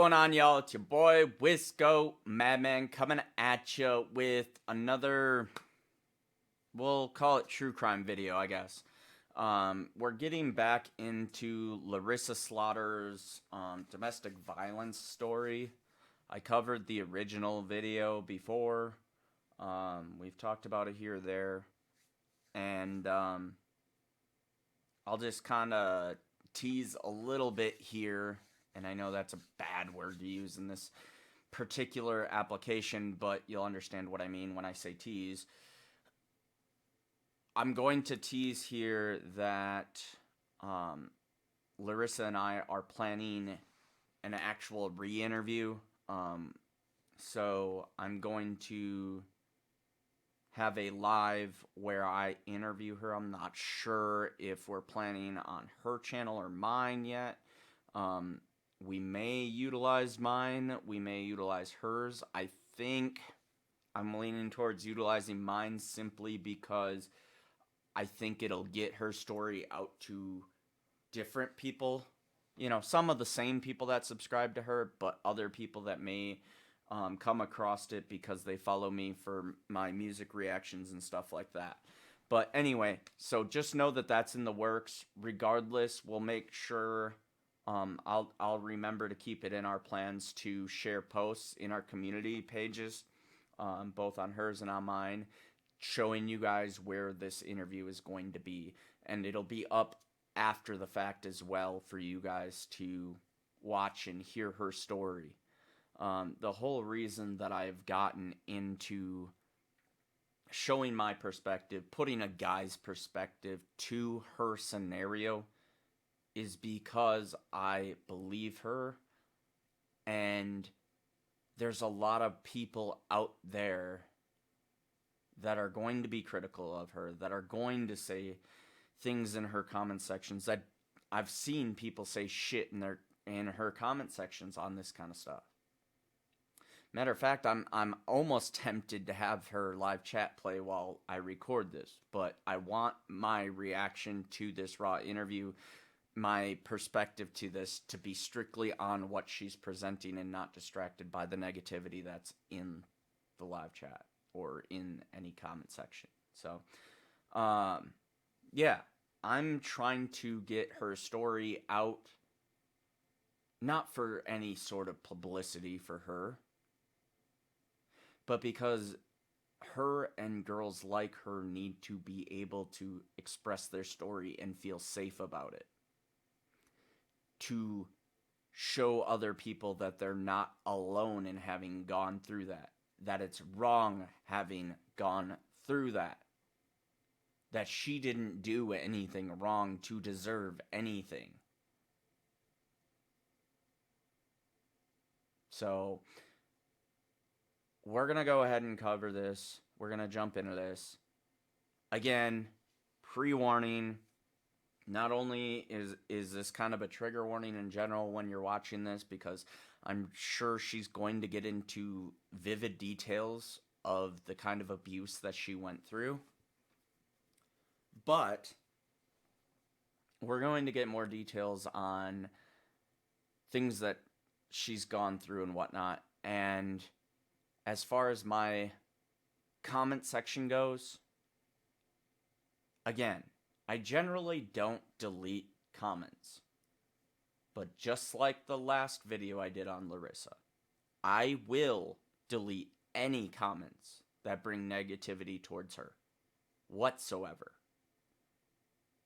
going on, y'all? It's your boy Wisco Madman coming at you with another, we'll call it true crime video, I guess. We're getting back into Larissa Slxughter's domestic violence story. I covered the original video before. We've talked about it here or there. And I'll just kind of tease a little bit here. And I know that's a bad word to use in this particular application, but you'll understand what I mean when I say tease. I'm going to tease here that Larissa and I are planning an actual re-interview. So I'm going to have a live where I interview her. I'm not sure if we're planning on her channel or mine yet. We may utilize mine. We may utilize hers. I think I'm leaning towards utilizing mine simply because I think it'll get her story out to different people. You know, some of the same people that subscribe to her, but other people that may come across it because they follow me for my music reactions and stuff like that. But anyway, so just know that that's in the works. Regardless, we'll make sure... I'll remember to keep it in our plans to share posts in our community pages, both on hers and on mine, showing you guys where this interview is going to be. And it'll be up after the fact as well for you guys to watch and hear her story. The whole reason that I've gotten into showing my perspective, putting a guy's perspective to her scenario, is because I believe her, and there's a lot of people out there that are going to be critical of her, that are going to say things in her comment sections that I've seen people say shit in her comment sections on this kind of stuff. Matter of fact, I'm almost tempted to have her live chat play while I record this, but I want my reaction to this raw interview, my perspective to this, to be strictly on what she's presenting and not distracted by the negativity that's in the live chat or in any comment section. So, yeah, I'm trying to get her story out, not for any sort of publicity for her, but because her and girls like her need to be able to express their story and feel safe about it, to show other people that they're not alone in having gone through that it's wrong having gone through that she didn't do anything wrong to deserve anything. So, we're going to go ahead and cover this. We're going to jump into this. Again, pre-warning. Not only is this kind of a trigger warning in general when you're watching this, because I'm sure she's going to get into vivid details of the kind of abuse that she went through. But we're going to get more details on things that she's gone through and whatnot. And as far as my comment section goes, again, I generally don't delete comments, but just like the last video I did on Larissa, I will delete any comments that bring negativity towards her, whatsoever.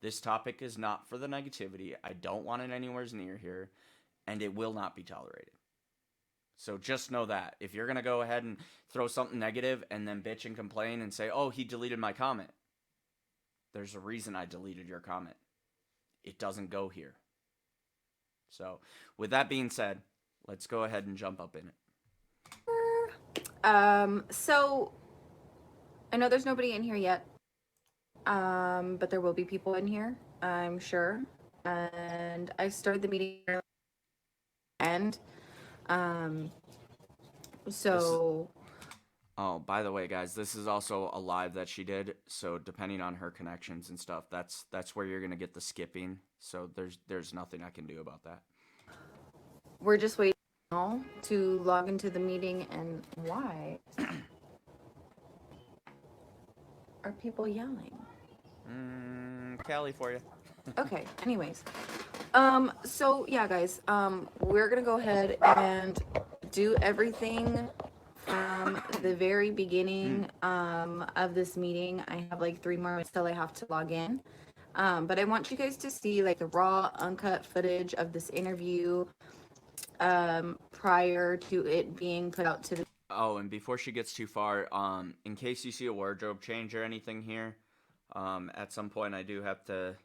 This topic is not for the negativity. I don't want it anywhere near here, and it will not be tolerated. So just know that. If you're going to go ahead and throw something negative and then bitch and complain and say, oh, he deleted my comment, there's a reason I deleted your comment. It doesn't go here. So, with that being said, let's go ahead and jump up in it. So I know there's nobody in here yet. But there will be people in here, I'm sure. And I started the meeting and so Oh, by the way, guys, this is also a live that she did, so depending on her connections and stuff, that's where you're going to get the skipping, so there's nothing I can do about that. we're just waiting now to log into the meeting, and why are people yelling? Callie for you. Okay, anyways. So yeah, guys, we're gonna go ahead and do everything from the very beginning of this meeting. I have like 3 more minutes till I have to log in. But I want you guys to see like the raw, uncut footage of this interview prior to it being put out to the. Oh, and before she gets too far, in case you see a wardrobe change or anything here, at some point I do have to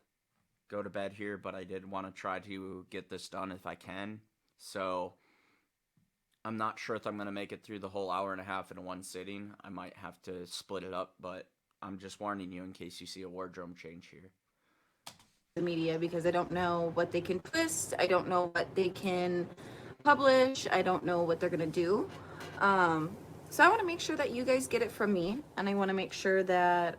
go to bed here, but I did want to try to get this done if I can. So I'm not sure if I'm going to make it through the whole hour and a half in one sitting. I might have to split it up, but I'm just warning you in case you see a wardrobe change here. The media, because I don't know what they can twist. I don't know what they can publish. I don't know what they're going to do. So I want to make sure that you guys get it from me, and I want to make sure that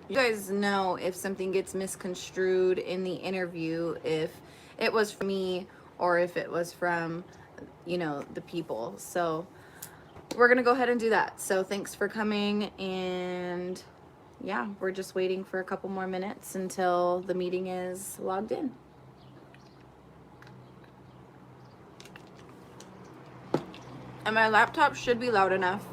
you guys know if something gets misconstrued in the interview, if it was from me or if it was from, you know, the people. So we're gonna go ahead and do that. So thanks for coming, and yeah, we're just waiting for a couple more minutes until the meeting is logged in. And my laptop should be loud enough.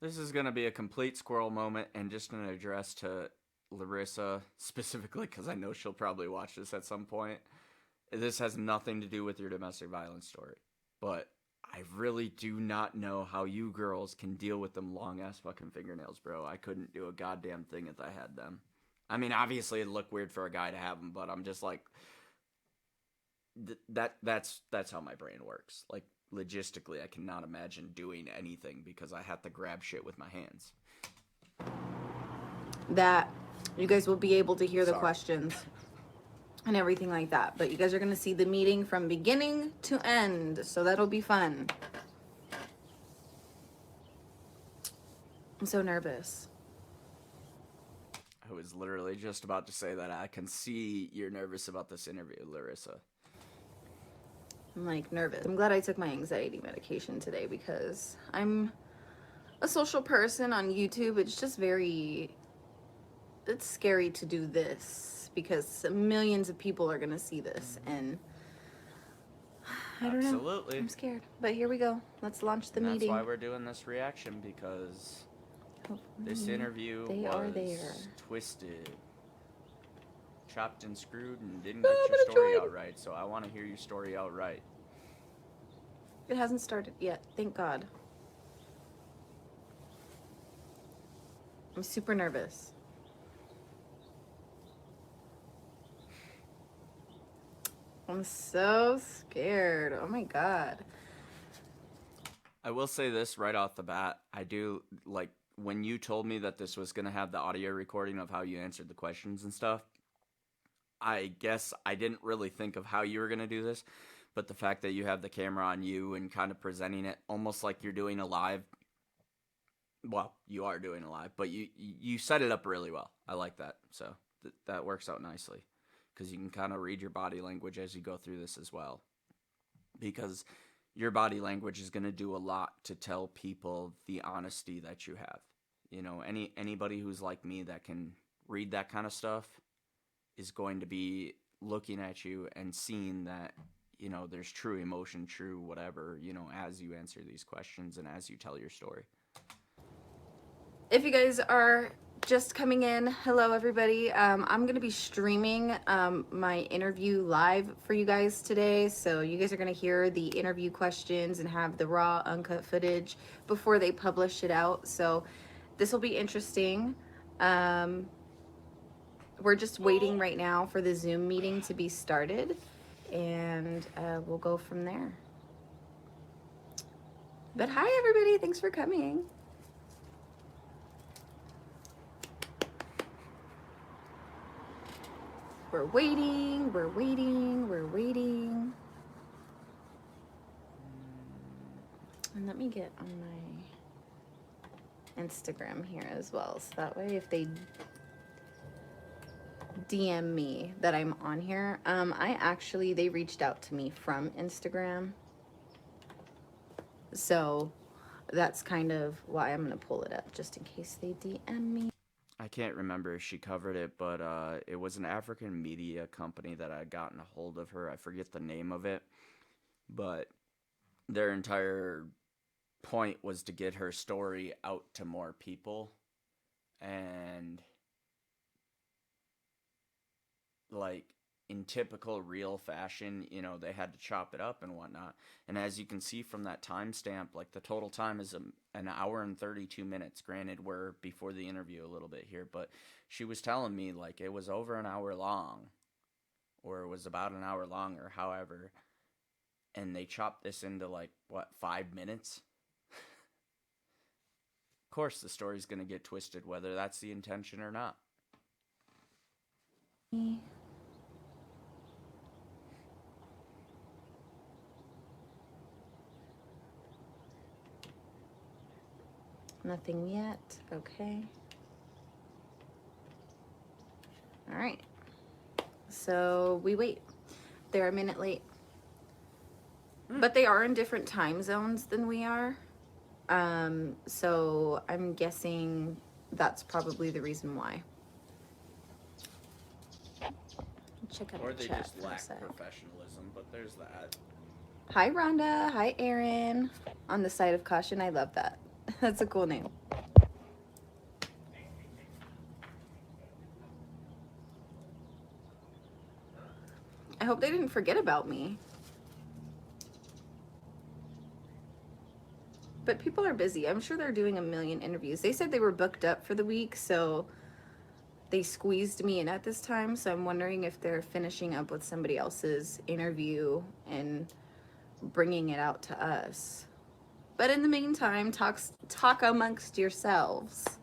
This is going to be a complete squirrel moment and just an address to Larissa specifically because I know she'll probably watch this at some point. This has nothing to do with your domestic violence story, but I really do not know how you girls can deal with them long ass fucking fingernails, bro. I couldn't do a goddamn thing if I had them. I mean, obviously it'd look weird for a guy to have them, but I'm just like, that's how my brain works. Like, logistically, I cannot imagine doing anything because I have to grab shit with my hands. That you guys will be able to hear the questions and everything like that. But you guys are going to see the meeting from beginning to end. So that'll be fun. I'm so nervous. I was literally just about to say that. I can see you're nervous about this interview, Larissa. I'm like nervous. I'm glad I took my anxiety medication today because I'm a social person on YouTube. It's just it's scary to do this because millions of people are going to see this, and I don't know. Absolutely. I'm scared. But here we go. Let's launch the meeting. That's why we're doing this reaction, because this interview was twisted, chopped and screwed, and didn't get your story out right. So I want to hear your story out right. It hasn't started yet. Thank God. I'm super nervous. I'm so scared. Oh my God. I will say this right off the bat. I do, like, when you told me that this was going to have the audio recording of how you answered the questions and stuff, I guess I didn't really think of how you were going to do this, but the fact that you have the camera on you and kind of presenting it almost like you're doing a live, well, you are doing a live, but you set it up really well. I like that. So that works out nicely because you can kind of read your body language as you go through this as well, because your body language is going to do a lot to tell people the honesty that you have. You know, anybody who's like me that can read that kind of stuff is going to be looking at you and seeing that, you know, there's true emotion, true whatever, you know, as you answer these questions and as you tell your story. If you guys are just coming in, hello everybody. I'm gonna be streaming my interview live for you guys today, so you guys are gonna hear the interview questions and have the raw uncut footage before they publish it out. So this will be interesting. We're just waiting right now for the Zoom meeting to be started, and we'll go from there. But hi everybody, thanks for coming. We're waiting, we're waiting, we're waiting. And let me get on my Instagram here as well, so that way if they DM me that I'm on here. They reached out to me from Instagram. So that's kind of why I'm going to pull it up just in case they DM me. I can't remember if she covered it, but it was an African media company that had gotten a hold of her. I forget the name of it, but their entire point was to get her story out to more people. And like in typical real fashion, you know, they had to chop it up and whatnot. And as you can see from that timestamp, like the total time is an hour and 32 minutes. Granted, we're before the interview a little bit here, but she was telling me like it was over an hour long, or it was about an hour long, or however. And they chopped this into like, what, 5 minutes? Of course, the story's going to get twisted, whether that's the intention or not. Nothing yet. Okay. All right. So we wait. They're a minute late. But they are in different time zones than we are. So I'm guessing that's probably the reason why. Check out Or the they chat just for a lack sec. professionalism, but there's that. Hi, Rhonda. Hi, Aaron. On the side of caution. I love that. That's a cool name. I hope they didn't forget about me. But people are busy. I'm sure they're doing a million interviews. They said they were booked up for the week, so they squeezed me in at this time. So I'm wondering if they're finishing up with somebody else's interview and bringing it out to us. But in the meantime, talk amongst yourselves.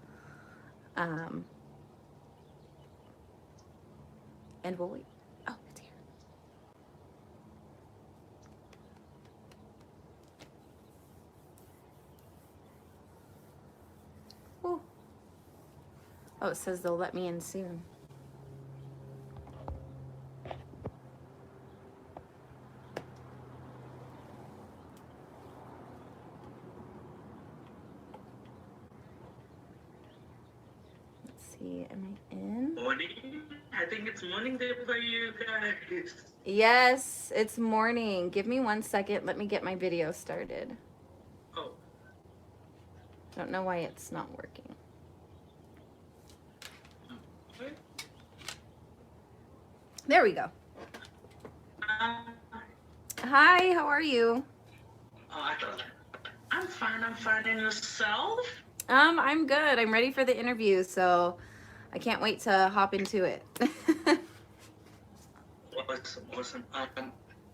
And we'll wait. Oh, it's here. Ooh. Oh, it says they'll let me in soon. Let's see, am I in? Morning. I think it's morning there for you guys. Yes, it's morning. Give me 1 second. Let me get my video started. Oh. Don't know why it's not working. Okay. There we go. Hi, how are you? I'm fine. And yourself? I'm good. I'm ready for the interview, so I can't wait to hop into it. Awesome.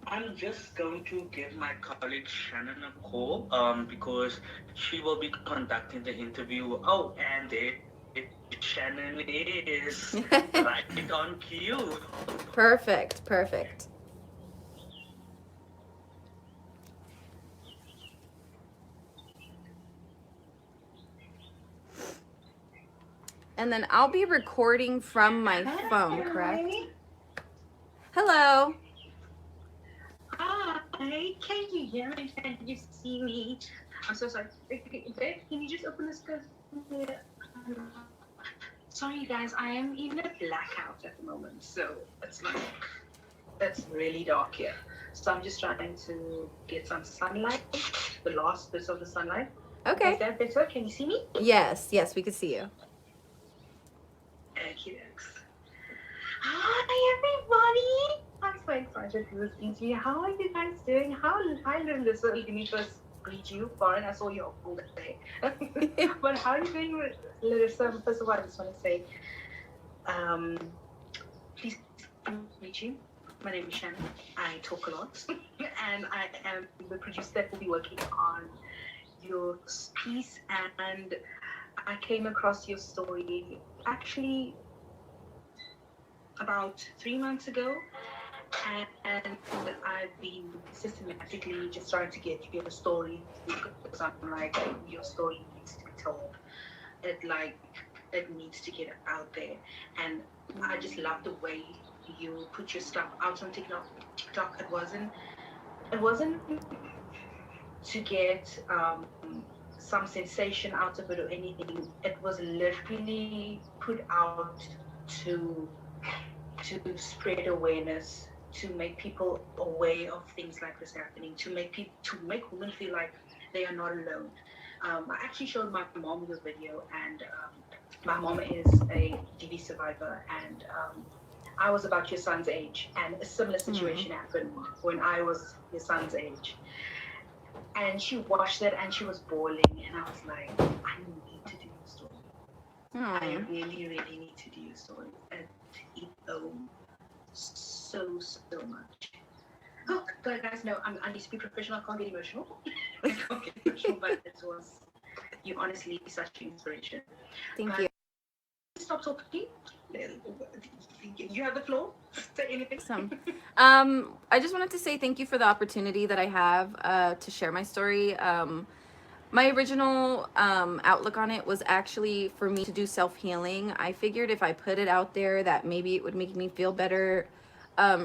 I'm just going to give my colleague Shannon a call, because she will be conducting the interview. Oh, and there Shannon is right on cue. Perfect. And then I'll be recording from my phone, correct? Hello. Hi, can you hear me? Can you see me? I'm so sorry. Babe, can you just open this? Sorry, you guys, I am in a blackout at the moment, so it's really dark here. So I'm just trying to get some sunlight, the last bits of the sunlight. Okay. Is that better? Can you see me? Yes, we can see you. Okay, thanks. Hi, everybody. I'm so excited for this interview. How are you guys doing? Hi, Larissa. Let me first greet you. Fine, I saw you all day. But how are you doing, Larissa? First of all, I just want to say, please meet you. My name is Shannon. I talk a lot, and I am the producer that will be working on your piece. And I came across your story actually about 3 months ago, and I've been systematically just trying to get your story, because I'm like, your story needs to be told. It like it needs to get out there. And I just love the way you put your stuff out on TikTok. It wasn't to get some sensation out of it or anything. It was literally put out to spread awareness, to make people aware of things like this happening, to make women feel like they are not alone. I actually showed my mom the video, and my mom is a DV survivor, and I was about your son's age, and a similar situation happened when I was your son's age. And she watched it and she was bawling, and I was like, I need to do your story. I really, really need to do your story. It hit home so much. Oh, guys, no, I need to be professional. I can't get emotional. But it was, you honestly such an inspiration. Thank you. Stop talking. You have the floor. Say anything. Awesome. I just wanted to say thank you for the opportunity that I have to share my story. My original outlook on it was actually for me to do self-healing. I figured if I put it out there that maybe it would make me feel better,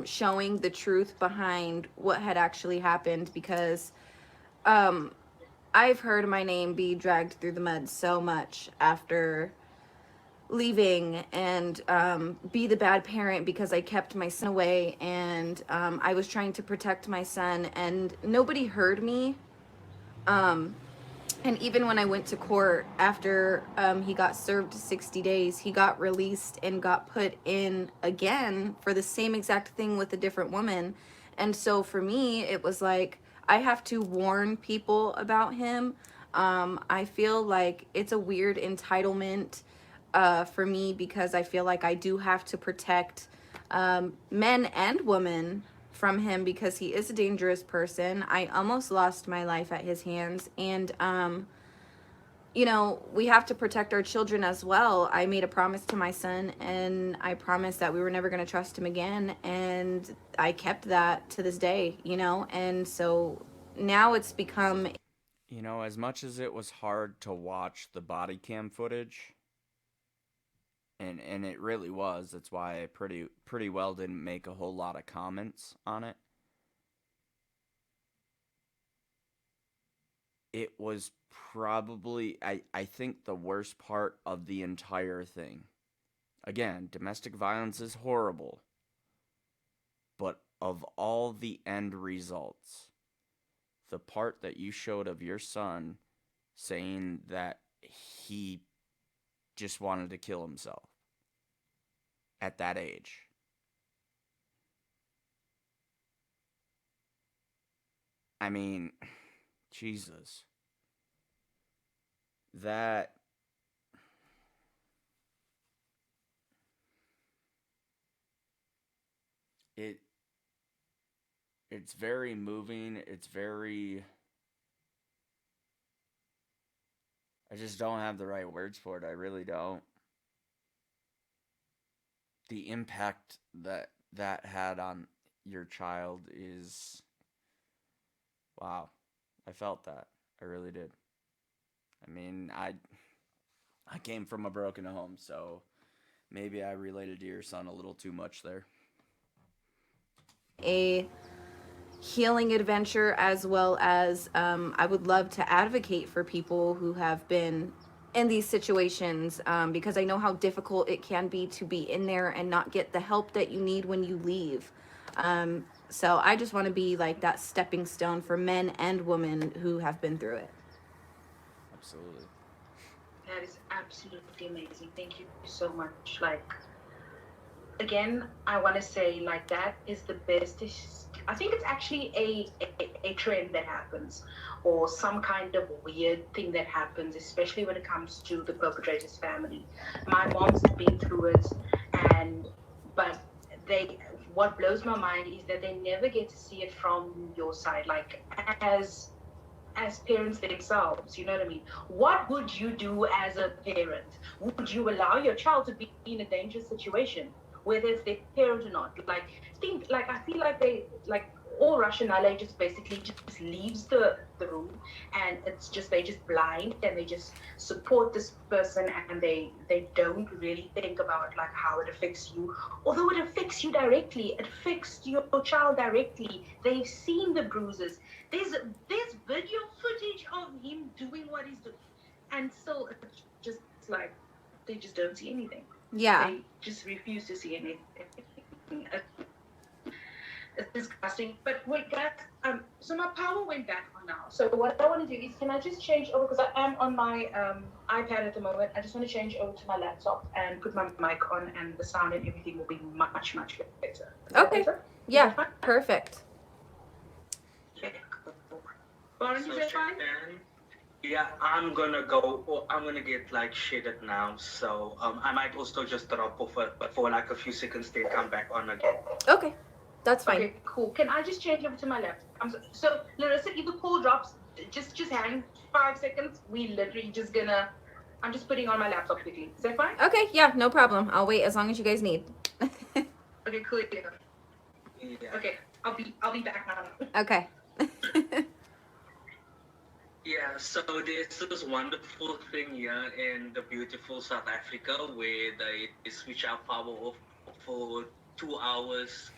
showing the truth behind what had actually happened, because I've heard my name be dragged through the mud so much after leaving, and be the bad parent because I kept my son away, and I was trying to protect my son, and nobody heard me. And even when I went to court after he got served 60 days, he got released and got put in again for the same exact thing with a different woman. And so for me, it was like, I have to warn people about him. I feel like it's a weird entitlement for me, because I feel like I do have to protect men and women from him, because he is a dangerous person. I almost lost my life at his hands, and you know, we have to protect our children as well. I made a promise to my son, and I promised that we were never going to trust him again, and I kept that to this day, you know. And so now it's become, You know, as much as it was hard to watch the body cam footage, and it really was, that's why I pretty well didn't make a whole lot of comments on it. It was probably, I think, the worst part of the entire thing. Again, domestic violence is horrible, but of all the end results, the part that you showed of your son saying that he just wanted to kill himself at that age. I mean, Jesus. That it's very moving. It's very, I just don't have the right words for it. I really don't. The impact that had on your child is, wow. I felt that. I really did. I mean, I came from a broken home, so maybe I related to your son a little too much there. a healing adventure, as well as I would love to advocate for people who have been in these situations, because I know how difficult it can be to be in there and not get the help that you need when you leave. So I just want to be like that stepping stone for men and women who have been through it. Absolutely. That is absolutely amazing. Thank you so much. Like, again, I want to say, like, that is the best. I think it's actually a trend that happens, or some kind of weird thing that happens, especially when it comes to the perpetrator's family. My mom's been through it, but what blows my mind is that they never get to see it from your side, like as parents themselves. You know what I mean? What would you do as a parent? Would you allow your child to be in a dangerous situation, whether it's their parent or not? Like, I feel like they, like, all rationale just basically just leaves the room, and it's just they just blind and they just support this person, and they don't really think about like how it affects you, although it affects you directly. It affects your child directly. They've seen the bruises. There's video footage of him doing what he's doing, and so it's just like they just don't see anything. Yeah. They just refuse to see anything. It's disgusting. But wait, guys, so my power went back on now. So what I want to do is, can I just change over, because I am on my iPad at the moment. I just want to change over to my laptop and put my mic on, and the sound and everything will be much, much better. Okay. Yeah, perfect. Okay. Lauren, So is that fine? yeah, I'm gonna go, or I'm gonna get like shaded now. So I might also just drop off for like a few seconds, then come back on again. Okay, that's fine. Okay, cool. Can I just change over to my laptop? So Larissa, if the call drops, just hang 5 seconds. We literally just gonna. I'm just putting on my laptop quickly. Is that fine? Okay, yeah, no problem. I'll wait as long as you guys need. Okay, cool. Yeah. Okay, I'll be back now. Okay. Yeah, so there's this wonderful thing here in the beautiful South Africa where they switch our power off for 2 hours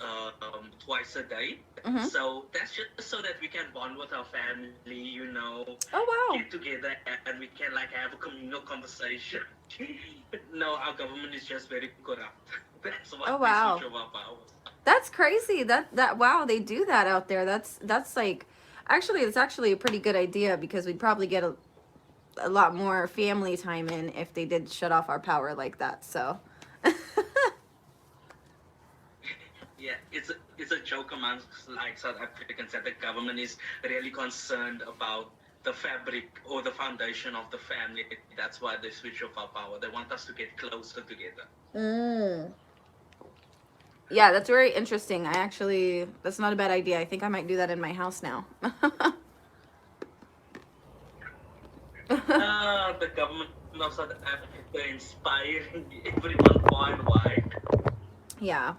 twice a day. Mhm. So that's just so that we can bond with our family, you know, Oh wow. get together and we can like have a communal conversation. No, our government is just very corrupt. That's why Oh, wow. they switch off our power. That's crazy. That wow, they do that out there. That's like actually it's actually a pretty good idea, because we'd probably get a lot more family time in if they did shut off our power like that. So Yeah, it's a joke amongst like South Africans that the government is really concerned about the fabric or the foundation of the family. That's why they switch off our power. They want us to get closer together. yeah, that's very interesting. That's not a bad idea. I think I might do that in my house now. The government of South Africa inspiring everyone far and wide. Yeah.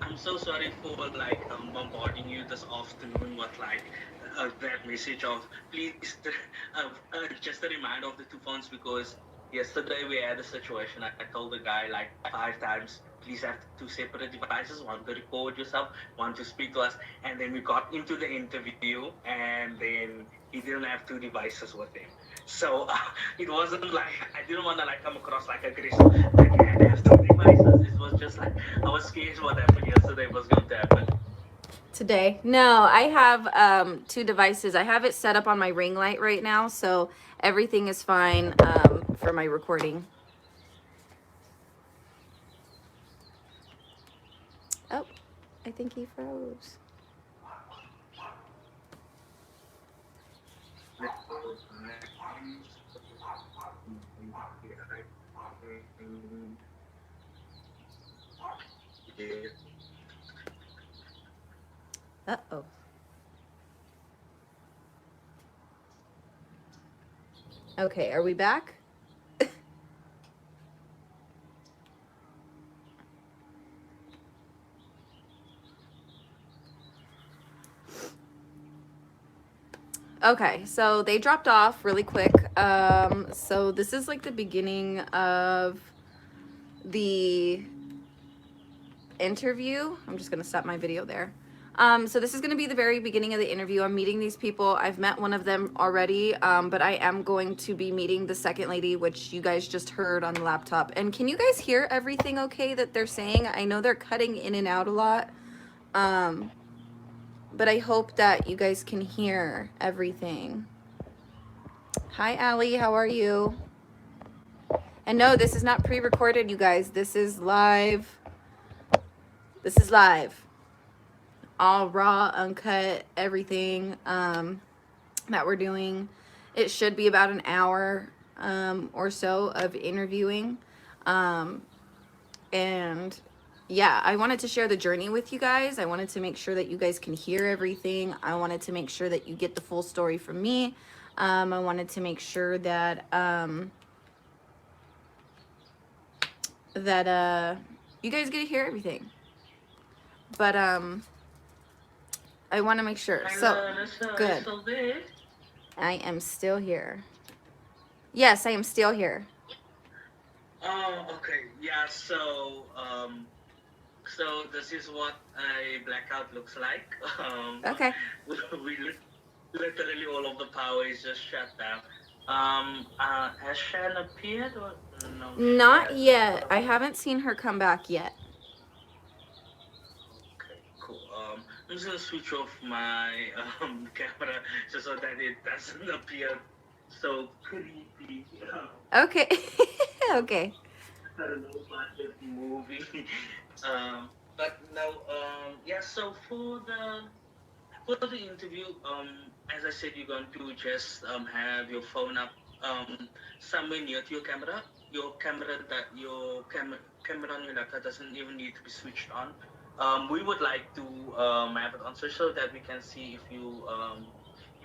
I'm so sorry for like bombarding you this afternoon with like that message of please just a reminder of the 2 phones, because yesterday we had a situation. I told the guy like 5 times, please have 2 separate devices, one to record yourself, one to speak to us. And then we got into the interview, and then he didn't have 2 devices with him. So it wasn't like I didn't want to like come across like aggressive. Like I had to have 2 devices. It was just like I was scared what happened yesterday was going to happen. Today? No, I have 2 devices. I have it set up on my ring light right now, so everything is fine for my recording. Oh, I think he froze. Uh-oh. Okay, are we back? Okay, so they dropped off really quick. So this is like the beginning of the interview. I'm just gonna stop my video there. So this is gonna be the very beginning of the interview. I'm meeting these people. I've met one of them already, but I am going to be meeting the second lady, which you guys just heard on the laptop. And can you guys hear everything okay that they're saying? I know they're cutting in and out a lot. But I hope that you guys can hear everything. Hi, Allie. How are you? And no, this is not pre-recorded, you guys. This is live. This is live. All raw, uncut, everything that we're doing. It should be about an hour or so of interviewing. And yeah, I wanted to share the journey with you guys. I wanted to make sure that you guys can hear everything. I wanted to make sure that you get the full story from me. I wanted to make sure that that you guys get to hear everything. But I want to make sure. Hi, So Larissa, are you good. still there? I am still here. Yes, I am still here. Oh, okay. Yeah, so this is what a blackout looks like. Okay. Literally all of the power is just shut down. Has Shan appeared or no? She Not hasn't. yet. I haven't seen her come back yet. Okay, cool. I'm just gonna switch off my camera just so that it doesn't appear so creepy. Okay. Okay. I don't know about this movie. But no, yeah. So for the interview, as I said, you're going to just have your phone up somewhere near to your camera. Your camera on your laptop doesn't even need to be switched on. We would like to have it on so that we can see if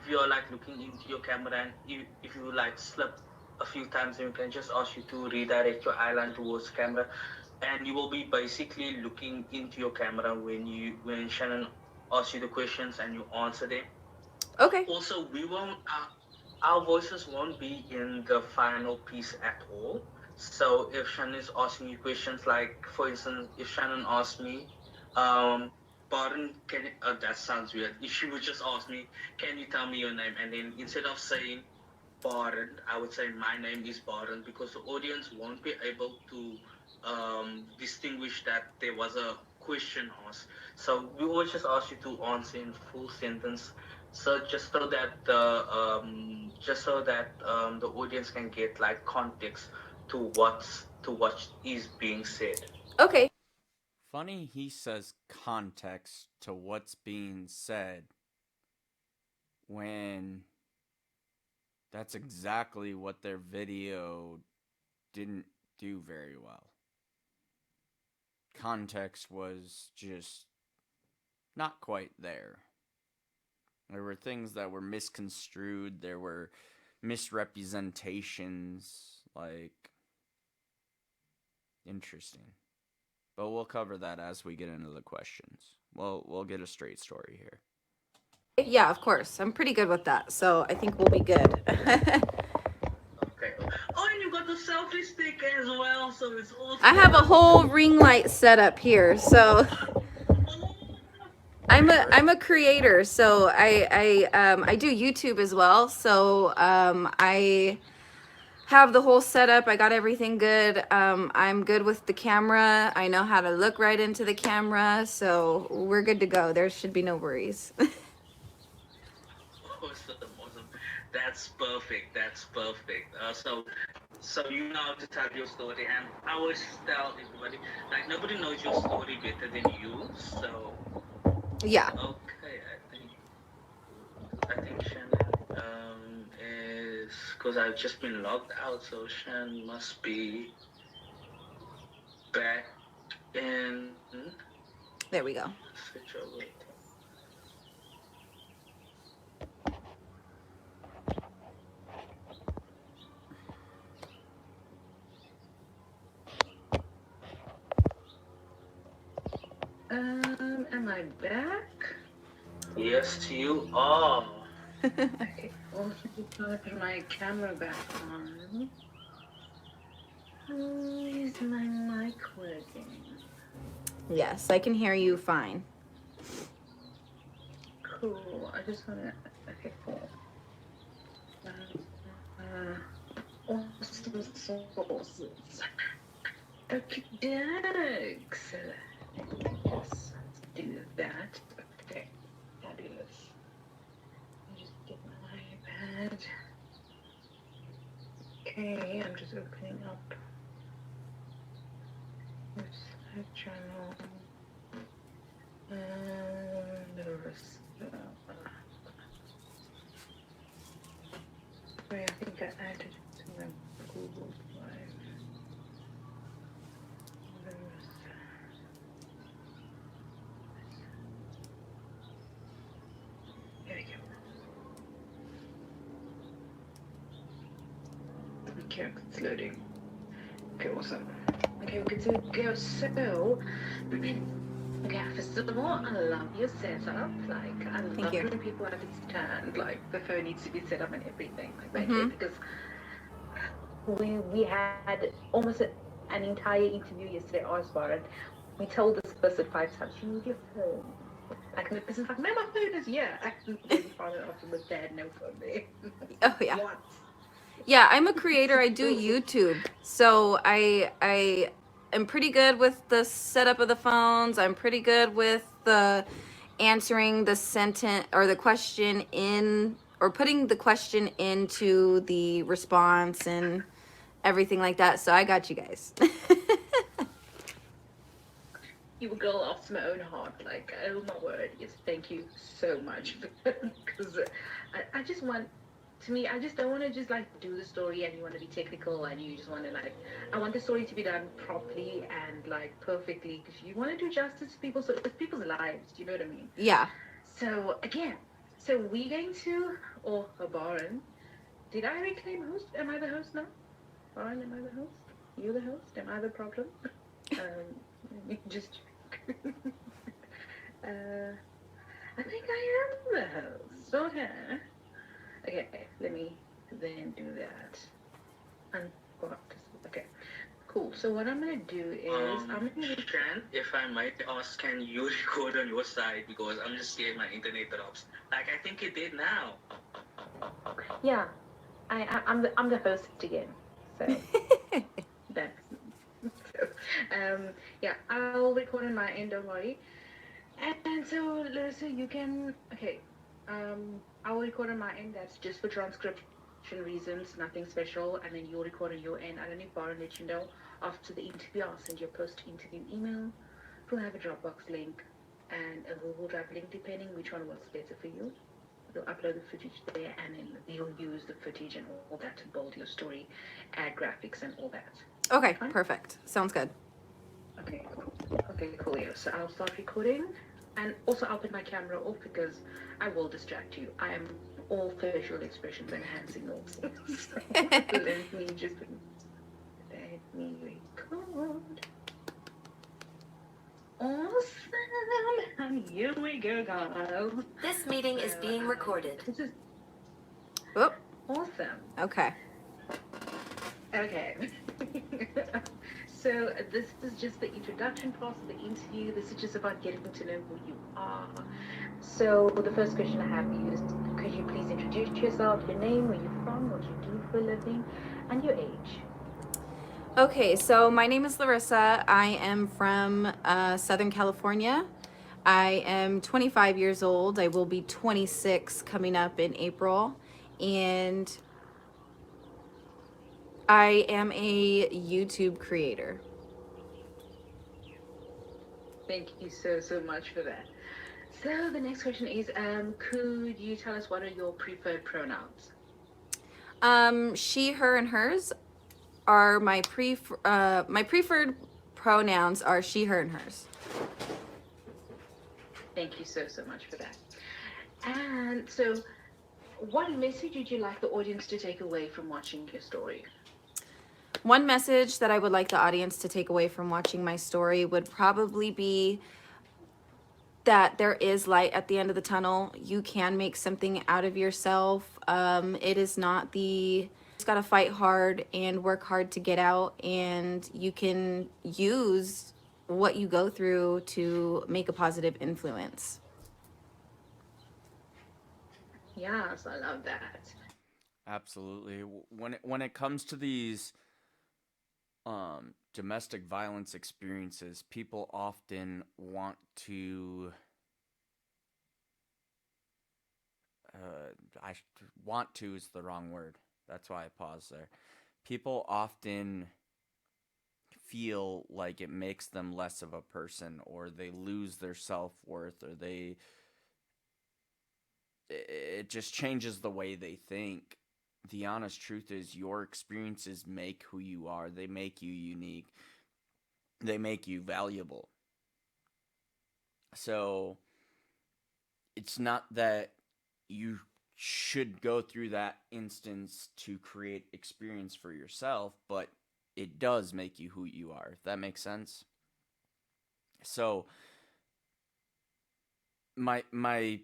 you're like looking into your camera and if you like slip a few times, then we can just ask you to redirect your eye line towards the camera, and you will be basically looking into your camera when Shannon asks you the questions and you answer them. Okay. Also, we won't our voices won't be in the final piece at all. So if Shannon is asking you questions, like for instance, if Shannon asks me, pardon, that sounds weird. If she would just ask me, can you tell me your name? And then instead of saying Baron, I would say my name is Baron, because the audience won't be able to distinguish that there was a question asked. So we always just ask you to answer in full sentence, so the audience can get like context to what is being said. Okay. Funny he says context to what's being said when that's exactly what their video didn't do very well. Context was just not quite there. There were things that were misconstrued, there were misrepresentations, like, interesting. But we'll cover that as we get into the questions. We'll get a straight story here. Yeah, of course. I'm pretty good with that, so I think we'll be good. Okay. Oh, and you got the selfie stick as well, so it's awesome. I have a whole ring light set up here, so I'm a creator, so I do YouTube as well. So I have the whole setup. I got everything good. I'm good with the camera. I know how to look right into the camera, so we're good to go. There should be no worries. Awesome. That's perfect. That's perfect. So you know how to tell your story, and I always tell everybody, like, nobody knows your story better than you. So Yeah. okay, I think Shannon is, because I've just been logged out, so Shannon must be back in. There we go. Switch over. Am I back? Yes, you are. Okay, well, put my camera back on. Is my mic working? Yes, I can hear you fine. Cool. I just wanna. Okay, cool. Awesome sources. Okay, dogs. Let's do that. Okay, fabulous. Let me just get my iPad. Okay, I'm just opening up this channel and Larissa. Wait, I think I added it to my Google Drive. Larissa. There we go. Okay, it's loading. Okay, awesome. Okay, we're good to go. So, okay, first of all, I love your setup. Like, I Thank love you. when people understand, like, the phone needs to be set up and everything like that. Mhm. Because we had almost an entire interview yesterday, Osbar, and we told this person 5 times, you need your phone. Like, and the person's like, no, my phone is here. And then we found out afterwards they had no phone there. Oh yeah. What? Yeah, I'm a creator. I do YouTube. So I am pretty good with the setup of the phones. I'm pretty good with the answering the sentence or the question in or putting the question into the response and everything like that. So I got you guys. You a girl after my own heart. Like, oh my word. Yes, thank you so much. Because I just want, to me, I just don't want to just like do the story and you want to be technical and you just want to like, I want the story to be done properly and like perfectly because you want to do justice to people, so it's people's lives. Do you know what I mean? Yeah. So again, so we're going to, or Baron, did I reclaim host? Am I the host now? Baron, am I the host? You the host? Am I the problem? Let me just check. I think I am the host. Okay. Okay, let me then do that. Okay, cool. So what I'm gonna do is I'm gonna Shan, if I might ask, can you record on your side because I'm just scared my internet drops. Like I think it did now. yeah, I'm the host again. So that's so yeah, I'll record on my end, don't worry. And so Larissa, you can okay. I'll record on my end. That's just for transcription reasons, nothing special. And then you'll record on your end. I don't need Baron let you know after the interview. I'll send you a post-interview email. We'll have a Dropbox link and a Google Drive link, depending which one works better for you. You'll upload the footage there, and then you'll use the footage and all that to build your story, add graphics and all that. Okay, Fine? perfect. Sounds good. Okay, cool. Okay, cool. Yeah. So I'll start recording, and also I'll put my camera off because I will distract you. I am all facial expressions and hand signals. Let me just let me record. Awesome, and here we go, guys. This meeting is being recorded. This is Oh, awesome. okay. Okay. So this is just the introduction part of the interview. This is just about getting to know who you are. So the first question I have for you is, could you please introduce yourself, your name, where you're from, what you do for a living, and your age? Okay, so my name is Larissa. I am from Southern California. I am 25 years old. I will be 26 coming up in April. And I am a YouTube creator. Thank you so much for that. So the next question is, could you tell us what are your preferred pronouns? She, her, and hers are my preferred pronouns are she, her, and hers. Thank you so much for that. And so, what message would you like the audience to take away from watching your story? One message that I would like the audience to take away from watching my story would probably be that there is light at the end of the tunnel. You can make something out of yourself. It is not the, just gotta fight hard and work hard to get out, and you can use what you go through to make a positive influence. Yes, I love that. Absolutely. When it comes to these domestic violence experiences, people often want to want to is the wrong word. That's why I paused there. People often feel like it makes them less of a person, or they lose their self-worth, or it just changes the way they think. The honest truth is your experiences make who you are. They make you unique. They make you valuable. So it's not that you should go through that instance to create experience for yourself, but it does make you who you are, if that makes sense. So my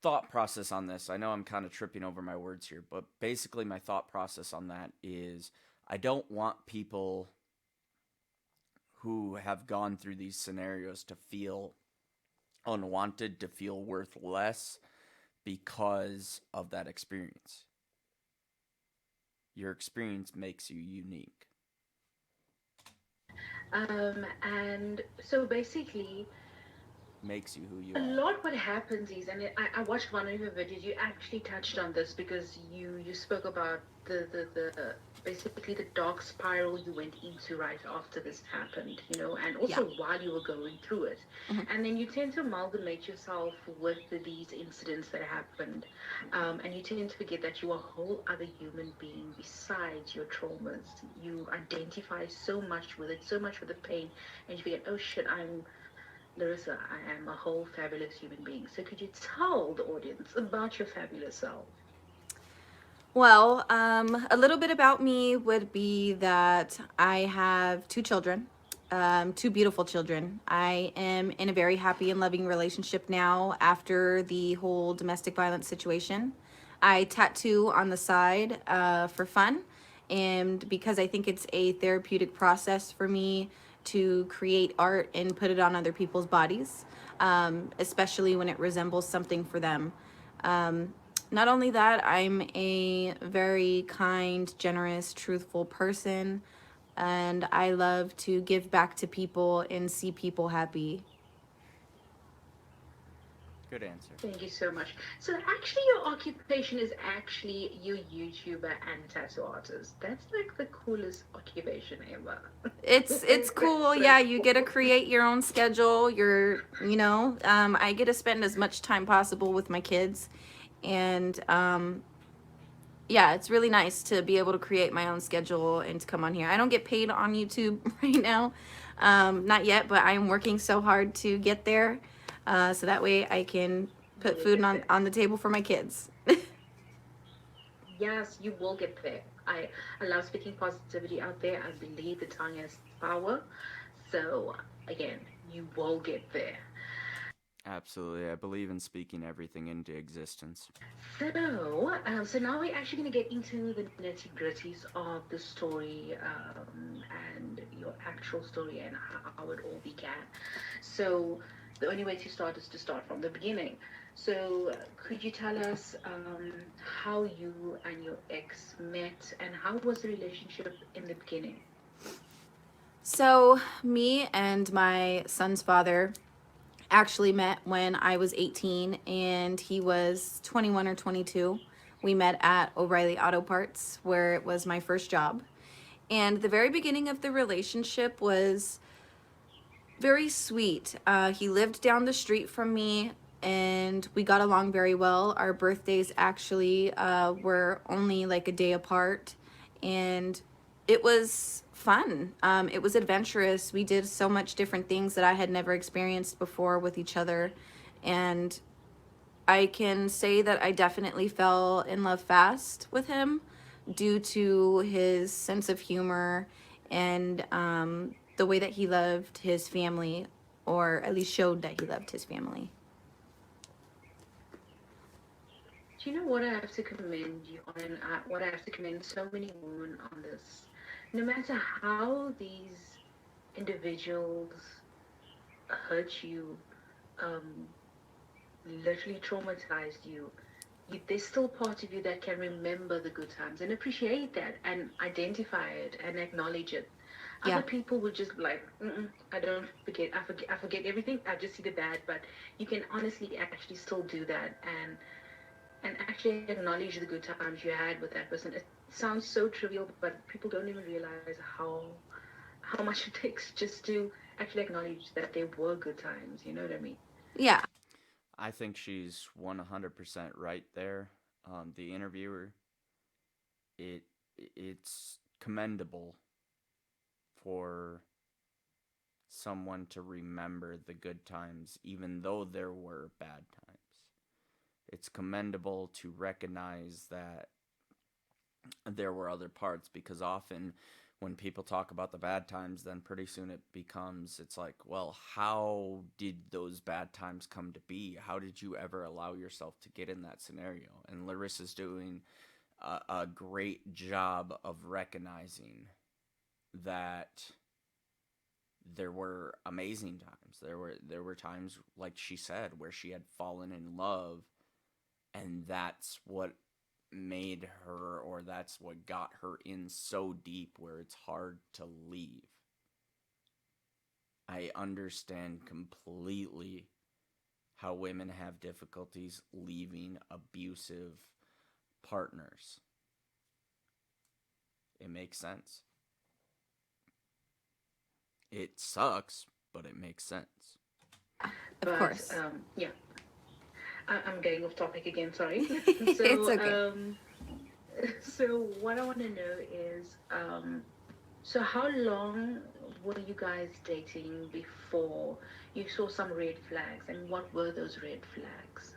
thought process on this, I know I'm kind of tripping over my words here, but basically my thought process on that is I don't want people who have gone through these scenarios to feel unwanted, to feel worth less because of that experience. Your experience makes you unique. And so basically, Makes you who you a are. lot what happens is, and I watched one of your videos, you actually touched on this because you spoke about the basically the dark spiral you went into right after this happened, and also while you were going through it. And then you tend to amalgamate yourself with these incidents that happened, and you tend to forget that you're a whole other human being besides your traumas. You identify so much with it, so much with the pain, and you forget, oh shit, I'm Larissa, I am a whole fabulous human being. So could you tell the audience about your fabulous self? Well, a little bit about me would be that I have two children, two beautiful children. I am in a very happy and loving relationship now after the whole domestic violence situation. I tattoo on the side for fun, and because I think it's a therapeutic process for me to create art and put it on other people's bodies, especially when it resembles something for them. Not only that, I'm a very kind, generous, truthful person, and I love to give back to people and see people happy. Good answer. Thank you so much. So actually your occupation is actually you YouTuber and tattoo artist. That's like the coolest occupation ever. It's cool. Yeah, you get to create your own schedule. I get to spend as much time possible with my kids, and yeah, it's really nice to be able to create my own schedule and to come on here. I don't get paid on YouTube right now, not yet, but I'm working so hard to get there, so that way I can put food on the table for my kids. Yes, you will get there. I love speaking positivity out there. I believe the tongue has power. So again, you will get there. Absolutely. I believe in speaking everything into existence. So now we're actually going to get into the nitty gritties of the story, and your actual story and how it all began. So the only way to start is to start from the beginning. So could you tell us how you and your ex met, and how was the relationship in the beginning? So me and my son's father actually met when I was 18 and he was 21 or 22. We met at O'Reilly Auto Parts, where it was my first job. And the very beginning of the relationship was very sweet. He lived down the street from me and we got along very well. Our birthdays actually were only like a day apart, and it was fun. It was adventurous. We did so much different things that I had never experienced before with each other. And I can say that I definitely fell in love fast with him due to his sense of humor and the way that he loved his family, or at least showed that he loved his family. Do you know what I have to commend you on, and what I have to commend so many women on this? No matter how these individuals hurt you, um, literally traumatized you, there's still part of you that can remember the good times and appreciate that and identify it and acknowledge it. Yeah. Other people would just be like, I don't forget. I forget everything. I just see the bad. But you can honestly actually still do that and actually acknowledge the good times you had with that person. It sounds so trivial, but people don't even realize how much it takes just to actually acknowledge that there were good times. You know what I mean? Yeah. I think she's 100% right there. The interviewer, it it's commendable for someone to remember the good times even though there were bad times. It's commendable to recognize that there were other parts, because often when people talk about the bad times, then pretty soon it's like, well, how did those bad times come to be? How did you ever allow yourself to get in that scenario? And Larissa's doing a great job of recognizing that there were amazing times. There were times, like she said, where she had fallen in love, and that's what made her, or that's what got her in so deep where it's hard to leave. I understand completely how women have difficulties leaving abusive partners. It makes sense. It sucks, but it makes sense. Of course. Yeah. I'm getting off topic again, sorry. It's okay. So what I want to know is, so how long were you guys dating before you saw some red flags, and what were those red flags?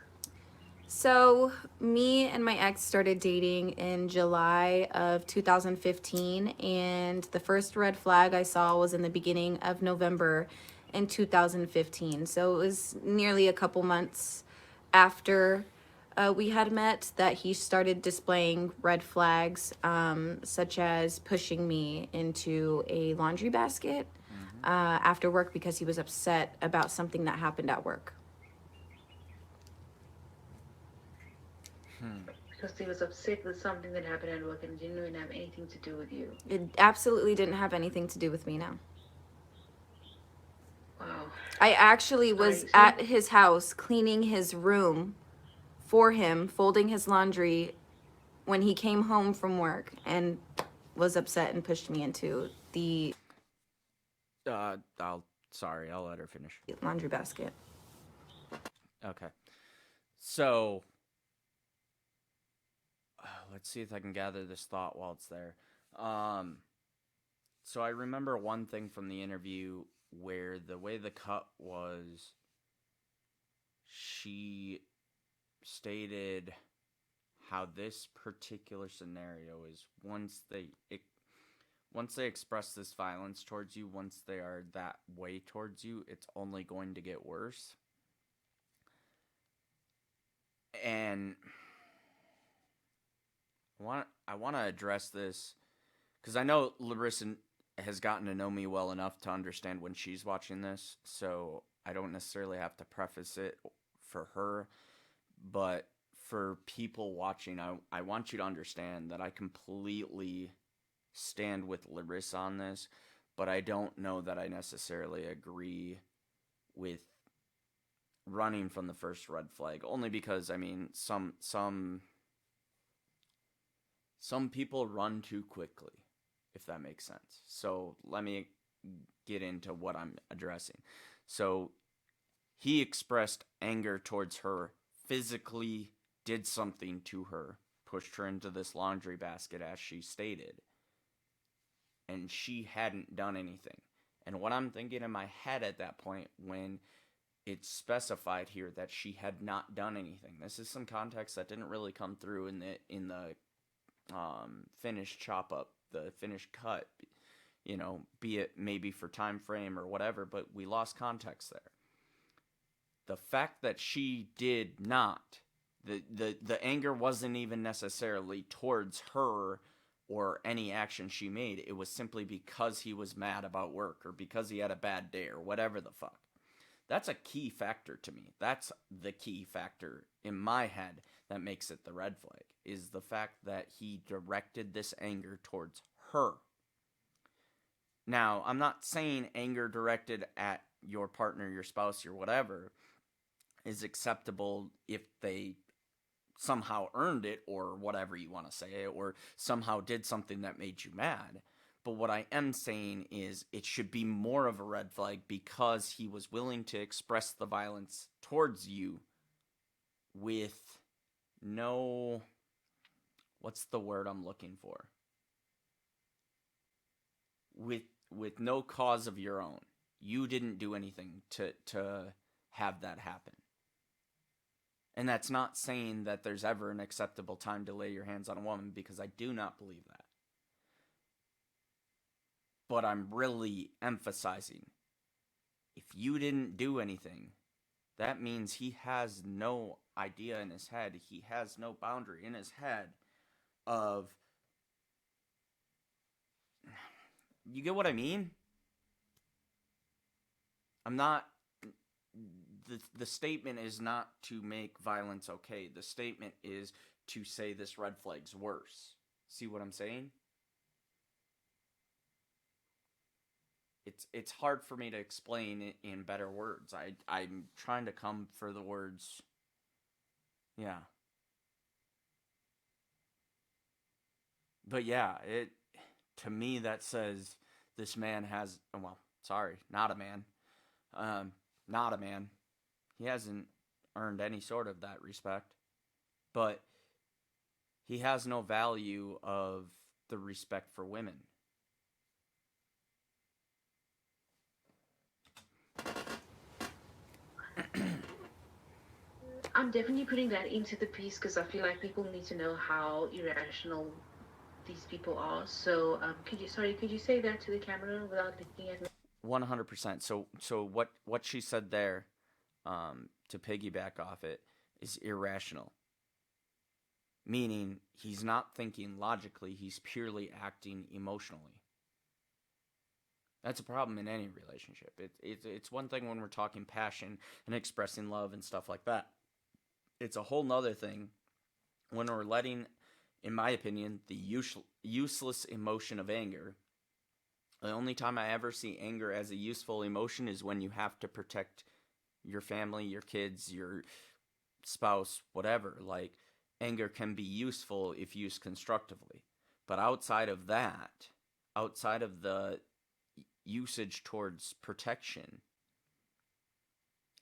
So, me and my ex started dating in July of 2015, and the first red flag I saw was in the beginning of November in 2015. So, it was nearly a couple months after we had met that he started displaying red flags, such as pushing me into a laundry basket after work because he was upset about something that happened at work. Because he was upset with something that happened at work and it didn't even have anything to do with you. It absolutely didn't have anything to do with me now. Wow. I actually was at his house cleaning his room for him, folding his laundry when he came home from work and was upset and pushed me into the I'll let her finish. laundry basket. Okay. So, let's see if I can gather this thought while it's there. So I remember one thing from the interview where the way the cut was, she stated how this particular scenario is once they express this violence towards you, once they are that way towards you, it's only going to get worse. And I want to address this because I know Larissa has gotten to know me well enough to understand when she's watching this, so I don't necessarily have to preface it for her. But for people watching, I want you to understand that I completely stand with Larissa on this, but I don't know that I necessarily agree with running from the first red flag, only because, I mean, some people run too quickly, if that makes sense. So let me get into what I'm addressing. So he expressed anger towards her, physically did something to her, pushed her into this laundry basket as she stated, and she hadn't done anything. And what I'm thinking in my head at that point, when it's specified here that she had not done anything, this is some context that didn't really come through in the finished chop up, the finished cut, you know, be it maybe for time frame or whatever, but we lost context there. The fact that she did not, the anger wasn't even necessarily towards her or any action she made. It was simply because he was mad about work or because he had a bad day or whatever the fuck. That's a key factor to me. That's the key factor in my head that makes it the red flag, is the fact that he directed this anger towards her. Now, I'm not saying anger directed at your partner, your spouse, your whatever is acceptable if they somehow earned it or whatever you want to say, or somehow did something that made you mad. But what I am saying is it should be more of a red flag because he was willing to express the violence towards you with no... what's the word I'm looking for? With no cause of your own. You didn't do anything to have that happen. And that's not saying that there's ever an acceptable time to lay your hands on a woman, because I do not believe that. but I'm really emphasizing, if you didn't do anything, that means he has no idea in his head, he has no boundary in his head of, you get what I mean? I'm not, the statement is not to make violence okay. The statement is to say this red flag's worse. See what I'm saying? It's hard for me to explain it in better words. I'm trying to come for the words. Yeah. But yeah, to me that says this man has, well, sorry, not a man. Not a man. He hasn't earned any sort of that respect. But he has no value of the respect for women. I'm definitely putting that into the piece because I feel like people need to know how irrational these people are. So, could you say that to the camera without looking at me? 100%. So what she said there, to piggyback off it, is irrational. Meaning he's not thinking logically, he's purely acting emotionally. That's a problem in any relationship. It's one thing when we're talking passion and expressing love and stuff like that. It's a whole nother thing when we're letting, in my opinion, the useless emotion of anger. The only time I ever see anger as a useful emotion is when you have to protect your family, your kids, your spouse, whatever. Like, anger can be useful if used constructively. But outside of that, outside of the usage towards protection,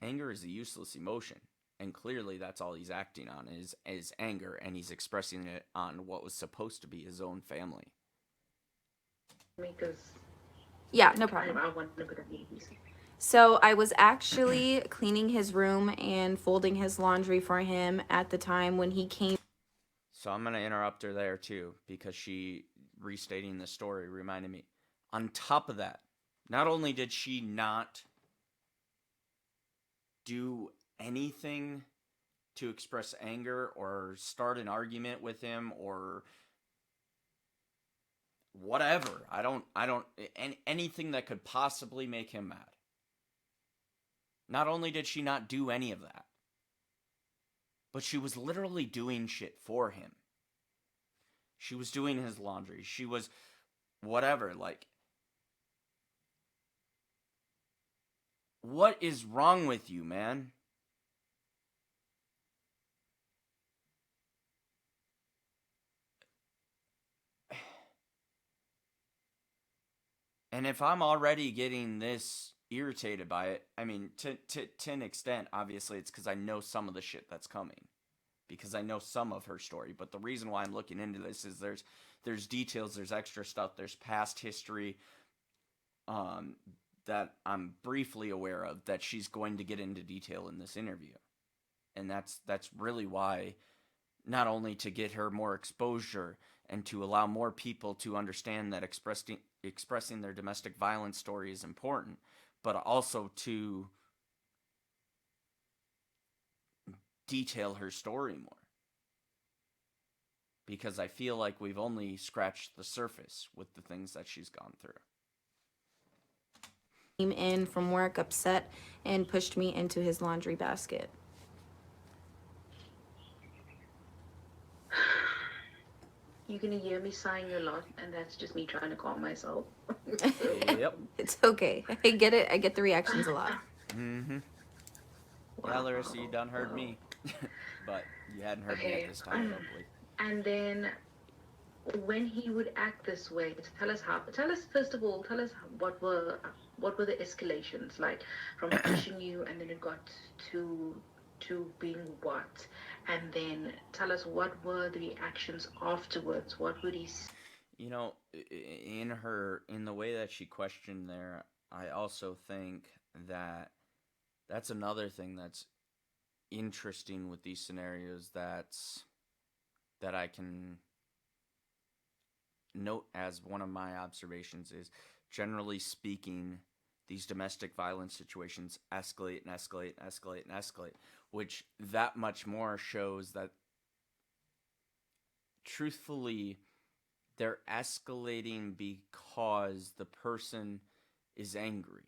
anger is a useless emotion. And clearly that's all he's acting on is anger, and he's expressing it on what was supposed to be his own family. Because Yeah, no problem. I want to put that in. So I was actually cleaning his room and folding his laundry for him at the time when he came. So I'm going to interrupt her there too, because she, restating the story, reminded me. On top of that, not only did she not do anything to express anger or start an argument with him or whatever, anything that could possibly make him mad. Not only did she not do any of that, but she was literally doing shit for him. She was doing his laundry. She was whatever, like, what is wrong with you, man? And if I'm already getting this irritated by it, I mean, to an extent, obviously, it's because I know some of the shit that's coming. Because I know some of her story. But the reason why I'm looking into this is there's details, there's extra stuff, there's past history that I'm briefly aware of that she's going to get into detail in this interview. And that's really why, not only to get her more exposure and to allow more people to understand that expressing their domestic violence story is important, but also to detail her story more. Because I feel like we've only scratched the surface with the things that she's gone through. Came in from work upset and pushed me into his laundry basket. You're gonna hear me sighing a lot, and that's just me trying to calm myself. Yep. It's okay. I get it. I get the reactions a lot. Mm-hmm. Yeah, Larissa, you done heard me. But you hadn't heard me at this time, probably. And then when he would act this way, tell us first of all, what were the escalations like from pushing you, and then it got to being what, and then tell us what were the reactions afterwards. What would he say? You know, in the way that she questioned there, I also think that that's another thing that's interesting with these scenarios that I can note as one of my observations is, generally speaking, these domestic violence situations escalate and escalate and escalate and escalate, which that much more shows that, truthfully, they're escalating because the person is angry.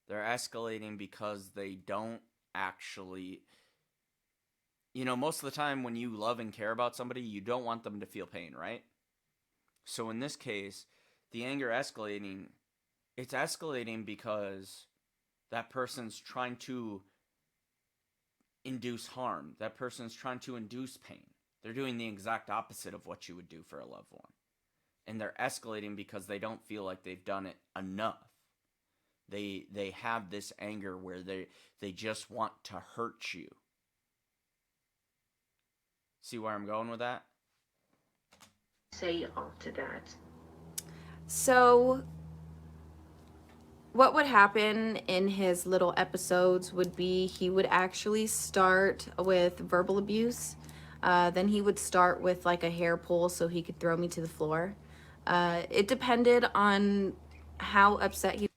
They're escalating because they don't actually, most of the time when you love and care about somebody, you don't want them to feel pain, right? So in this case, the anger escalating, it's escalating because that person's trying to induce harm. That person's trying to induce pain. They're doing the exact opposite of what you would do for a loved one. And they're escalating because they don't feel like they've done it enough. They have this anger where they just want to hurt you. See where I'm going with that? Say after that. So what would happen in his little episodes would be he would actually start with verbal abuse. Then he would start with like a hair pull so he could throw me to the floor. It depended on how upset he.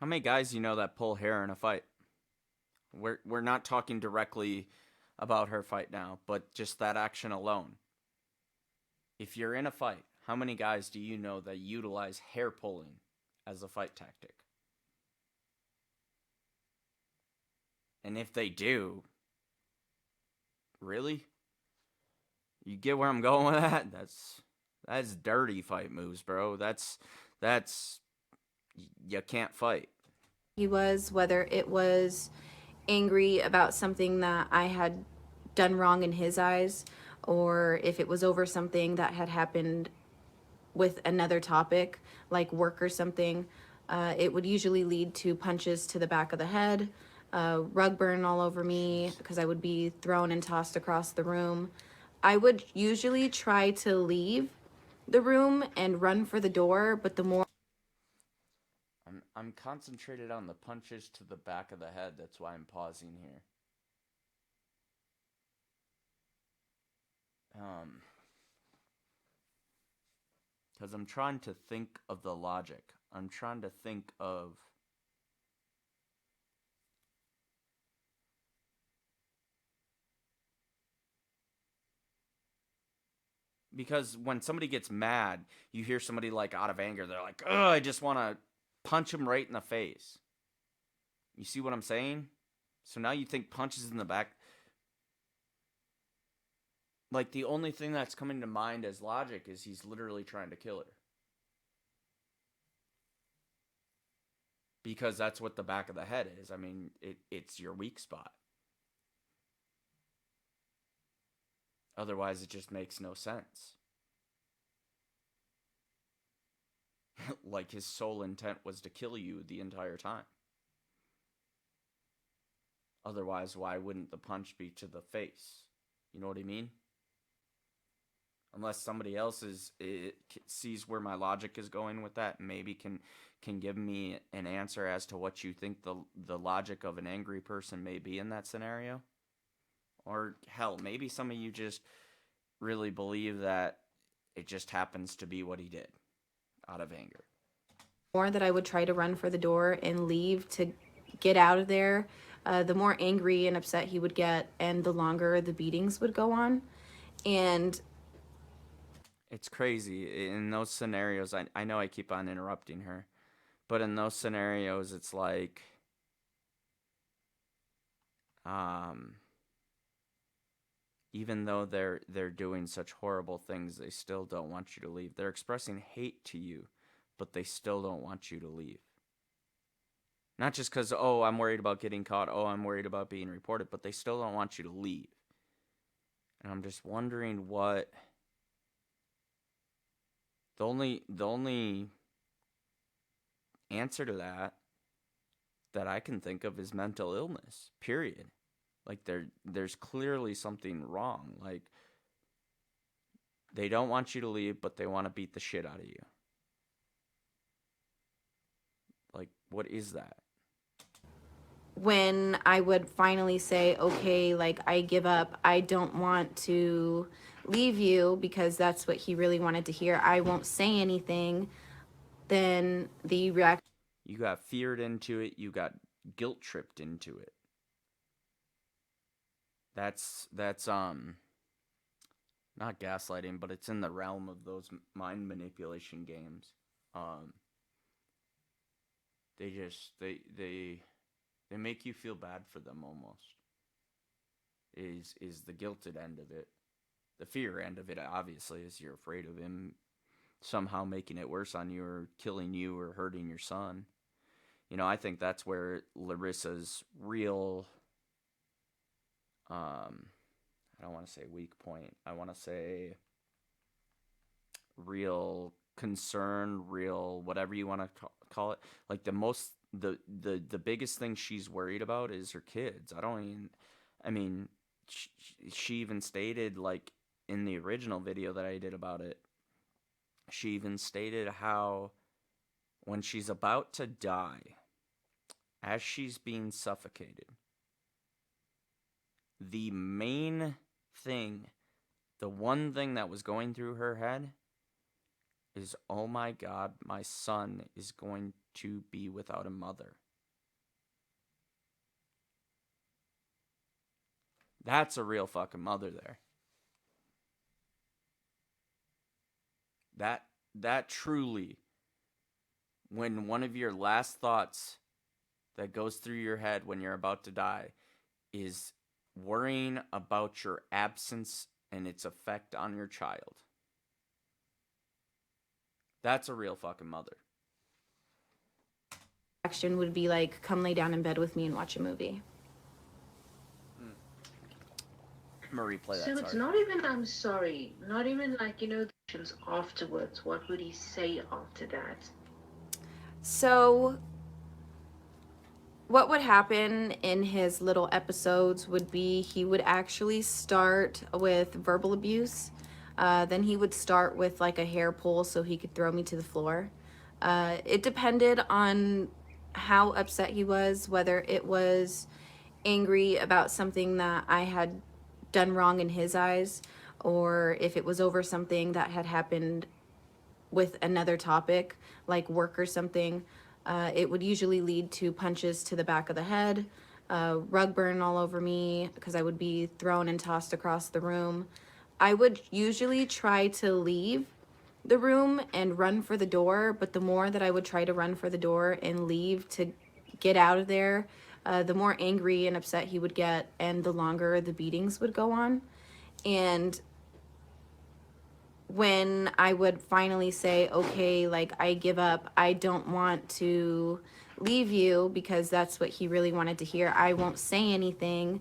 How many guys that pull hair in a fight? We're not talking directly about her fight now, but just that action alone. If you're in a fight, how many guys do you know that utilize hair pulling as a fight tactic? And if they do, really? You get where I'm going with that? That's dirty fight moves, bro. That's you can't fight. He was, whether it was angry about something that I had done wrong in his eyes, or if it was over something that had happened with another topic like work or something, it would usually lead to punches to the back of the head, rug burn all over me because I would be thrown and tossed across the room. I would usually try to leave the room and run for the door, but the more I'm concentrated on the punches to the back of the head. That's why I'm pausing here. Because I'm trying to think of the logic. I'm trying to think of because when somebody gets mad, you hear somebody like out of anger, they're like, "Oh, I just want to punch him right in the face." You see what I'm saying? So now you think punches in the back. Like, the only thing that's coming to mind as logic is he's literally trying to kill her. Because that's what the back of the head is. I mean, it's your weak spot. Otherwise, it just makes no sense. Like his sole intent was to kill you the entire time. Otherwise, why wouldn't the punch be to the face? You know what I mean? Unless somebody else sees where my logic is going with that, maybe can give me an answer as to what you think the logic of an angry person may be in that scenario. Or hell, maybe some of you just really believe that it just happens to be what he did out of anger. more that I would try to run for the door and leave to get out of there, the more angry and upset he would get, and the longer the beatings would go on. And it's crazy. In those scenarios, I know I keep on interrupting her, but in those scenarios, it's like, even though they're doing such horrible things, they still don't want you to leave. They're expressing hate to you, but they still don't want you to leave. Not just because, oh, I'm worried about getting caught, oh, I'm worried about being reported, but they still don't want you to leave. And I'm just wondering what... The only answer to that I can think of is mental illness, period. Like, there's clearly something wrong. Like, they don't want you to leave, but they want to beat the shit out of you. Like, what is that? when I would finally say, okay, like I give up, I don't want to leave you because that's what he really wanted to hear. I won't say anything. Then the reaction. You got feared into it. You got guilt tripped into it. That's not gaslighting, but it's in the realm of those mind manipulation games. They make you feel bad for them almost. Is the guilted end of it. The fear end of it, obviously, is you're afraid of him somehow making it worse on you or killing you or hurting your son. You know, I think that's where Larissa's real, I don't want to say weak point. I want to say real concern, real whatever you want to call it. Like the biggest thing she's worried about is her kids. She even stated, like, in the original video that I did about it, she even stated how when she's about to die, as she's being suffocated, the main thing, the one thing that was going through her head is, oh my God, my son is going to be without a mother. That's a real fucking mother there. That truly, when one of your last thoughts that goes through your head when you're about to die is worrying about your absence and its effect on your child. That's a real fucking mother. Action would be like, come lay down in bed with me and watch a movie. Marie, play that. So it's not even I'm sorry, not even like, the actions afterwards. What would he say after that? So what would happen in his little episodes would be he would actually start with verbal abuse. Then he would start with like a hair pull so he could throw me to the floor. It depended on how upset he was, whether it was angry about something that I had done wrong in his eyes, or if it was over something that had happened with another topic like work or something. It would usually lead to punches to the back of the head, rug burn all over me because I would be thrown and tossed across the room. I would usually try to leave the room and run for the door, but the more that I would try to run for the door and leave to get out of there, the more angry and upset he would get, and the longer the beatings would go on. And when I would finally say, okay, like, I give up, I don't want to leave you because that's what he really wanted to hear, I won't say anything,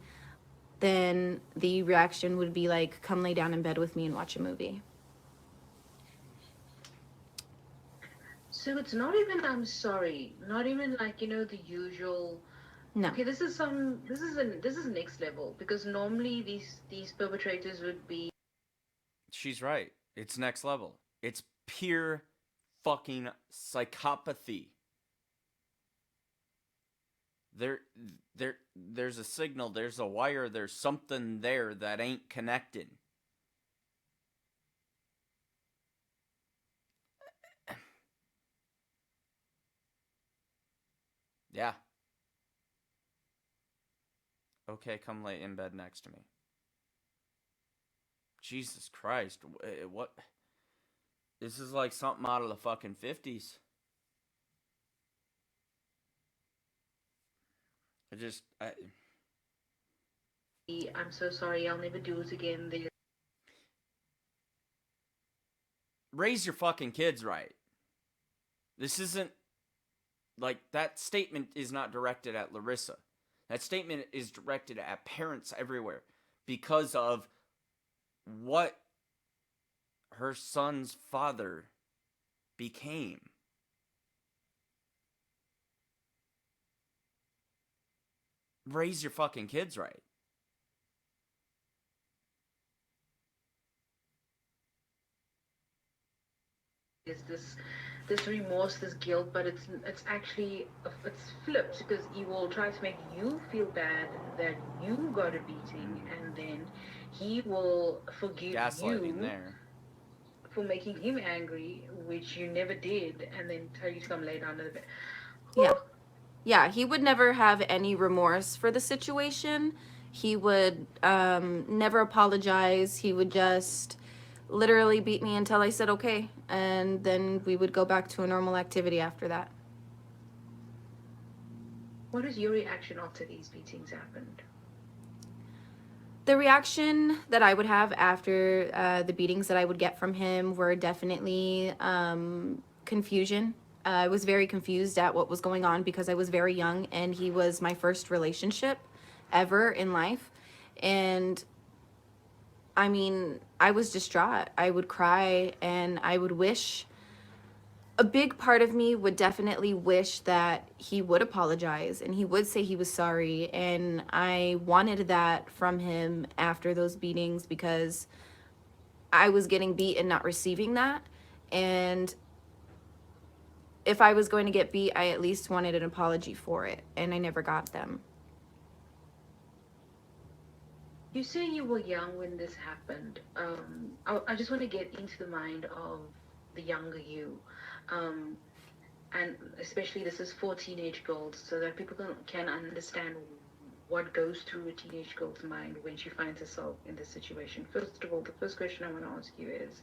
then the reaction would be like, come lay down in bed with me and watch a movie. So it's not even I'm sorry, not even like, the usual. No. Okay, this is next level, because normally these perpetrators would be. She's right. It's next level. It's pure fucking psychopathy. There's a signal, there's a wire, there's something there that ain't connected. Yeah. Okay, come lay in bed next to me. Jesus Christ, what? This is like something out of the fucking 50s. I'm so sorry, I'll never do it again. Raise your fucking kids right. This isn't, like, that statement is not directed at Larissa. That statement is directed at parents everywhere because of what her son's father became. Raise your fucking kids right. this remorse, this guilt, but it's actually it's flipped because he will try to make you feel bad that you got a beating, and then he will forgive Gaslighting you there. for making him angry, which you never did, and then tell you to come lay down in the bed. Yeah. Whew. Yeah, he would never have any remorse for the situation. He would never apologize. He would just literally beat me until I said okay, and then we would go back to a normal activity after that. What is your reaction after these beatings happened? The reaction that I would have after the beatings that I would get from him were definitely confusion. I was very confused at what was going on because I was very young and he was my first relationship ever in life. And I mean, I was distraught. I would cry and I would wish, a big part of me would definitely wish that he would apologize and he would say he was sorry. And I wanted that from him after those beatings because I was getting beat and not receiving that. And if I was going to get beat, I at least wanted an apology for it. And I never got them. You say you were young when this happened. I just want to get into the mind of the younger you. And especially this is for teenage girls, so that people can understand what goes through a teenage girl's mind when she finds herself in this situation. First of all, the first question I want to ask you is,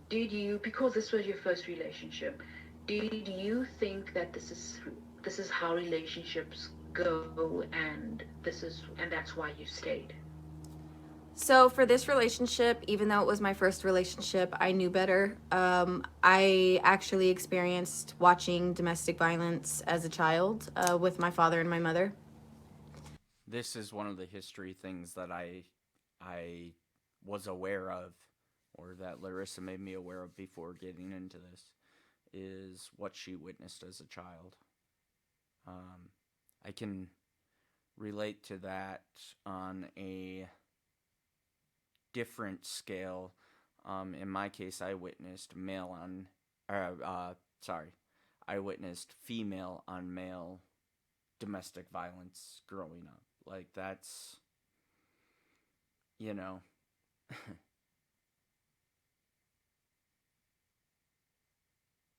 did you, because this was your first relationship, did you think that this is how relationships go, and that's why you stayed? So for this relationship, even though it was my first relationship, I knew better. I actually experienced watching domestic violence as a child with my father and my mother. This is one of the history things that I was aware of, or that Larissa made me aware of before getting into this, is what she witnessed as a child. I can relate to that on a different scale. In my case, I witnessed I witnessed female on male domestic violence growing up. Like, that's, you know,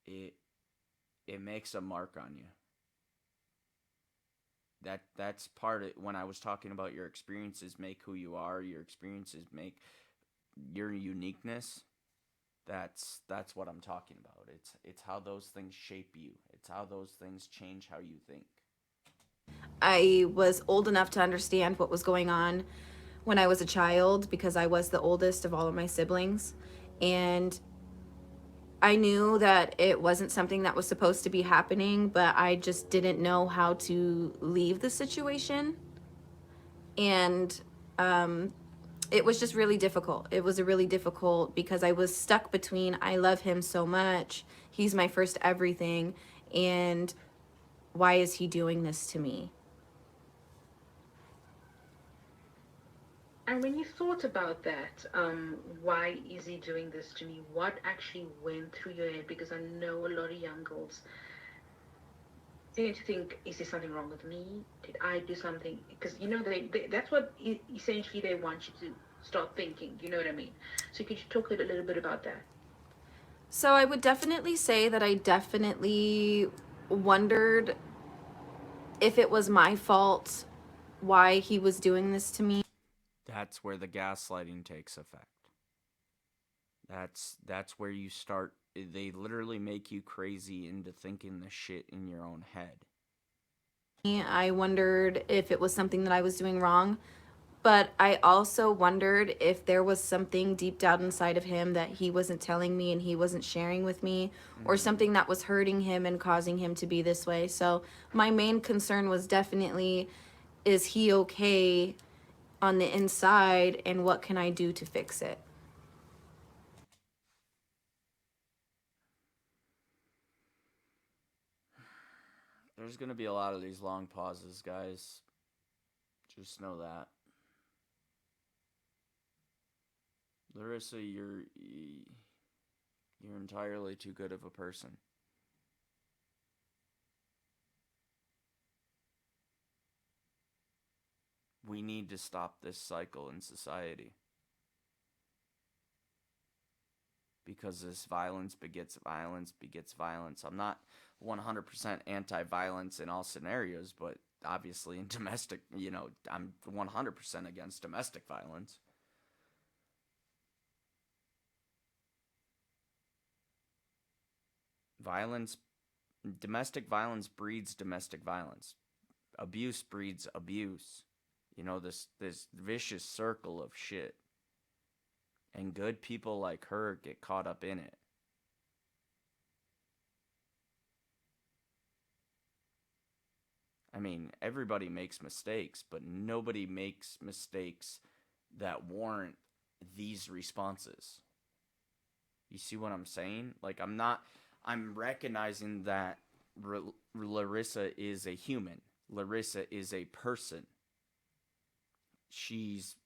it it makes a mark on you. That's part of when I was talking about your experiences make who you are. Your experiences make your uniqueness. That's what I'm talking about. It's how those things shape you. It's how those things change how you think. I was old enough to understand what was going on when I was a child because I was the oldest of all of my siblings. And I knew that it wasn't something that was supposed to be happening, but I just didn't know how to leave the situation. And it was just really difficult. It was a really difficult because I was stuck between I love him so much, he's my first everything, and why is he doing this to me? And when you thought about that, why is he doing this to me? What actually went through your head? Because I know a lot of young girls tend to think, is there something wrong with me? Did I do something? Because, you know, that's what essentially they want you to start thinking. You know what I mean? So could you talk a little bit about that? So I would definitely say that I definitely wondered if it was my fault why he was doing this to me. That's where the gaslighting takes effect. That's where you start. They literally make you crazy into thinking the shit in your own head. I wondered if it was something that I was doing wrong, but I also wondered if there was something deep down inside of him that he wasn't telling me and he wasn't sharing with me, or something that was hurting him and causing him to be this way. So my main concern was definitely, is he okay on the inside, and what can I do to fix it? There's gonna be a lot of these long pauses, guys. Just know that. Larissa, You're entirely too good of a person. We need to stop this cycle in society. Because this violence begets violence begets violence. I'm not 100% anti-violence in all scenarios, but obviously in domestic, I'm 100% against domestic violence. Domestic violence breeds domestic violence. Abuse breeds abuse. This vicious circle of shit. And good people like her get caught up in it. I mean, everybody makes mistakes, but nobody makes mistakes that warrant these responses. You see what I'm saying? Like, I'm recognizing that Larissa is a human. Larissa is a person. She's,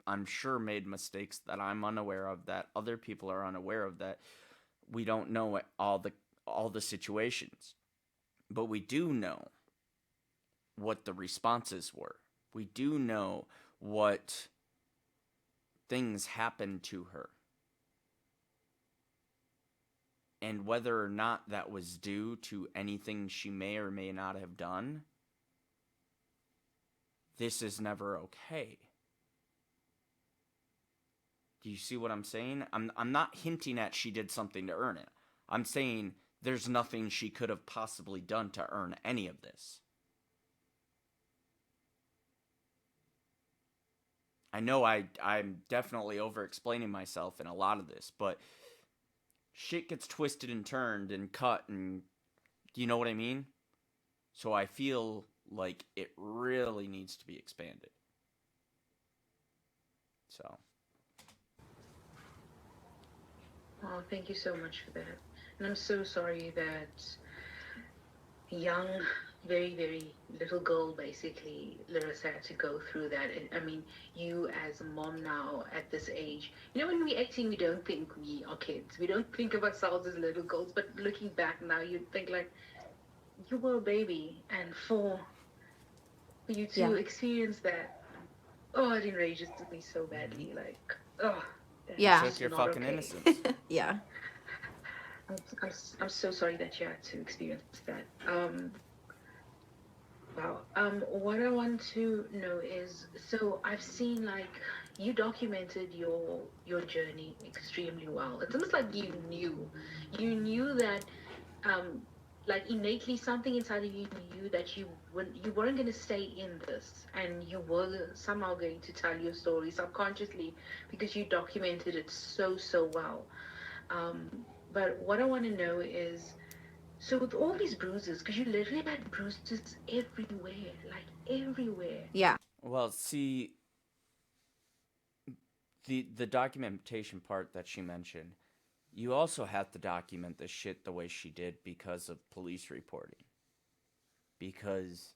I'm sure, made mistakes that I'm unaware of, that other people are unaware of, that we don't know all the situations. But we do know what the responses were. We do know what things happened to her. And whether or not that was due to anything she may or may not have done, this is never okay. Do you see what I'm saying? I'm not hinting at she did something to earn it. I'm saying there's nothing she could have possibly done to earn any of this. I know I'm definitely over-explaining myself in a lot of this, but shit gets twisted and turned and cut, and do you know what I mean? So I feel like it really needs to be expanded. So. Oh, thank you so much for that. And I'm so sorry that young, very, very little girl, basically, Larissa, had to go through that. And I mean, you as a mom now at this age, when we're 18, we don't think we are kids. We don't think of ourselves as little girls. But looking back now, you'd think like, you were a baby. And for you to experience that, it enrages me so badly. Like, Yeah. You took your fucking innocence. Yeah. I'm so sorry that you had to experience that. Wow. What I want to know is, so I've seen, like, you documented your journey extremely well. It's almost like you knew that, like, innately something inside of you knew that you weren't going to stay in this, and you were somehow going to tell your story subconsciously because you documented it so well. But what I want to know is, so with all these bruises, because you literally had bruises everywhere, like everywhere. Yeah. Well, see, the documentation part that she mentioned, you also have to document the shit the way she did because of police reporting. Because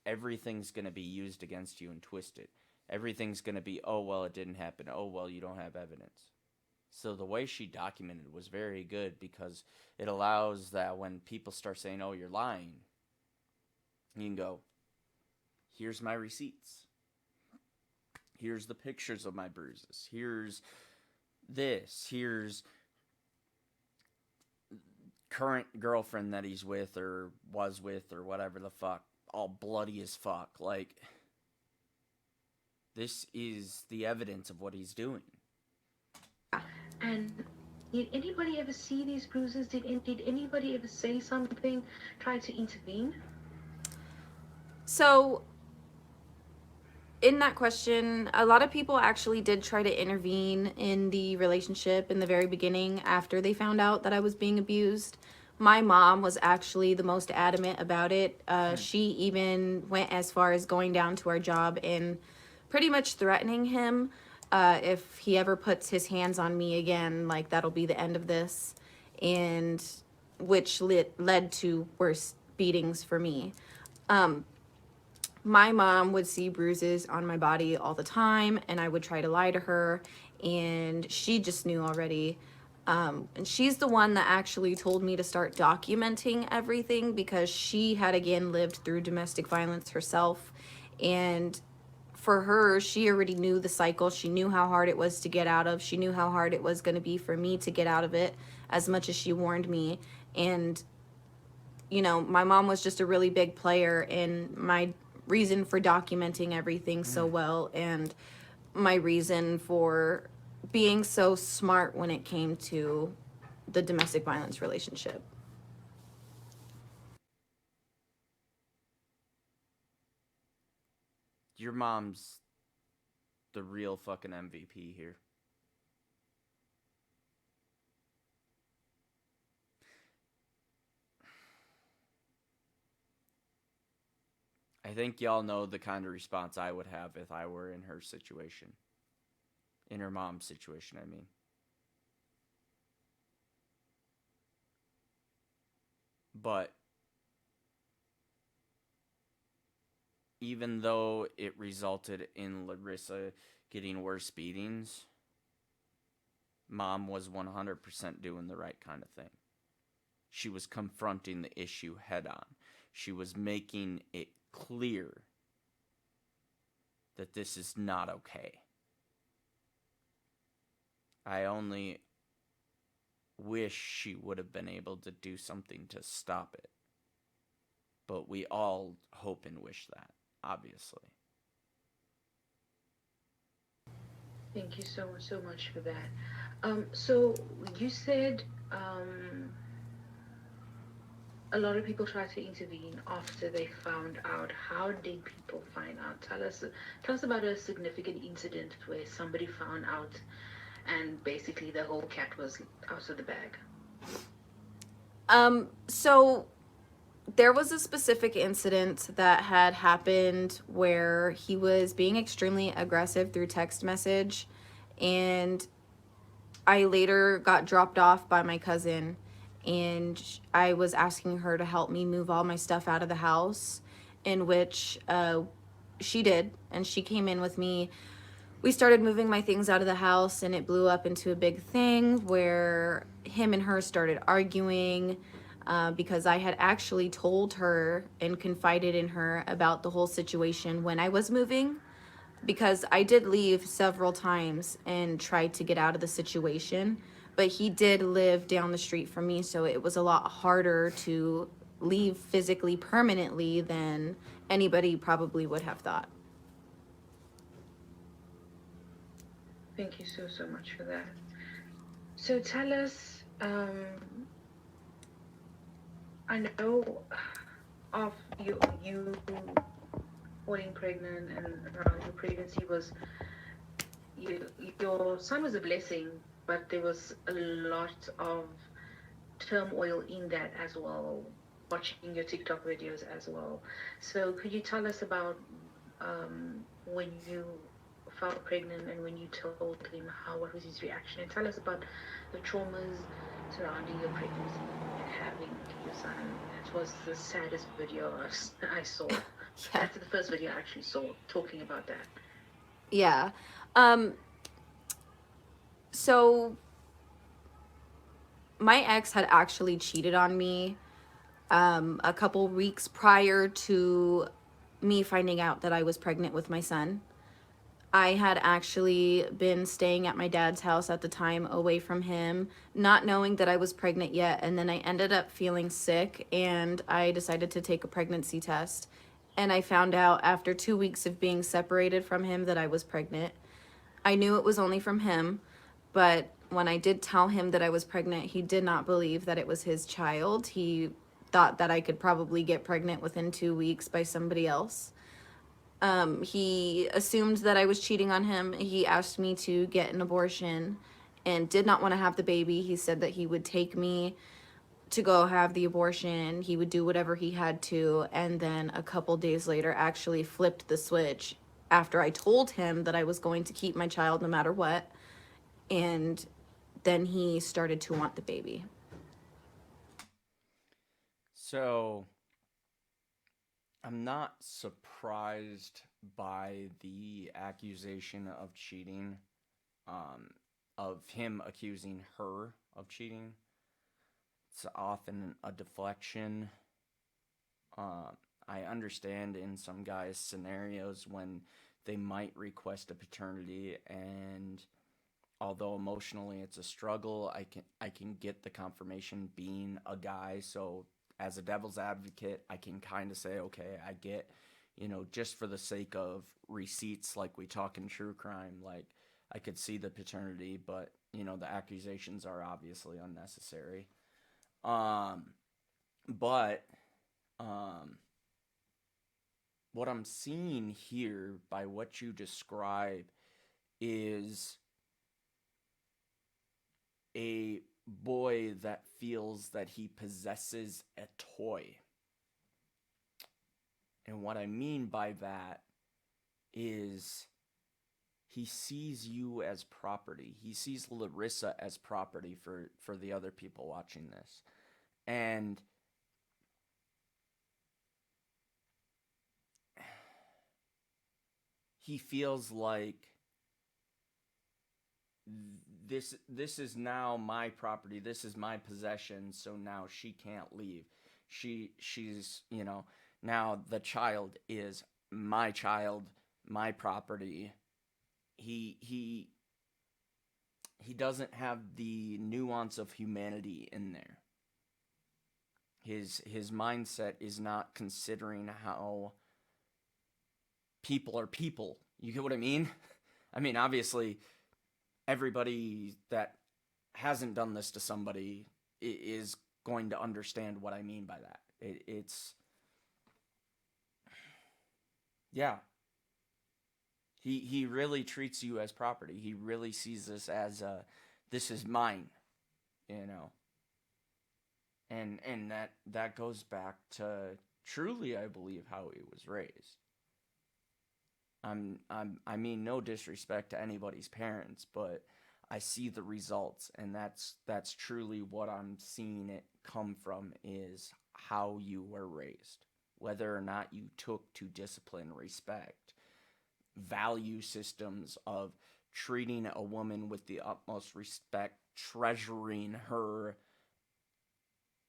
everything's going to be used against you and twisted. Everything's going to be, oh, well, it didn't happen. Oh, well, you don't have evidence. So the way she documented was very good because it allows that when people start saying, oh, you're lying, you can go, here's my receipts. Here's the pictures of my bruises. Here's this. Here's current girlfriend that he's with or was with or whatever the fuck. All bloody as fuck. Like, this is the evidence of what he's doing. And did anybody ever see these bruises? Did anybody ever say something, try to intervene? So, in that question, a lot of people actually did try to intervene in the relationship in the very beginning after they found out that I was being abused. My mom was actually the most adamant about it. She even went as far as going down to our job and pretty much threatening him. If he ever puts his hands on me again, like, that'll be the end of this, and which led to worse beatings for me. My mom would see bruises on my body all the time, and I would try to lie to her, and she just knew already. And she's the one that actually told me to start documenting everything because she had again lived through domestic violence herself. And for her, she already knew the cycle. She knew how hard it was to get out of. She knew how hard it was going to be for me to get out of it, as much as she warned me. And, you know, my mom was just a really big player in my reason for documenting everything so well, and my reason for being so smart when it came to the domestic violence relationship. Your mom's the real fucking MVP here. I think y'all know the kind of response I would have if I were in her situation. In her mom's situation, I mean. But even though it resulted in Larissa getting worse beatings, Mom was 100% doing the right kind of thing. She was confronting the issue head on. She was making it clear that this is not okay. I only wish she would have been able to do something to stop it. But we all hope and wish that, obviously. Thank you so much for that. So you said a lot of people try to intervene after they found out. How did people find out? Tell us about a significant incident where somebody found out and basically the whole cat was out of the bag. So there was a specific incident that had happened where he was being extremely aggressive through text message, and I later got dropped off by my cousin, and I was asking her to help me move all my stuff out of the house, in which she did, and she came in with me. We started moving my things out of the house, and it blew up into a big thing where him and her started arguing, because I had actually told her and confided in her about the whole situation when I was moving, because I did leave several times and tried to get out of the situation, but he did live down the street from me, so it was a lot harder to leave physically permanently than anybody probably would have thought. Thank you so much for that. So tell us, I know of you falling pregnant and your pregnancy was, your son was a blessing, but there was a lot of turmoil in that as well, watching your TikTok videos as well. So could you tell us about when you fell pregnant and when you told him, what was his reaction? And tell us about the traumas surrounding your pregnancy and having your son. It was the saddest video I saw. Yeah. That's the first video I actually saw talking about that. Yeah. So my ex had actually cheated on me a couple weeks prior to me finding out that I was pregnant with my son. I had actually been staying at my dad's house at the time, away from him, not knowing that I was pregnant yet. And then I ended up feeling sick, and I decided to take a pregnancy test. And I found out after 2 weeks of being separated from him that I was pregnant. I knew it was only from him, but when I did tell him that I was pregnant, he did not believe that it was his child. He thought that I could probably get pregnant within 2 weeks by somebody else. He assumed that I was cheating on him. He asked me to get an abortion and did not want to have the baby. He said that he would take me to go have the abortion. He would do whatever he had to. And then a couple days later actually flipped the switch after I told him that I was going to keep my child no matter what. And then he started to want the baby. So, I'm not surprised by the accusation of cheating. of him accusing her of cheating. It's often a deflection. I understand in some guys' scenarios when they might request a paternity, and although emotionally it's a struggle, I can get the confirmation being a guy. So as a devil's advocate, I can kind of say, okay, I get, just for the sake of receipts, like we talk in true crime, like I could see the paternity, but the accusations are obviously unnecessary. But what I'm seeing here by what you describe is a boy that feels that he possesses a toy. And what I mean by that is he sees you as property. He sees Larissa as property for the other people watching this. And he feels like this is now my property. This is my possession. So now she can't leave. She's now the child is my child, my property. He doesn't have the nuance of humanity in there. His mindset is not considering how people are people. You get what I mean? I mean, obviously, everybody that hasn't done this to somebody is going to understand what I mean by that. It's yeah. He really treats you as property. He really sees this as this is mine, And that goes back to truly, I believe, how he was raised. I mean no disrespect to anybody's parents, but I see the results, and that's truly what I'm seeing it come from, is how you were raised. Whether or not you took to discipline, respect, value systems of treating a woman with the utmost respect, treasuring her,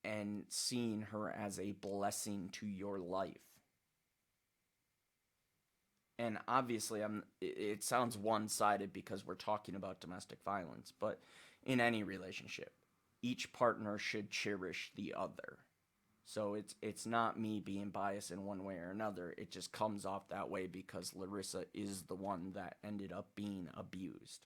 and seeing her as a blessing to your life. And obviously, it sounds one-sided because we're talking about domestic violence, but in any relationship, each partner should cherish the other. So it's not me being biased in one way or another. It just comes off that way because Larissa is the one that ended up being abused.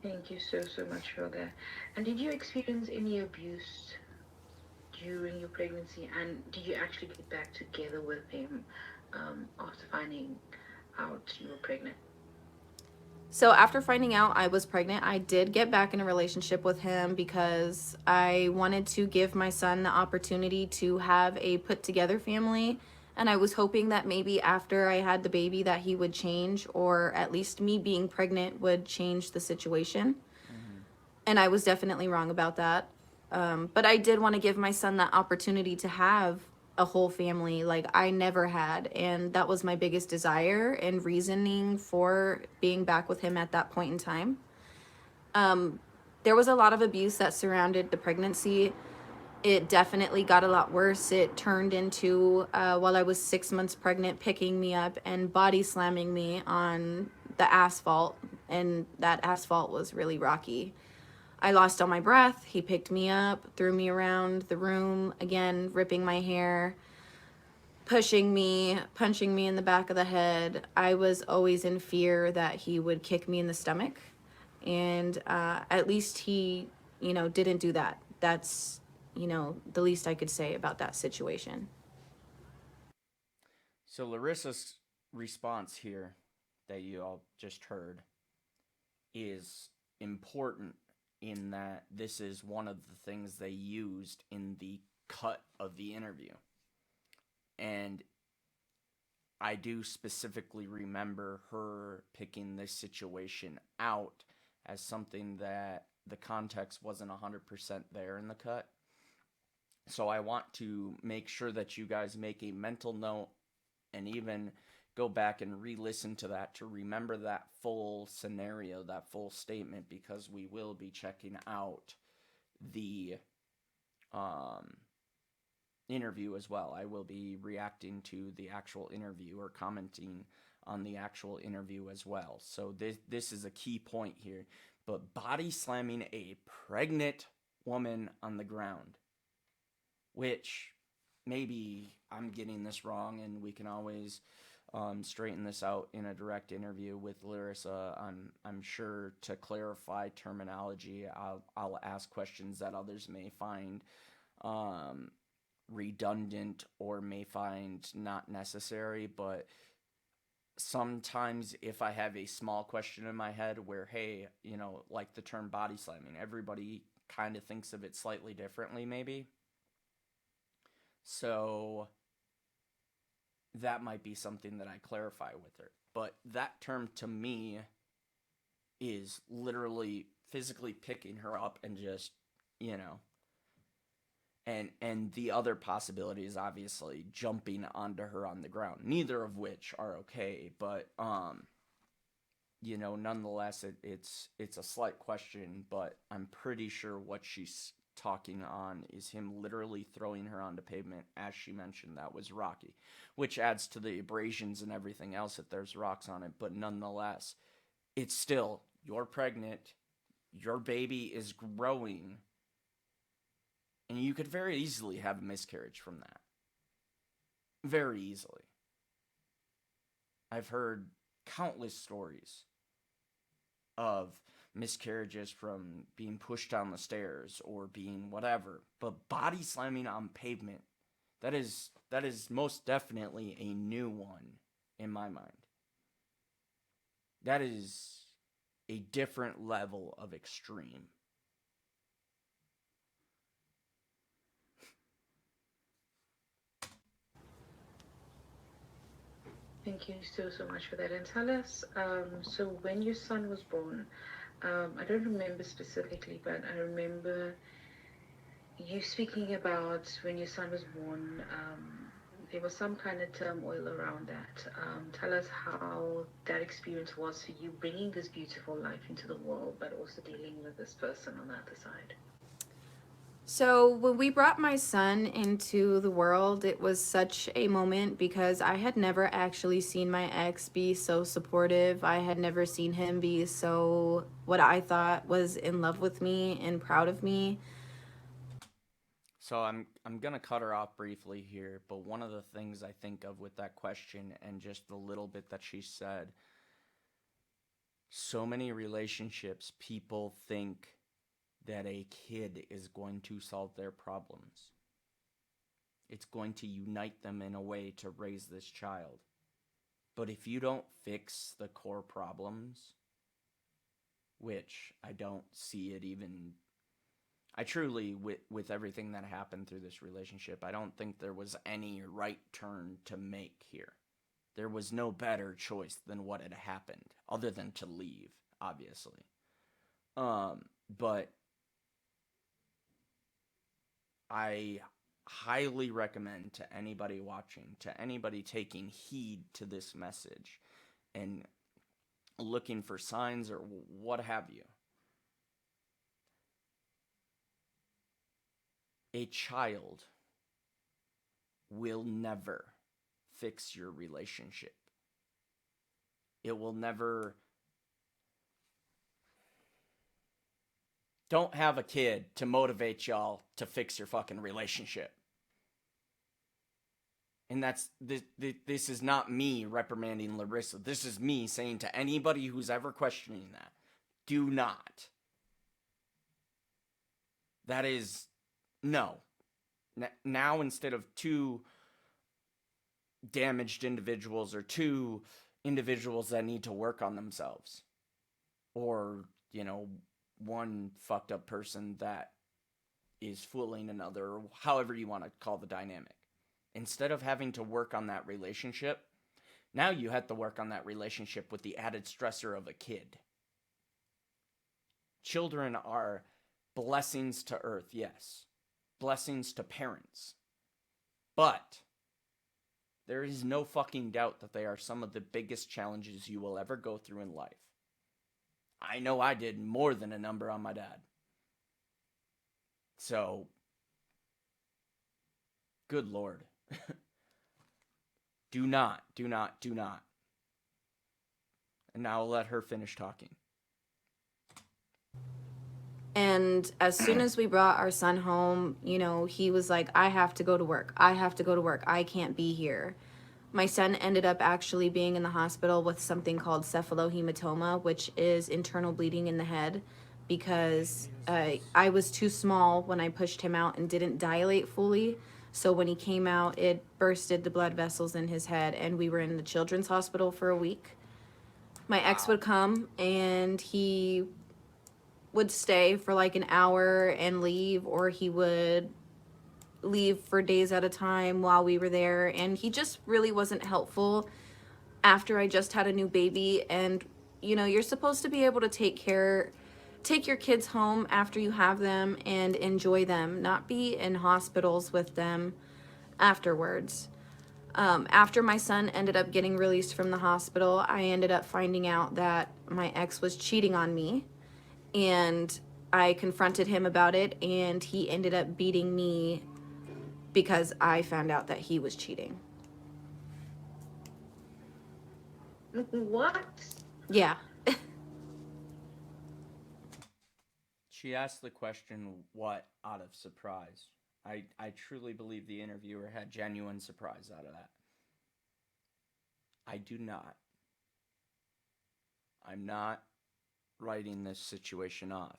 Thank you so much for that. And did you experience any abuse during your pregnancy? And did you actually get back together with him after finding out you were pregnant? So after finding out I was pregnant, I did get back in a relationship with him because I wanted to give my son the opportunity to have a put together family. And I was hoping that maybe after I had the baby that he would change, or at least me being pregnant would change the situation. Mm-hmm. And I was definitely wrong about that. But I did want to give my son that opportunity to have a whole family like I never had. And that was my biggest desire and reasoning for being back with him at that point in time. There was a lot of abuse that surrounded the pregnancy. It definitely got a lot worse. It turned into, while I was 6 months pregnant, picking me up and body slamming me on the asphalt. And that asphalt was really rocky. I lost all my breath. He picked me up, threw me around the room, again, ripping my hair, pushing me, punching me in the back of the head. I was always in fear that he would kick me in the stomach. And at least he, didn't do that. That's, the least I could say about that situation. So Larissa's response here that you all just heard is important in that this is one of the things they used in the cut of the interview. And I do specifically remember her picking this situation out as something that the context wasn't 100% there in the cut. So I want to make sure that you guys make a mental note and even go back and re-listen to that to remember that full scenario, that full statement, because we will be checking out the interview as well. I will be reacting to the actual interview or commenting on the actual interview as well. So this is a key point here. But body slamming a pregnant woman on the ground, which maybe I'm getting this wrong, and we can always straighten this out in a direct interview with Larissa. I'm sure to clarify terminology, I'll ask questions that others may find redundant or may find not necessary, but sometimes if I have a small question in my head where, hey, like the term body slamming, everybody kind of thinks of it slightly differently maybe. So that might be something that I clarify with her. But that term to me is literally physically picking her up and just, and the other possibility is obviously jumping onto her on the ground, neither of which are okay, but nonetheless it's a slight question, but I'm pretty sure what she's talking on is him literally throwing her onto pavement. As she mentioned, that was rocky, which adds to the abrasions and everything else if there's rocks on it, but nonetheless, it's still, you're pregnant, your baby is growing, and you could very easily have a miscarriage from that. Very easily. I've heard countless stories of miscarriages from being pushed down the stairs or being whatever. But body slamming on pavement, that is most definitely a new one in my mind. That is a different level of extreme. Thank you so much for that. And tell us, so when your son was born, I don't remember specifically, but I remember you speaking about when your son was born, there was some kind of turmoil around that. Tell us how that experience was for you, bringing this beautiful life into the world, but also dealing with this person on the other side. So when we brought my son into the world, it was such a moment because I had never actually seen my ex be so supportive. I had never seen him be so, what I thought was in love with me and proud of me. So I'm gonna cut her off briefly here, but one of the things I think of with that question and just the little bit that she said, so many relationships, people think that a kid is going to solve their problems. It's going to unite them in a way to raise this child. But if you don't fix the core problems, which I don't see it even, I truly, with everything that happened through this relationship, I don't think there was any right turn to make here. There was no better choice than what had happened, other than to leave, obviously. But I highly recommend to anybody watching, to anybody taking heed to this message and looking for signs or what have you. A child will never fix your relationship. It will never. Don't have a kid to motivate y'all to fix your fucking relationship. And this is not me reprimanding Larissa. This is me saying to anybody who's ever questioning that, do not. That is, no. Now, instead of two damaged individuals or two individuals that need to work on themselves, or, one fucked up person that is fooling another, or however you want to call the dynamic. Instead of having to work on that relationship, now you have to work on that relationship with the added stressor of a kid. Children are blessings to earth, yes. Blessings to parents. But There is no fucking doubt that they are some of the biggest challenges you will ever go through in life. I know I did more than a number on my dad. So, good Lord. Do not. And now I'll let her finish talking. And as soon as we brought our son home, you know, he was like, I have to go to work. I have to go to work. I can't be here. My son ended up actually being in the hospital with something called cephalohematoma, which is internal bleeding in the head, because I was too small when I pushed him out and didn't dilate fully. So when he came out, it bursted the blood vessels in his head, and we were in the children's hospital for a week. My ex would come, and he would stay for like an hour and leave, or he would leave for days at a time while we were there, and he just really wasn't helpful after I just had a new baby. And you know, you're supposed to be able to take your kids home after you have them and enjoy them, not be in hospitals with them afterwards. After my son ended up getting released from the hospital, I ended up finding out that my ex was cheating on me, and I confronted him about it, and he ended up beating me because I found out that he was cheating. What? Yeah. She asked the question, what, out of surprise. I truly believe the interviewer had genuine surprise out of that. I do not. I'm not writing this situation off,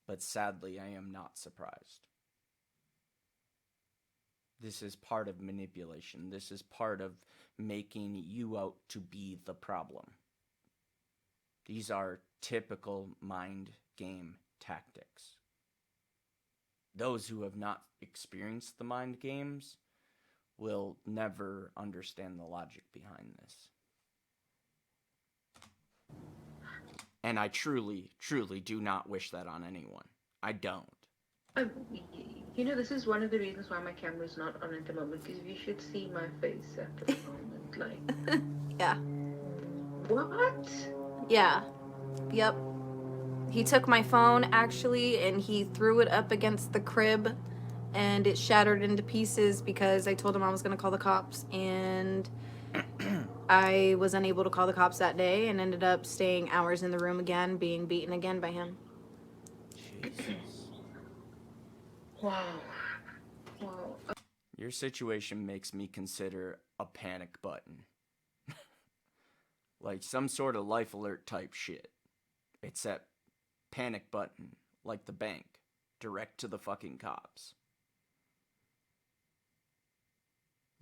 but sadly, I am not surprised. This is part of manipulation. This is part of making you out to be the problem. These are typical mind game tactics. Those who have not experienced the mind games will never understand the logic behind this. And I truly, truly do not wish that on anyone. I don't. You know, this is one of the reasons why my camera is not on at the moment, because you should see my face at the moment. Like, Yeah. what? Yeah. Yep. He took my phone, actually, and he threw it up against the crib, and it shattered into pieces because I told him I was going to call the cops, and I was unable to call the cops that day and ended up staying hours in the room again, being beaten again by him. Jesus. Wow. Wow. Your situation makes me consider a panic button. Like some sort of life alert type shit. Except panic button, like the bank, direct to the fucking cops.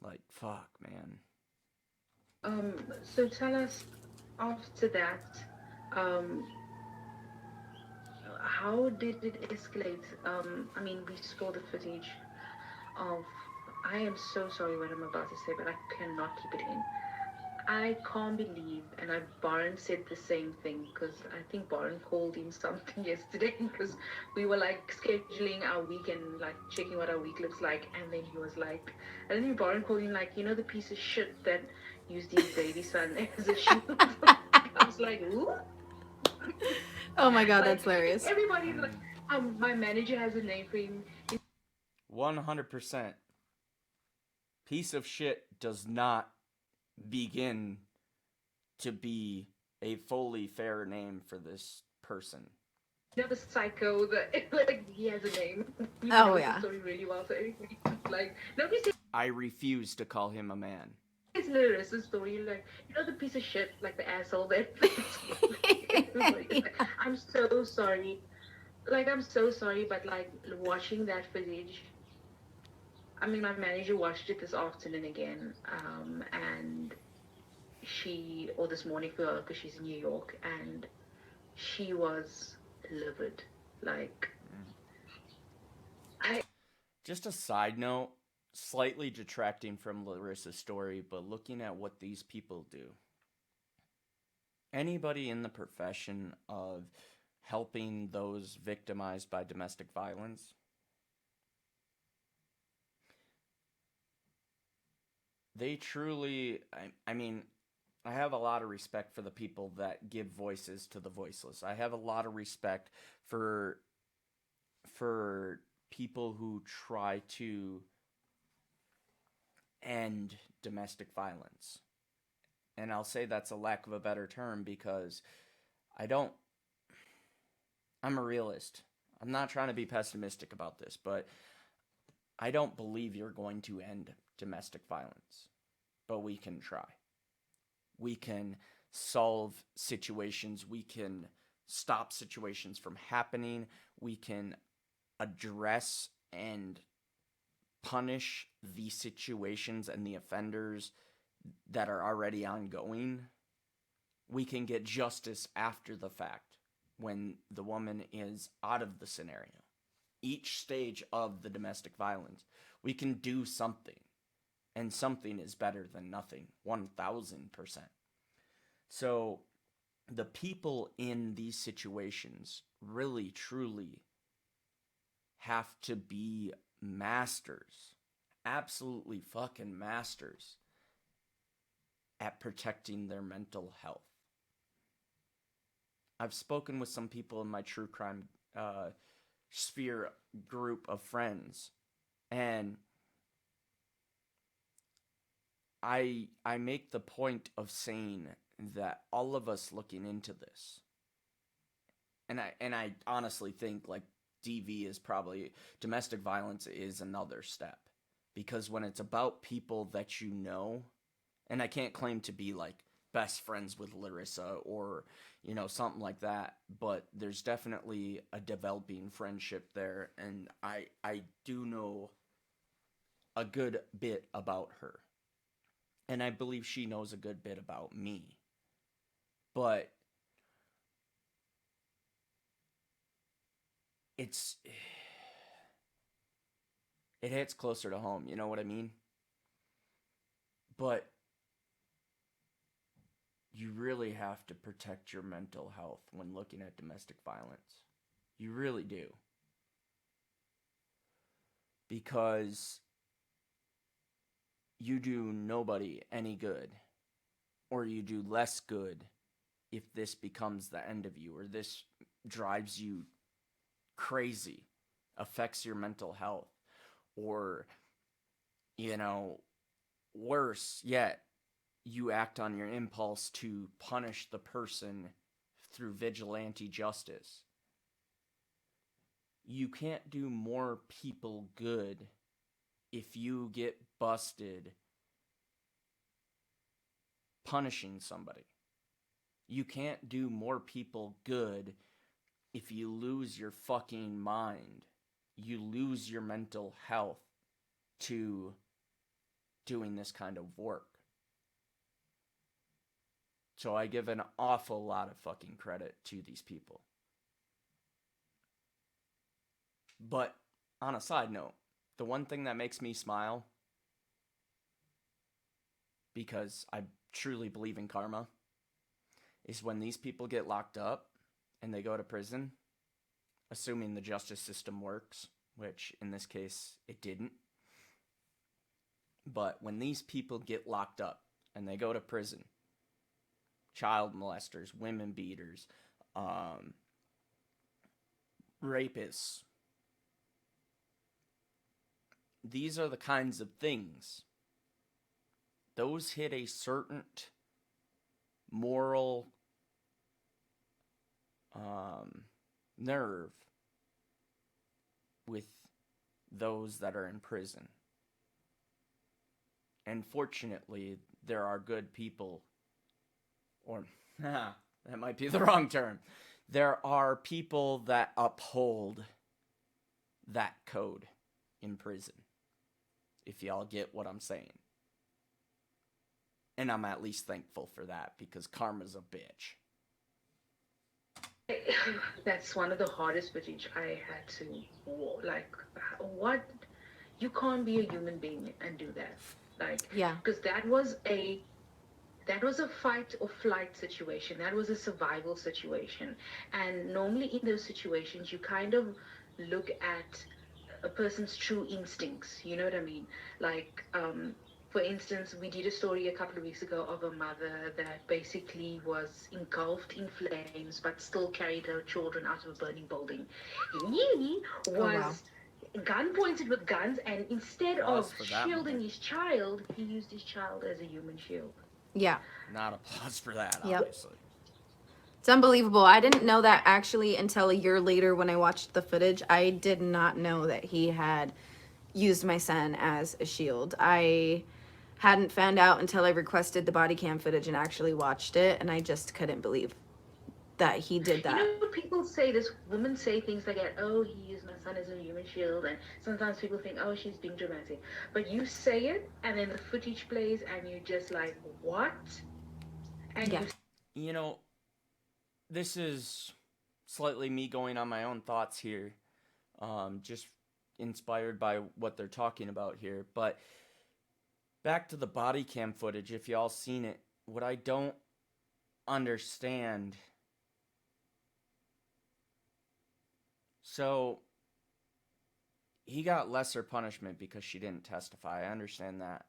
Like, fuck, man. So tell us after that, how did it escalate? I mean, we saw the footage of, I am so sorry what I'm about to say, but I cannot keep it in. I can't believe, and Baron said the same thing, because I think Baron called him something yesterday, because we were like scheduling our week and like checking what our week looks like, and then he was like, I don't know, Baron called him like, you know, the piece of shit that used his baby son as a shield. I was like, ooh. Oh my god, Like, that's hilarious. everybody's like, my manager has a name for him. 100%. Piece of shit does not begin to be a fully fair name for this person. You know, the psycho, like, he has a name. He Oh, knows yeah. the story really well, so everybody, like, nobody says I refuse to call him a man. it's Larissa's story, like, you know, the piece of shit, like the asshole that like, I'm so sorry. Like, I'm so sorry, but like watching that footage, I mean, my manager watched it this afternoon again, and or this morning for her, because she's in New York, and she was livid. Like, Just a side note, slightly detracting from Larissa's story, but looking at what these people do. Anybody in the profession of helping those victimized by domestic violence, they truly, I mean, I have a lot of respect for the people that give voices to the voiceless. I have a lot of respect for for people who try to end domestic violence. And I'll say that's a lack of a better term because I don't I'm a realist. I'm not trying to be pessimistic about this, but I don't believe you're going to end domestic violence. But we can try. We can solve situations. We can stop situations from happening. We can address and punish the situations and the offenders that are already ongoing. We can get justice after the fact when the woman is out of the scenario. Each stage of the domestic violence, we can do something. And something is better than nothing, 1000%. So the people in these situations really, truly have to be masters, absolutely fucking masters at protecting their mental health. I've spoken with some people in my true crime sphere group of friends, and I make the point of saying that all of us looking into this, and I honestly think like DV is probably, domestic violence is another step, because when it's about people that you know, and I can't claim to be like best friends with Larissa or something like that, but there's definitely a developing friendship there, and I do know a good bit about her. And I believe she knows a good bit about me. But it hits closer to home, you know what I mean? But you really have to protect your mental health when looking at domestic violence. You really do. Because you do nobody any good, or you do less good if this becomes the end of you, or this drives you crazy, affects your mental health, or worse yet, you act on your impulse to punish the person through vigilante justice. You can't do more people good if you get busted punishing somebody. You can't do more people good if you lose your fucking mind. You lose your mental health to doing this kind of work. So I give an awful lot of fucking credit to these people. But on a side note, the one thing that makes me smile, because I truly believe in karma, is when these people get locked up and they go to prison, assuming the justice system works, which in this case it didn't. But when these people get locked up and they go to prison, child molesters, women beaters, rapists, these are the kinds of things. Those hit a certain moral nerve with those that are in prison. And fortunately, there are good people, or that might be the wrong term. There are people that uphold that code in prison, if y'all get what I'm saying. And I'm at least thankful for that, because karma's a bitch. That's one of the hardest footage I had to, like, what, you can't be a human being and do that. Like, Yeah. because that was a fight or flight situation. That was a survival situation. And normally in those situations, you kind of look at a person's true instincts. You know what I mean? Like, for instance, we did a story a couple of weeks ago of a mother that basically was engulfed in flames but still carried her children out of a burning building. He wow. was gun pointed with guns, and instead Applause of for that shielding mother. his child, he used his child as a human shield. Yeah. Not applause for that, Yep. obviously. It's unbelievable. I didn't know that actually until a year later when I watched the footage. I did not know that he had used my son as a shield. I hadn't found out until I requested the body cam footage and actually watched it, and I just couldn't believe that he did that. You know, people say this, women say things like that, oh, he used my son as a human shield, and sometimes people think, oh, she's being dramatic. But you say it, and then the footage plays, and you're just like, what? And Yeah. You know, this is slightly me going on my own thoughts here, just inspired by what they're talking about here. But back to the body cam footage, if y'all seen it, what I don't understand. So, he got lesser punishment because she didn't testify. I understand that.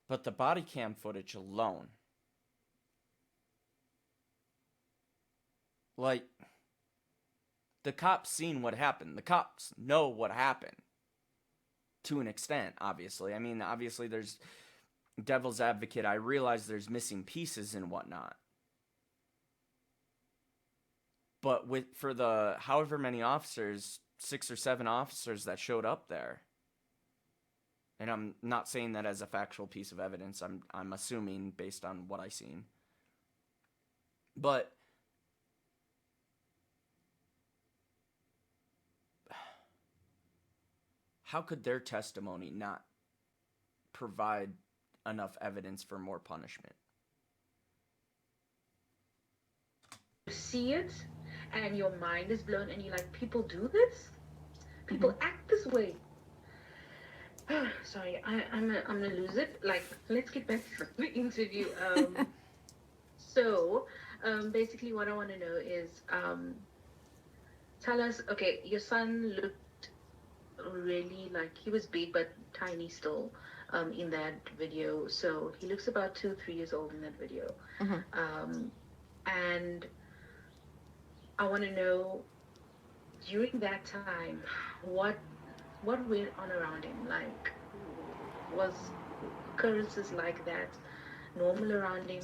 But the body cam footage alone, like, the cops seen what happened. The cops know what happened. To an extent, obviously. I mean, obviously there's devil's advocate. I realize there's missing pieces and whatnot. But for the however many officers, 6 or 7 officers that showed up there, and I'm not saying that as a factual piece of evidence. I'm assuming based on what I seen. But how could their testimony not provide enough evidence for more punishment? you see it, and your mind is blown, and you're like, people do this? People act this way? Sorry, I'm gonna lose it. Like, let's get back to the interview. So, basically, what I want to know is, tell us. Okay, your son looked really like he was big but tiny still, in that video. So he looks about 2-3 years old in that video. And I want to know, during that time, what went on around him? Like, was occurrences like that normal around him?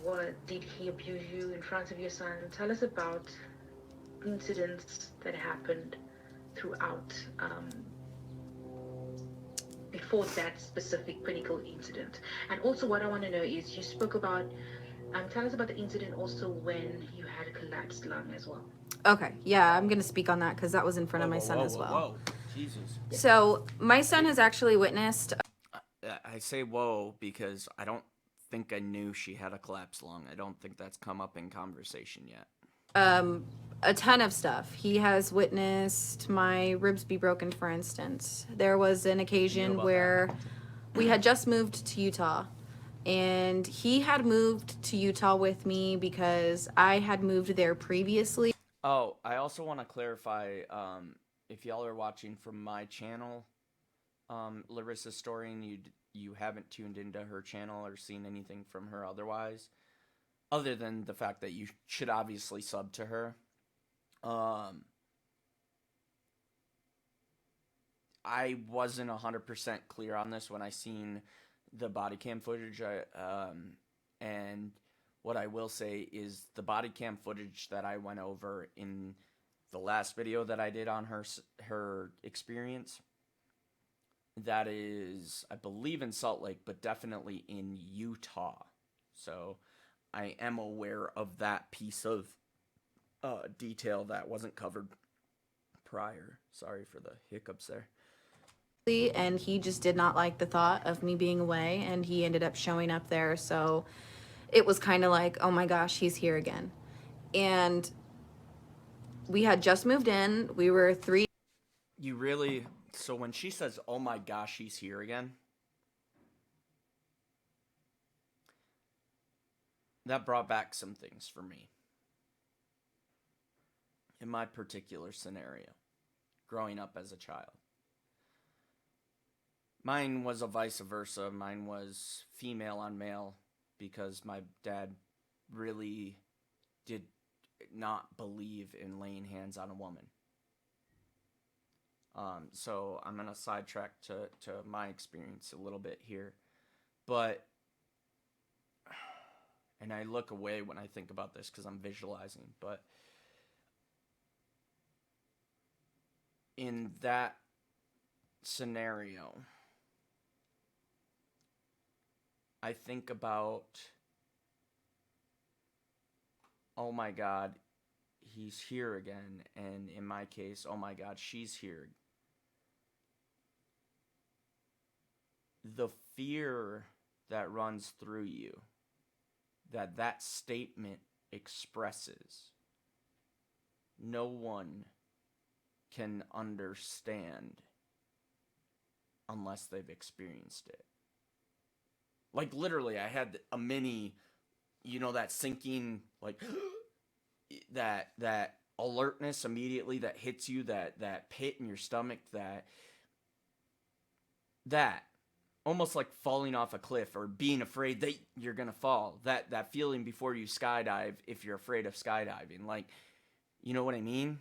What did he abuse you in front of your son? Tell us about incidents that happened throughout, before that specific pinnacle incident. And also, what I want to know is, you spoke about, tell us about the incident also when you had a collapsed lung as well. Okay, yeah, I'm going to speak on that because that was in front of my son as well. Whoa. Jesus. So, my son has actually witnessed... I say whoa because I don't think I knew she had a collapsed lung. I don't think that's come up in conversation yet. a ton of stuff. He has witnessed my ribs be broken, for instance. There was an occasion where we had just moved to Utah, and he had moved to Utah with me because I had moved there previously. Oh, I also want to clarify, if y'all are watching from my channel, Larissa's story, and you haven't tuned into her channel or seen anything from her otherwise, other than the fact that you should obviously sub to her. I wasn't 100% clear on this when I seen the body cam footage. And what I will say is the body cam footage that I went over in the last video that I did on her experience, that is, I believe, in Salt Lake, but definitely in Utah. So I am aware of that piece of detail that wasn't covered prior. Sorry for the hiccups there. And he just did not like the thought of me being away, and he ended up showing up there. So it was kind of like, oh my gosh, he's here again. And we had just moved in. We were 3. You really... So when she says, oh my gosh, he's here again, that brought back some things for me. In my particular scenario, growing up as a child. Mine was a vice versa. Mine was female on male because my dad really did not believe in laying hands on a woman. So I'm going to sidetrack to my experience a little bit here. But, and I look away when I think about this because I'm visualizing, but in that scenario, I think about, oh my God, he's here again. And in my case, oh my God, she's here. The fear that runs through you, that statement expresses, no one can understand unless they've experienced it. Like, literally, I had a mini, you know, that sinking, like, that alertness immediately that hits you, that pit in your stomach, that almost like falling off a cliff or being afraid that you're gonna fall. That feeling before you skydive, if you're afraid of skydiving. Like, you know what I mean?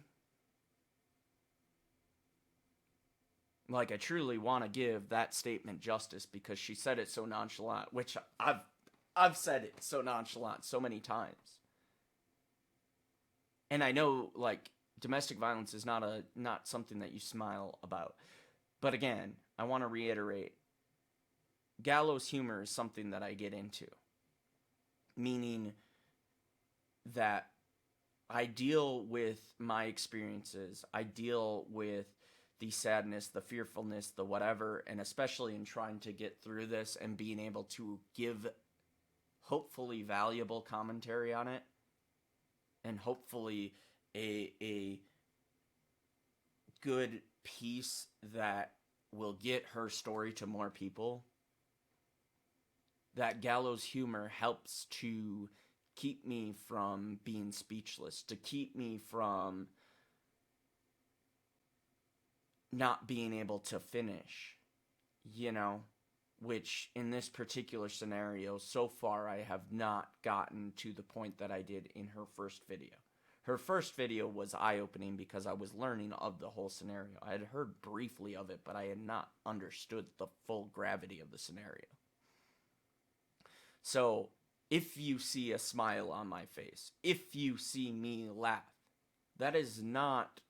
Like, I truly want to give that statement justice because she said it so nonchalant, which I've said it so nonchalant so many times. And I know, like, domestic violence is not something that you smile about. But again, I want to reiterate, gallows humor is something that I get into. Meaning that I deal with my experiences. I deal with the sadness, the fearfulness, the whatever, and especially in trying to get through this and being able to give hopefully valuable commentary on it, and hopefully a good piece that will get her story to more people. That gallows humor helps to keep me from being speechless, to keep me from not being able to finish, you know, which in this particular scenario, so far I have not gotten to the point that I did in her first video. Her first video was eye-opening because I was learning of the whole scenario. I had heard briefly of it, but I had not understood the full gravity of the scenario. So, if you see a smile on my face, if you see me laugh, that is not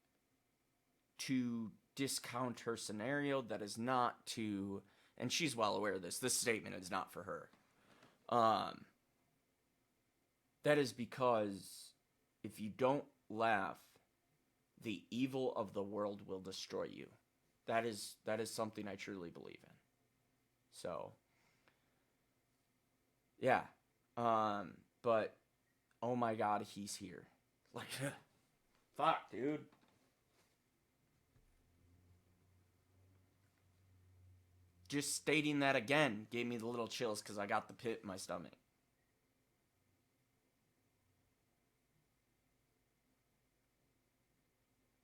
to discount her scenario. That is not to, and she's well aware of this. This statement is not for her. That is because if you don't laugh, the evil of the world will destroy you. That is something I truly believe in. So, yeah. But oh my God, he's here. Like, fuck, dude. Just stating that again gave me the little chills because I got the pit in my stomach.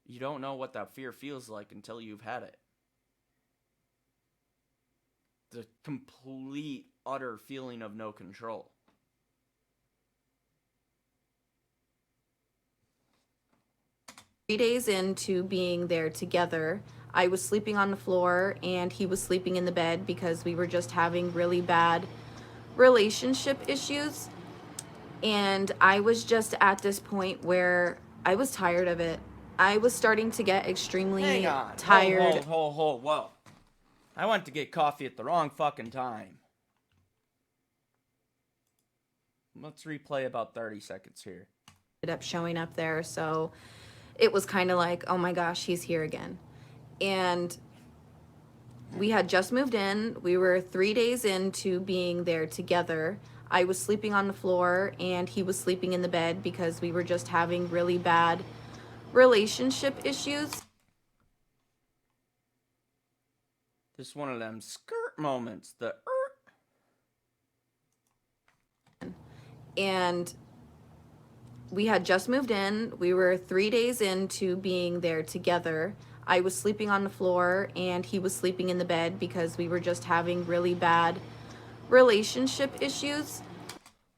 You don't know what that fear feels like until you've had it. The complete, utter feeling of no control. 3 days into being there together, I was sleeping on the floor and he was sleeping in the bed because we were just having really bad relationship issues. And I was just at this point where I was tired of it. I was starting to get extremely Hang on. tired. Whoa. I went to get coffee at the wrong fucking time. Let's replay about 30 seconds here. Ended up showing up there, so it was kind of like, oh my gosh, he's here again. And we had just moved in. We were 3 days into being there together. I was sleeping on the floor and he was sleeping in the bed because we were just having really bad relationship issues. This is one of them skirt moments. And we had just moved in. We were 3 days into being there together. I was sleeping on the floor and he was sleeping in the bed because we were just having really bad relationship issues.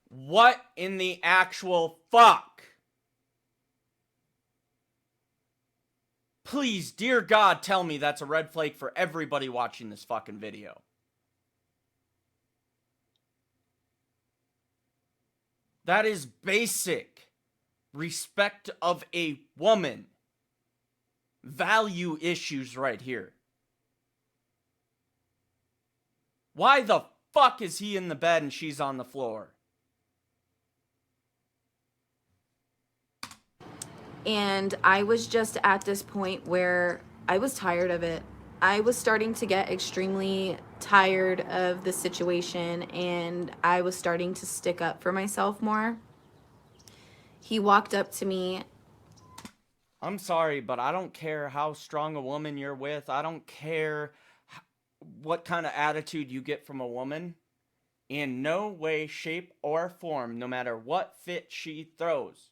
What in the actual fuck? Please, dear God, tell me that's a red flag for everybody watching this fucking video. That is basic respect of a woman. Value issues right here. Why the fuck is he in the bed and she's on the floor? And I was just at this point where I was tired of it. I was starting to get extremely tired of the situation and I was starting to stick up for myself more. He walked up to me. I'm sorry, but I don't care how strong a woman you're with. I don't care what kind of attitude you get from a woman. In no way, shape, or form, no matter what fit she throws.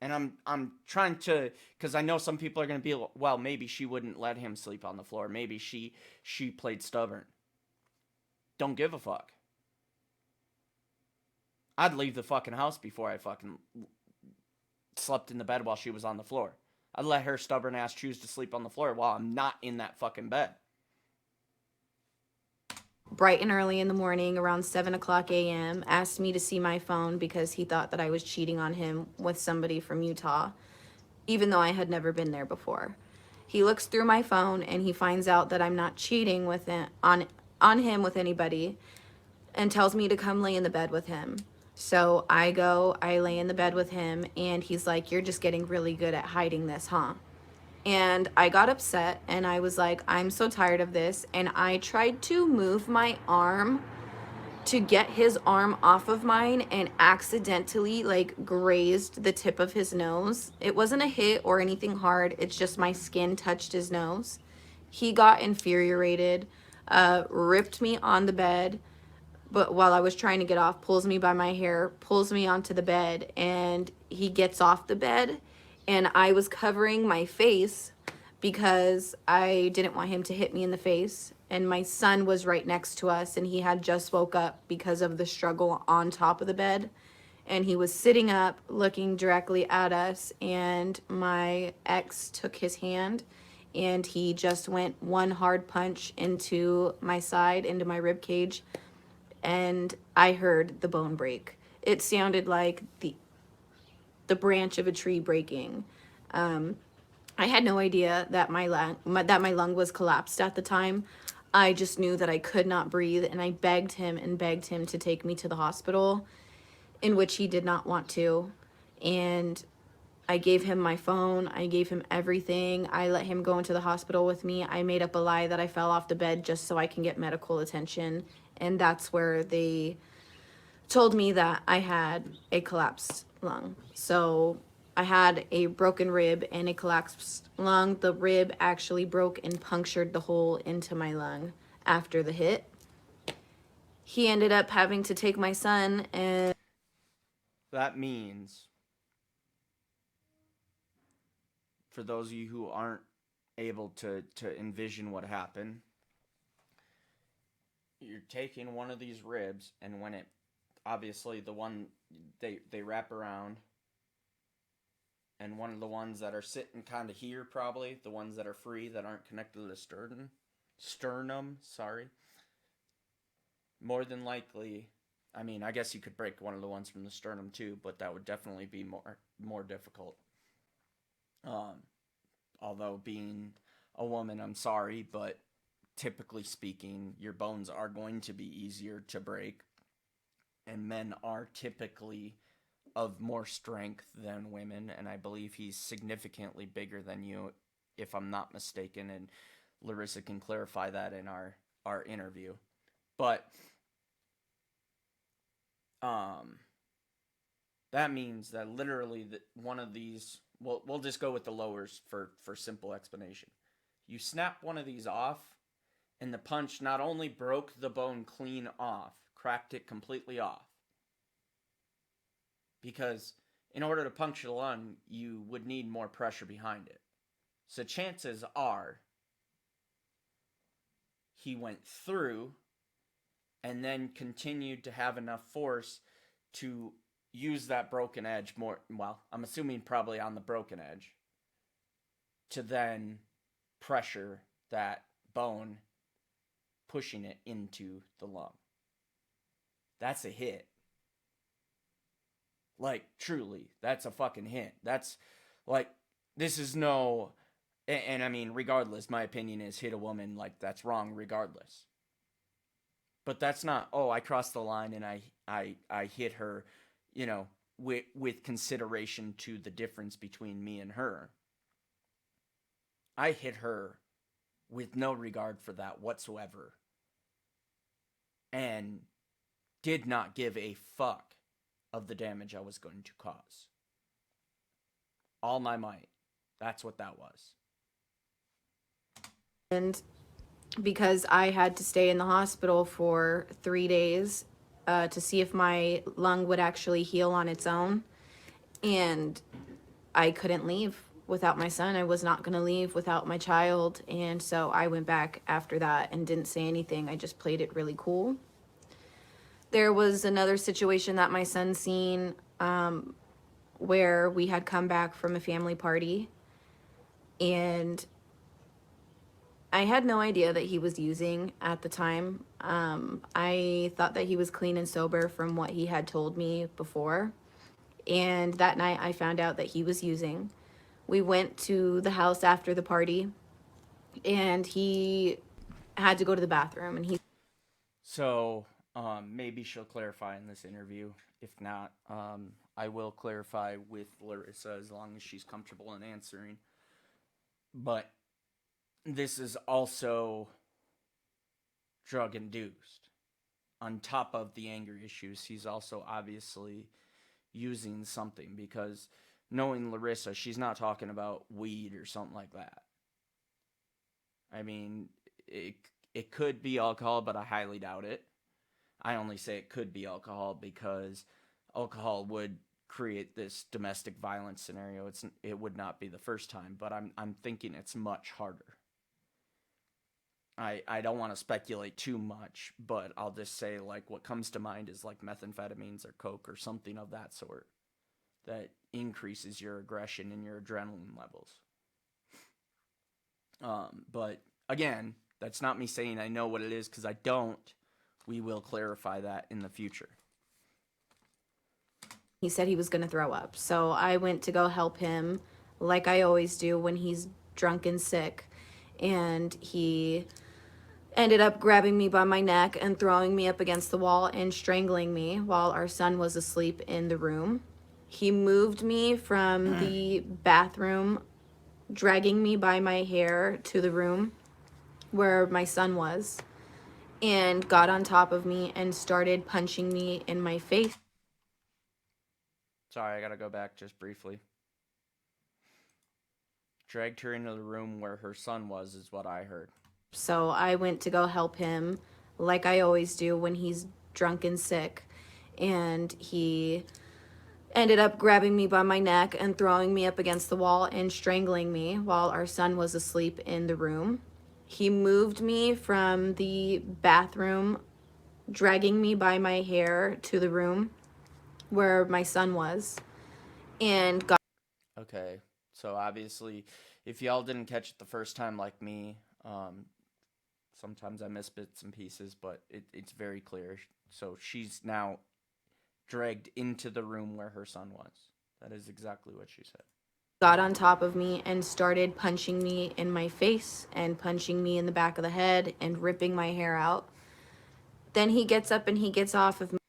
And I'm trying to, because I know some people are going to be, well, maybe she wouldn't let him sleep on the floor. Maybe she played stubborn. Don't give a fuck. I'd leave the fucking house before I fucking slept in the bed while she was on the floor. I'd let her stubborn ass choose to sleep on the floor while I'm not in that fucking bed. Bright and early in the morning, around 7 o'clock a.m., asked me to see my phone because he thought that I was cheating on him with somebody from Utah, even though I had never been there before. He looks through my phone and he finds out that I'm not cheating with it, on him with anybody, and tells me to come lay in the bed with him. So I lay in the bed with him, and he's like, "You're just getting really good at hiding this, huh?" And I got upset and I was like, I'm so tired of this. And I tried to move my arm to get his arm off of mine and accidentally like grazed the tip of his nose. It wasn't a hit or anything hard. It's just my skin touched his nose. He got infuriated, ripped me on the bed, but while I was trying to get off, pulls me by my hair, pulls me onto the bed, and he gets off the bed. And I was covering my face because I didn't want him to hit me in the face. And my son was right next to us, and he had just woke up because of the struggle on top of the bed. And he was sitting up looking directly at us, and my ex took his hand and he just went one hard punch into my side, into my rib cage, and I heard the bone break. It sounded like the branch of a tree breaking. I had no idea that my lung was collapsed at the time. I just knew that I could not breathe, and I begged him to take me to the hospital, in which he did not want to. And I gave him my phone. I gave him everything. I let him go into the hospital with me. I made up a lie that I fell off the bed just so I can get medical attention. And that's where they told me that I had a collapsed lung. So I had a broken rib and a collapsed lung. The rib actually broke and punctured the hole into my lung after the hit. He ended up having to take my son, and That means, for those of you who aren't able to envision what happened, you're taking one of these ribs, and when it, obviously the one they wrap around, and one of the ones that are sitting kind of here, probably the ones that are free that aren't connected to the sternum, sorry, more than likely, I mean, I guess you could break one of the ones from the sternum too, but that would definitely be more difficult. Although being a woman, I'm sorry, but typically speaking, your bones are going to be easier to break, and men are typically of more strength than women, and I believe he's significantly bigger than you, if I'm not mistaken, and Larissa can clarify that in our interview. But that means that literally one of these, we'll just go with the lowers for simple explanation. You snap one of these off, and the punch not only broke the bone clean off, cracked it completely off. Because in order to puncture the lung, you would need more pressure behind it. So chances are he went through and then continued to have enough force to use that broken edge more. Well, I'm assuming probably on the broken edge to then pressure that bone, pushing it into the lung. That's a hit. Like, truly, that's a fucking hit. That's like, this is no. And I mean, regardless, my opinion is hit a woman, like, that's wrong regardless. But that's not, oh, I crossed the line and I hit her, you know, with consideration to the difference between me and her. I hit her with no regard for that whatsoever. And did not give a fuck of the damage I was going to cause. All my might. That's what that was. And because I had to stay in the hospital for 3 days to see if my lung would actually heal on its own. And I couldn't leave without my son. I was not going to leave without my child. And so I went back after that and didn't say anything. I just played it really cool. There was another situation that my son seen where we had come back from a family party and I had no idea that he was using at the time. I thought that he was clean and sober from what he had told me before. And that night I found out that he was using. We went to the house after the party and he had to go to the bathroom and he. So, maybe she'll clarify in this interview. If not, I will clarify with Larissa as long as she's comfortable in answering. But this is also drug induced. On top of the anger issues, he's also obviously using something, because knowing Larissa, she's not talking about weed or something like that. I mean, it could be alcohol, but I highly doubt it. I only say it could be alcohol because alcohol would create this domestic violence scenario. It would not be the first time, but I'm thinking it's much harder. I don't want to speculate too much, but I'll just say, like, what comes to mind is like methamphetamines or coke or something of that sort that increases your aggression and your adrenaline levels. But again, that's not me saying I know what it is, because I don't. We will clarify that in the future. He said he was going to throw up. So I went to go help him like I always do when he's drunk and sick. And he ended up grabbing me by my neck and throwing me up against the wall and strangling me while our son was asleep in the room. He moved me from the bathroom, dragging me by my hair to the room where my son was, and got on top of me and started punching me in my face. Sorry, I gotta go back just briefly. Dragged her into the room where her son was, is what I heard. So I went to go help him like I always do when he's drunk and sick. And he ended up grabbing me by my neck and throwing me up against the wall and strangling me while our son was asleep in the room. He moved me from the bathroom, dragging me by my hair to the room where my son was, and got. Okay, so obviously, if y'all didn't catch it the first time like me, sometimes I miss bits and pieces, but it's very clear. So she's now dragged into the room where her son was. That is exactly what she said. Got on top of me and started punching me in my face and punching me in the back of the head and ripping my hair out. Then he gets up and he gets off of me.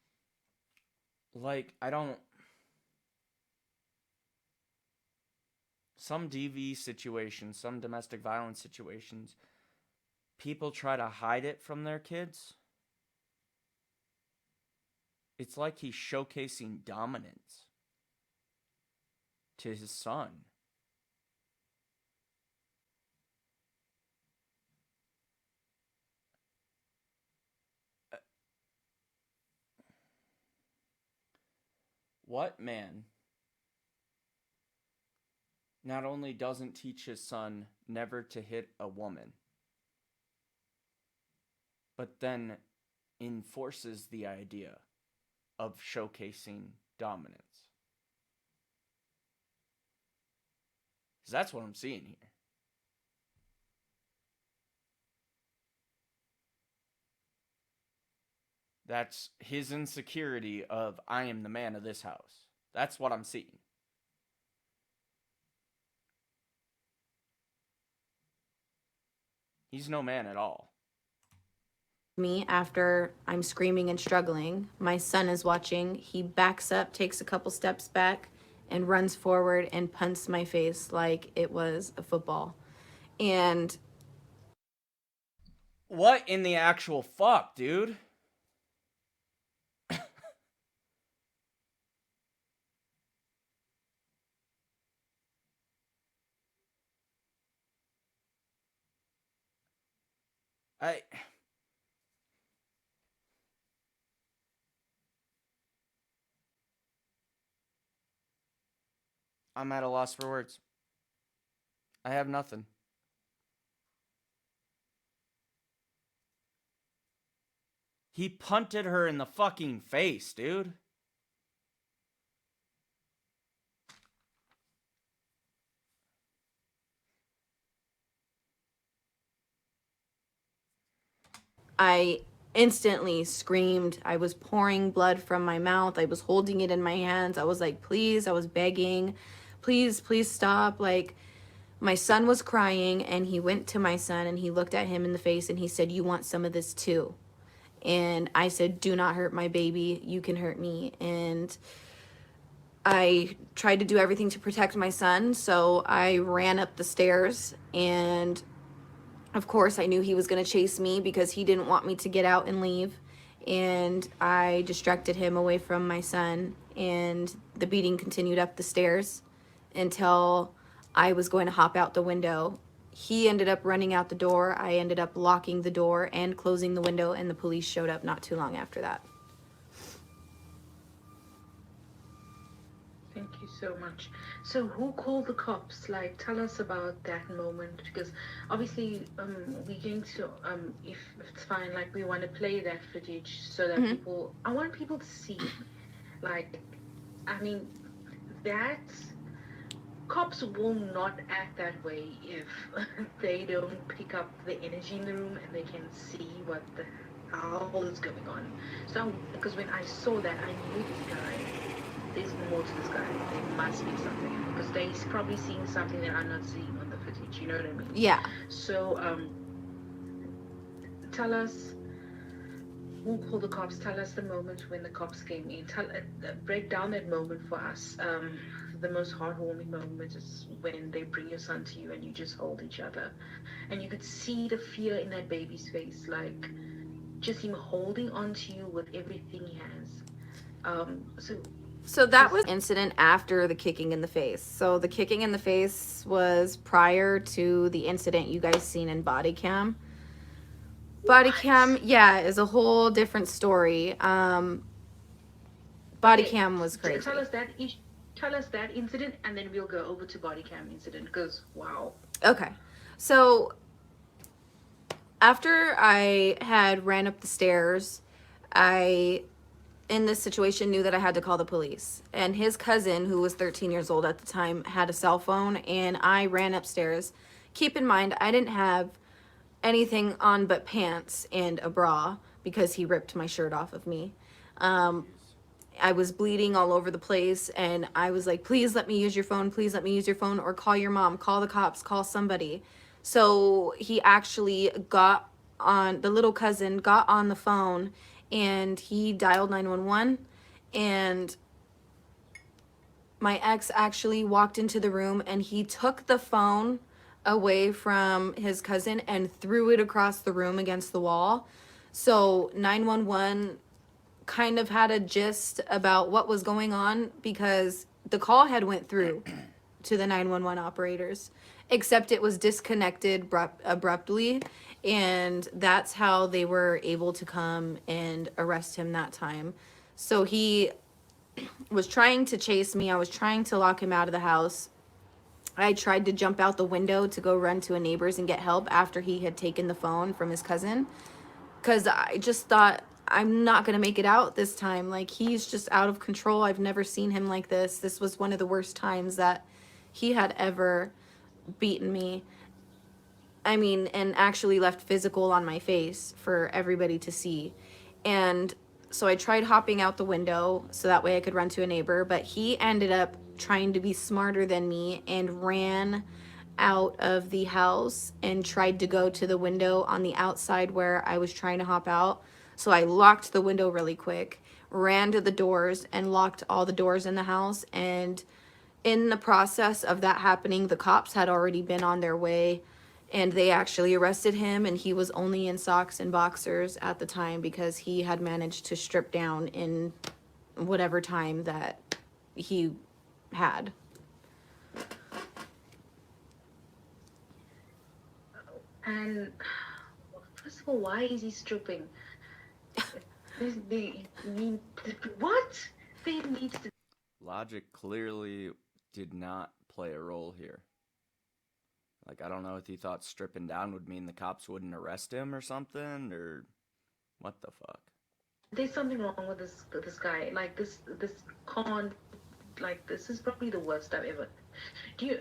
Like, some DV situations, some domestic violence situations, people try to hide it from their kids. It's like he's showcasing dominance to his son. What man not only doesn't teach his son never to hit a woman, but then enforces the idea of showcasing dominance. Because that's what I'm seeing here. That's his insecurity of, I am the man of this house. That's what I'm seeing. He's no man at all. Me after I'm screaming and struggling. My son is watching. He backs up, takes a couple steps back, and runs forward and punts my face like it was a football. And what in the actual fuck, dude? I'm at a loss for words. I have nothing. He punted her in the fucking face, dude. I instantly screamed. I was pouring blood from my mouth. I was holding it in my hands. I was like, please, I was begging, please, please stop. Like, my son was crying, and he went to my son and he looked at him in the face and he said, you want some of this too? And I said, do not hurt my baby. You can hurt me. And I tried to do everything to protect my son. So I ran up the stairs, and of course I knew he was going to chase me because he didn't want me to get out and leave. And I distracted him away from my son, and the beating continued up the stairs until I was going to hop out the window. He ended up running out the door. I ended up locking the door and closing the window, and the police showed up not too long after that. Thank you so much. So who called the cops? Like, tell us about that moment, because obviously we're going to if it's fine, like, we want to play that footage so that I want people to see, like, I mean, that cops will not act that way if they don't pick up the energy in the room and they can see what the hell is going on. So, because when I saw that, I knew this guy, there's more to this guy. There must be something, because they're probably seeing something that I'm not seeing on the footage. You know what I mean? Yeah. So, tell us who called the cops. Tell us the moment when the cops came in. Break down that moment for us. The most heartwarming moment is when they bring your son to you and you just hold each other, and you could see the fear in that baby's face, like just him holding on to you with everything he has. So that was incident after the kicking in the face. So the kicking in the face was prior to the incident you guys seen in body cam. Body cam, yeah, is a whole different story. Body cam was crazy. Tell us that incident, and then we'll go over to body cam incident, because wow. Okay. So after I had ran up the stairs, I, in this situation, knew that I had to call the police. And his cousin, who was 13 years old at the time, had a cell phone, and I ran upstairs. Keep in mind, I didn't have anything on but pants and a bra because he ripped my shirt off of me. I was bleeding all over the place, and I was like, please let me use your phone, please let me use your phone, or call your mom, call the cops, call somebody. So he actually got on, the little cousin got on the phone, and he dialed 911, and my ex actually walked into the room, and he took the phone away from his cousin and threw it across the room against the wall. So 911 kind of had a gist about what was going on, because the call had went through to the 911 operators, except it was disconnected abruptly, and that's how they were able to come and arrest him that time. So he was trying to chase me. I was trying to lock him out of the house. I tried to jump out the window to go run to a neighbor's and get help after he had taken the phone from his cousin, because I just thought I'm not going to make it out this time. Like, he's just out of control. I've never seen him like this. This was one of the worst times that he had ever beaten me. I mean, and actually left physical on my face for everybody to see. And so I tried hopping out the window so that way I could run to a neighbor, but he ended up trying to be smarter than me and ran out of the house and tried to go to the window on the outside where I was trying to hop out. So I locked the window really quick, ran to the doors and locked all the doors in the house. And in the process of that happening, the cops had already been on their way and they actually arrested him, and he was only in socks and boxers at the time because he had managed to strip down in whatever time that he had. And first of all, why is he stripping? They need what? They need to. Logic clearly did not play a role here. Like, I don't know if he thought stripping down would mean the cops wouldn't arrest him or something, or what the fuck. There's something wrong with this guy. Like this con, like this is probably the worst I've ever. Do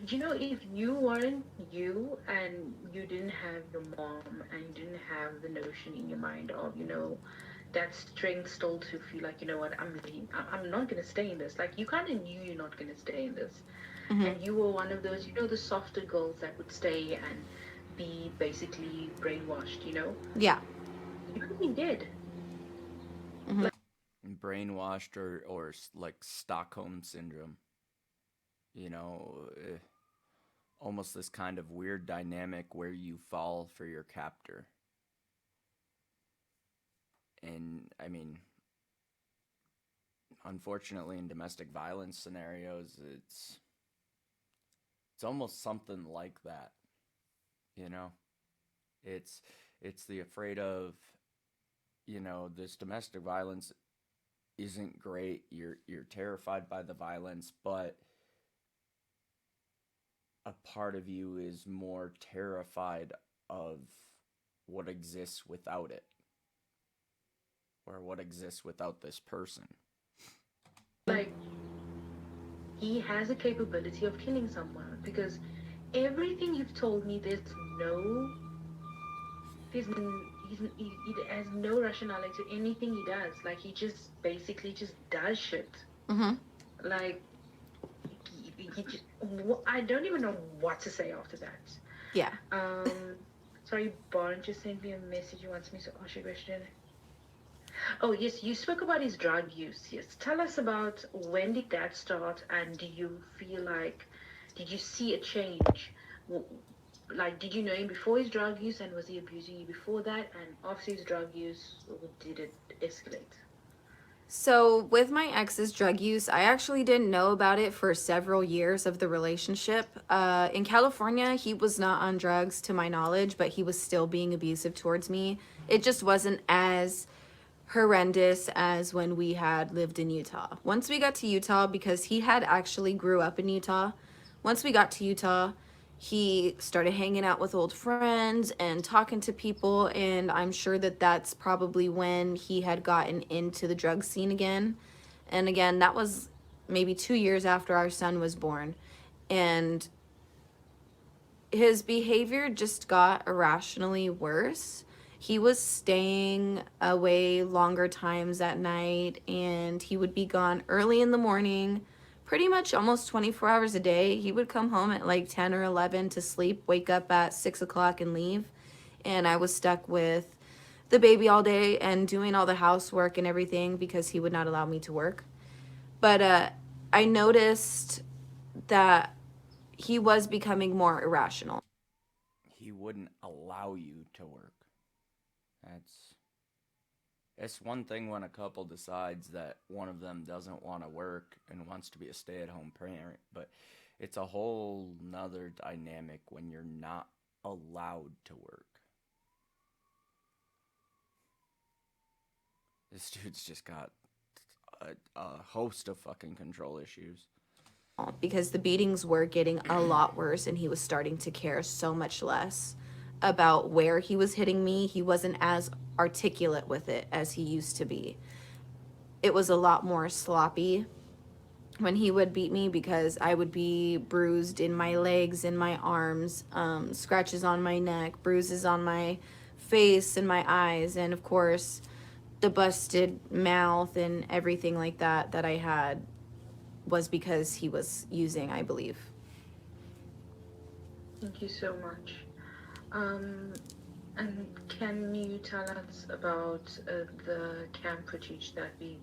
you know, if you weren't you and you didn't have your mom and you didn't have the notion in your mind of, that strength still to feel like, you know what, I'm not gonna stay in this. Like, you kind of knew you're not gonna stay in this, and you were one of those, the softer girls that would stay and be basically brainwashed. Yeah. You could be dead. Brainwashed or like Stockholm syndrome. You know, almost this kind of weird dynamic where you fall for your captor. And I mean, unfortunately, in domestic violence scenarios, it's almost something like that. You know, it's the afraid of, this domestic violence isn't great. You're terrified by the violence, but a part of you is more terrified of what exists without it, or what exists without this person. Like, he has a capability of killing someone, because everything you've told me, he has no rationality to anything he does. Like, he just basically just does shit. Like, I don't even know what to say after that. Yeah. Sorry, Barn just sent me a message. He wants me to ask you a question. Oh, yes, you spoke about his drug use. Yes. Tell us about, when did that start, and do you feel like, did you see a change? Like, did you know him before his drug use, and was he abusing you before that, and after his drug use, or did it escalate? So, with my ex's drug use, I actually didn't know about it for several years of the relationship. In California, he was not on drugs to my knowledge, but he was still being abusive towards me. It just wasn't as horrendous as when we had lived in Utah. Once we got to Utah, because he had actually grew up in Utah, once we got to Utah, he started hanging out with old friends and talking to people, and I'm sure that that's probably when he had gotten into the drug scene again. And again, that was maybe 2 years after our son was born. And his behavior just got irrationally worse. He was staying away longer times at night, and he would be gone early in the morning, pretty much almost 24 hours a day. He would come home at like 10 or 11 to sleep, wake up at 6 o'clock and leave. And I was stuck with the baby all day and doing all the housework and everything because he would not allow me to work. But I noticed that he was becoming more irrational. He wouldn't allow you to work. It's one thing when a couple decides that one of them doesn't want to work and wants to be a stay-at-home parent, but it's a whole nother dynamic when you're not allowed to work. This dude's just got a host of fucking control issues. because the beatings were getting a lot worse and he was starting to care so much less about where he was hitting me. He wasn't as articulate with it as he used to be. It was a lot more sloppy when he would beat me because I would be bruised in my legs, in my arms, scratches on my neck, bruises on my face and my eyes, and of course the busted mouth and everything like that that I had was because he was using, I believe. Thank you so much. And can you tell us about the camp footage that we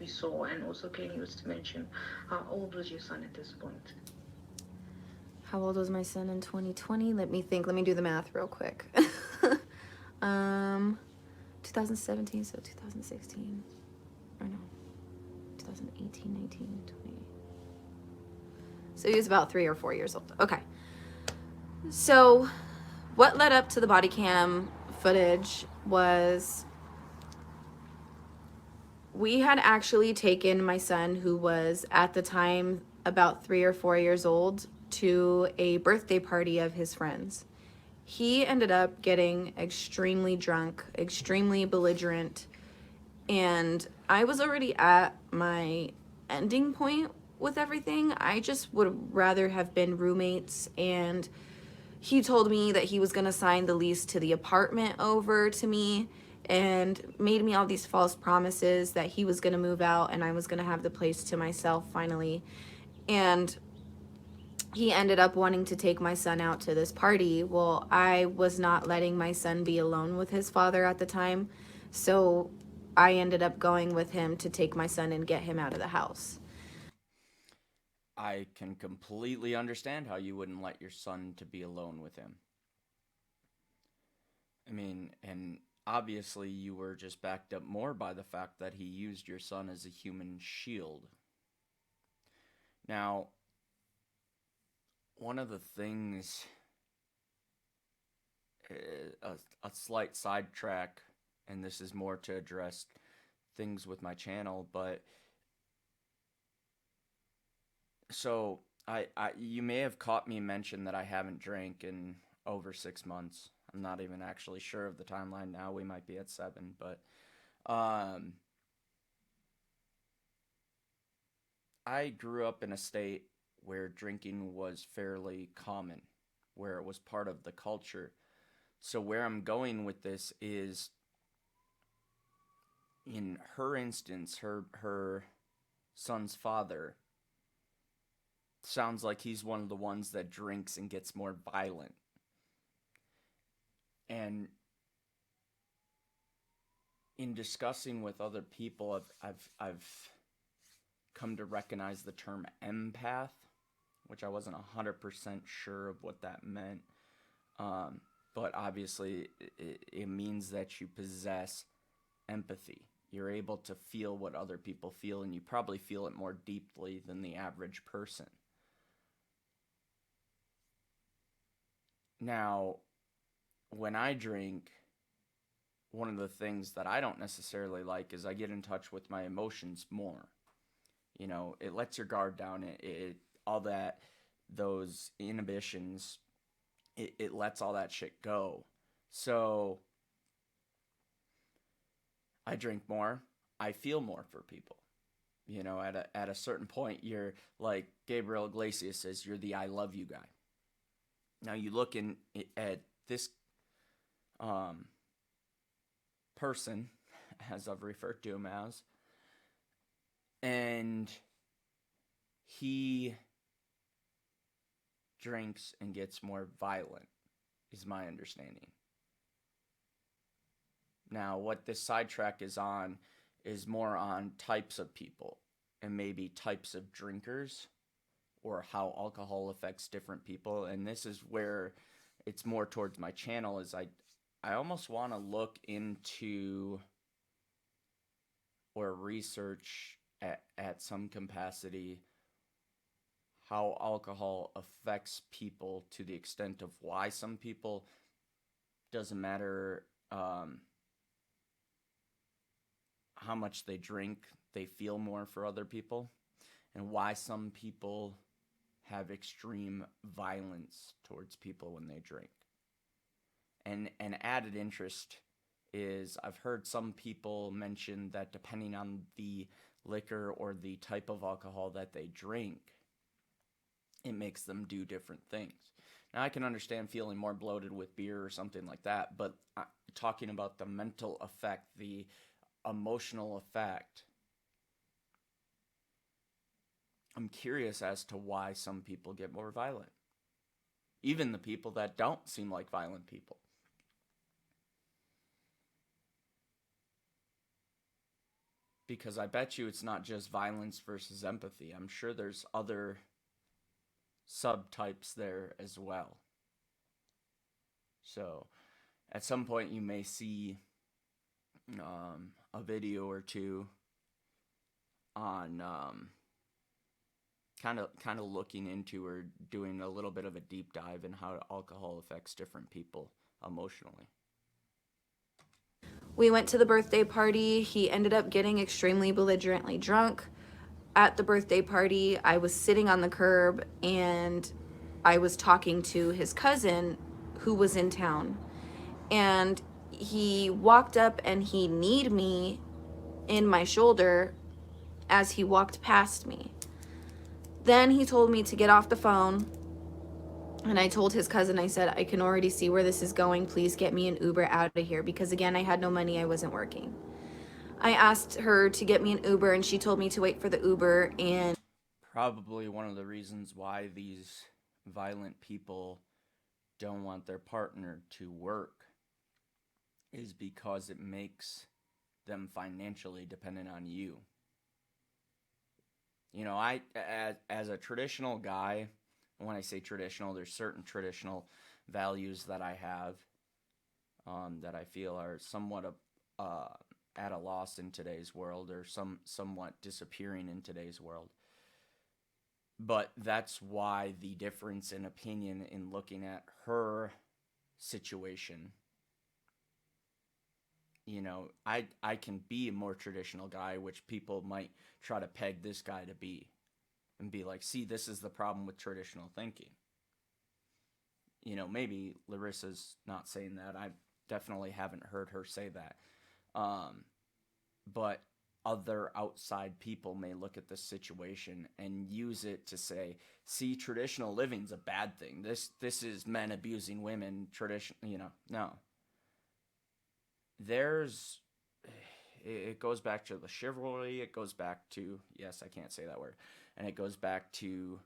saw, and also can you also mention how old was your son at this point? How old was my son in 2020? Let me think. Let me do the math real quick. 2017, so 2016. Or no. 2018, 19, 20. So he was about 3 or 4 years old. Okay. So what led up to the body cam footage was we had actually taken my son, who was at the time about 3 or 4 years old, to a birthday party of his friends. He ended up getting extremely drunk, extremely belligerent, and I was already at my ending point with everything. I just would rather have been roommates, and he told me that he was going to sign the lease to the apartment over to me and made me all these false promises that he was going to move out and I was going to have the place to myself finally. And he ended up wanting to take my son out to this party. Well, I was not letting my son be alone with his father at the time, so I ended up going with him to take my son and get him out of the house. I can completely understand how you wouldn't let your son to be alone with him. I mean, and obviously you were just backed up more by the fact that he used your son as a human shield. Now, one of the things, a slight sidetrack, and this is more to address things with my channel, but so you may have caught me mention that I haven't drank in over 6 months. I'm not even actually sure of the timeline now. We might be at 7, but I grew up in a state where drinking was fairly common, where it was part of the culture. So where I'm going with this is, in her instance, her son's father sounds like he's one of the ones that drinks and gets more violent. And in discussing with other people, I've come to recognize the term empath, which I wasn't 100% sure of what that meant. But obviously it means that you possess empathy. You're able to feel what other people feel, and you probably feel it more deeply than the average person. Now, when I drink, one of the things that I don't necessarily like is I get in touch with my emotions more. You know, it lets your guard down. It all that, those inhibitions, it lets all that shit go. So I drink more. I feel more for people. You know, at a certain point, you're like Gabriel Iglesias says, you're the I love you guy. Now you look at this person, as I've referred to him as, and he drinks and gets more violent, is my understanding. Now, what this sidetrack is on is more on types of people and maybe types of drinkers, or how alcohol affects different people. And this is where it's more towards my channel, is I almost want to look into or research at some capacity how alcohol affects people, to the extent of why some people, doesn't matter how much they drink, they feel more for other people. and why some people have extreme violence towards people when they drink. And an added interest is I've heard some people mention that depending on the liquor or the type of alcohol that they drink, it makes them do different things. Now, I can understand feeling more bloated with beer or something like that, but talking about the mental effect, the emotional effect, I'm curious as to why some people get more violent. Even the people that don't seem like violent people. Because I bet you it's not just violence versus empathy. I'm sure there's other subtypes there as well. So, at some point you may see a video or two on kind of looking into or doing a little bit of a deep dive in how alcohol affects different people emotionally. We went to the birthday party. He ended up getting extremely belligerently drunk. At the birthday party, I was sitting on the curb and I was talking to his cousin who was in town. And he walked up and he kneed me in my shoulder as he walked past me. Then he told me to get off the phone. And I told his cousin, I said, I can already see where this is going. Please get me an Uber out of here. Because again, I had no money. I wasn't working. I asked her to get me an Uber and she told me to wait for the Uber. And probably one of the reasons why these violent people don't want their partner to work is because it makes them financially dependent on you. You know, I as a traditional guy, when I say traditional, there's certain traditional values that I have that I feel are somewhat at a loss in today's world, or somewhat disappearing in today's world. But that's why the difference in opinion in looking at her situation. You know, I can be a more traditional guy, which people might try to peg this guy to be. And be like, see, this is the problem with traditional thinking. You know, maybe Larissa's not saying that. I definitely haven't heard her say that. But other outside people may look at this situation and use it to say, see, traditional living's a bad thing. This is men abusing women, you know, no. It goes back to the chivalry, it goes back to, yes, I can't say that word, and it goes back to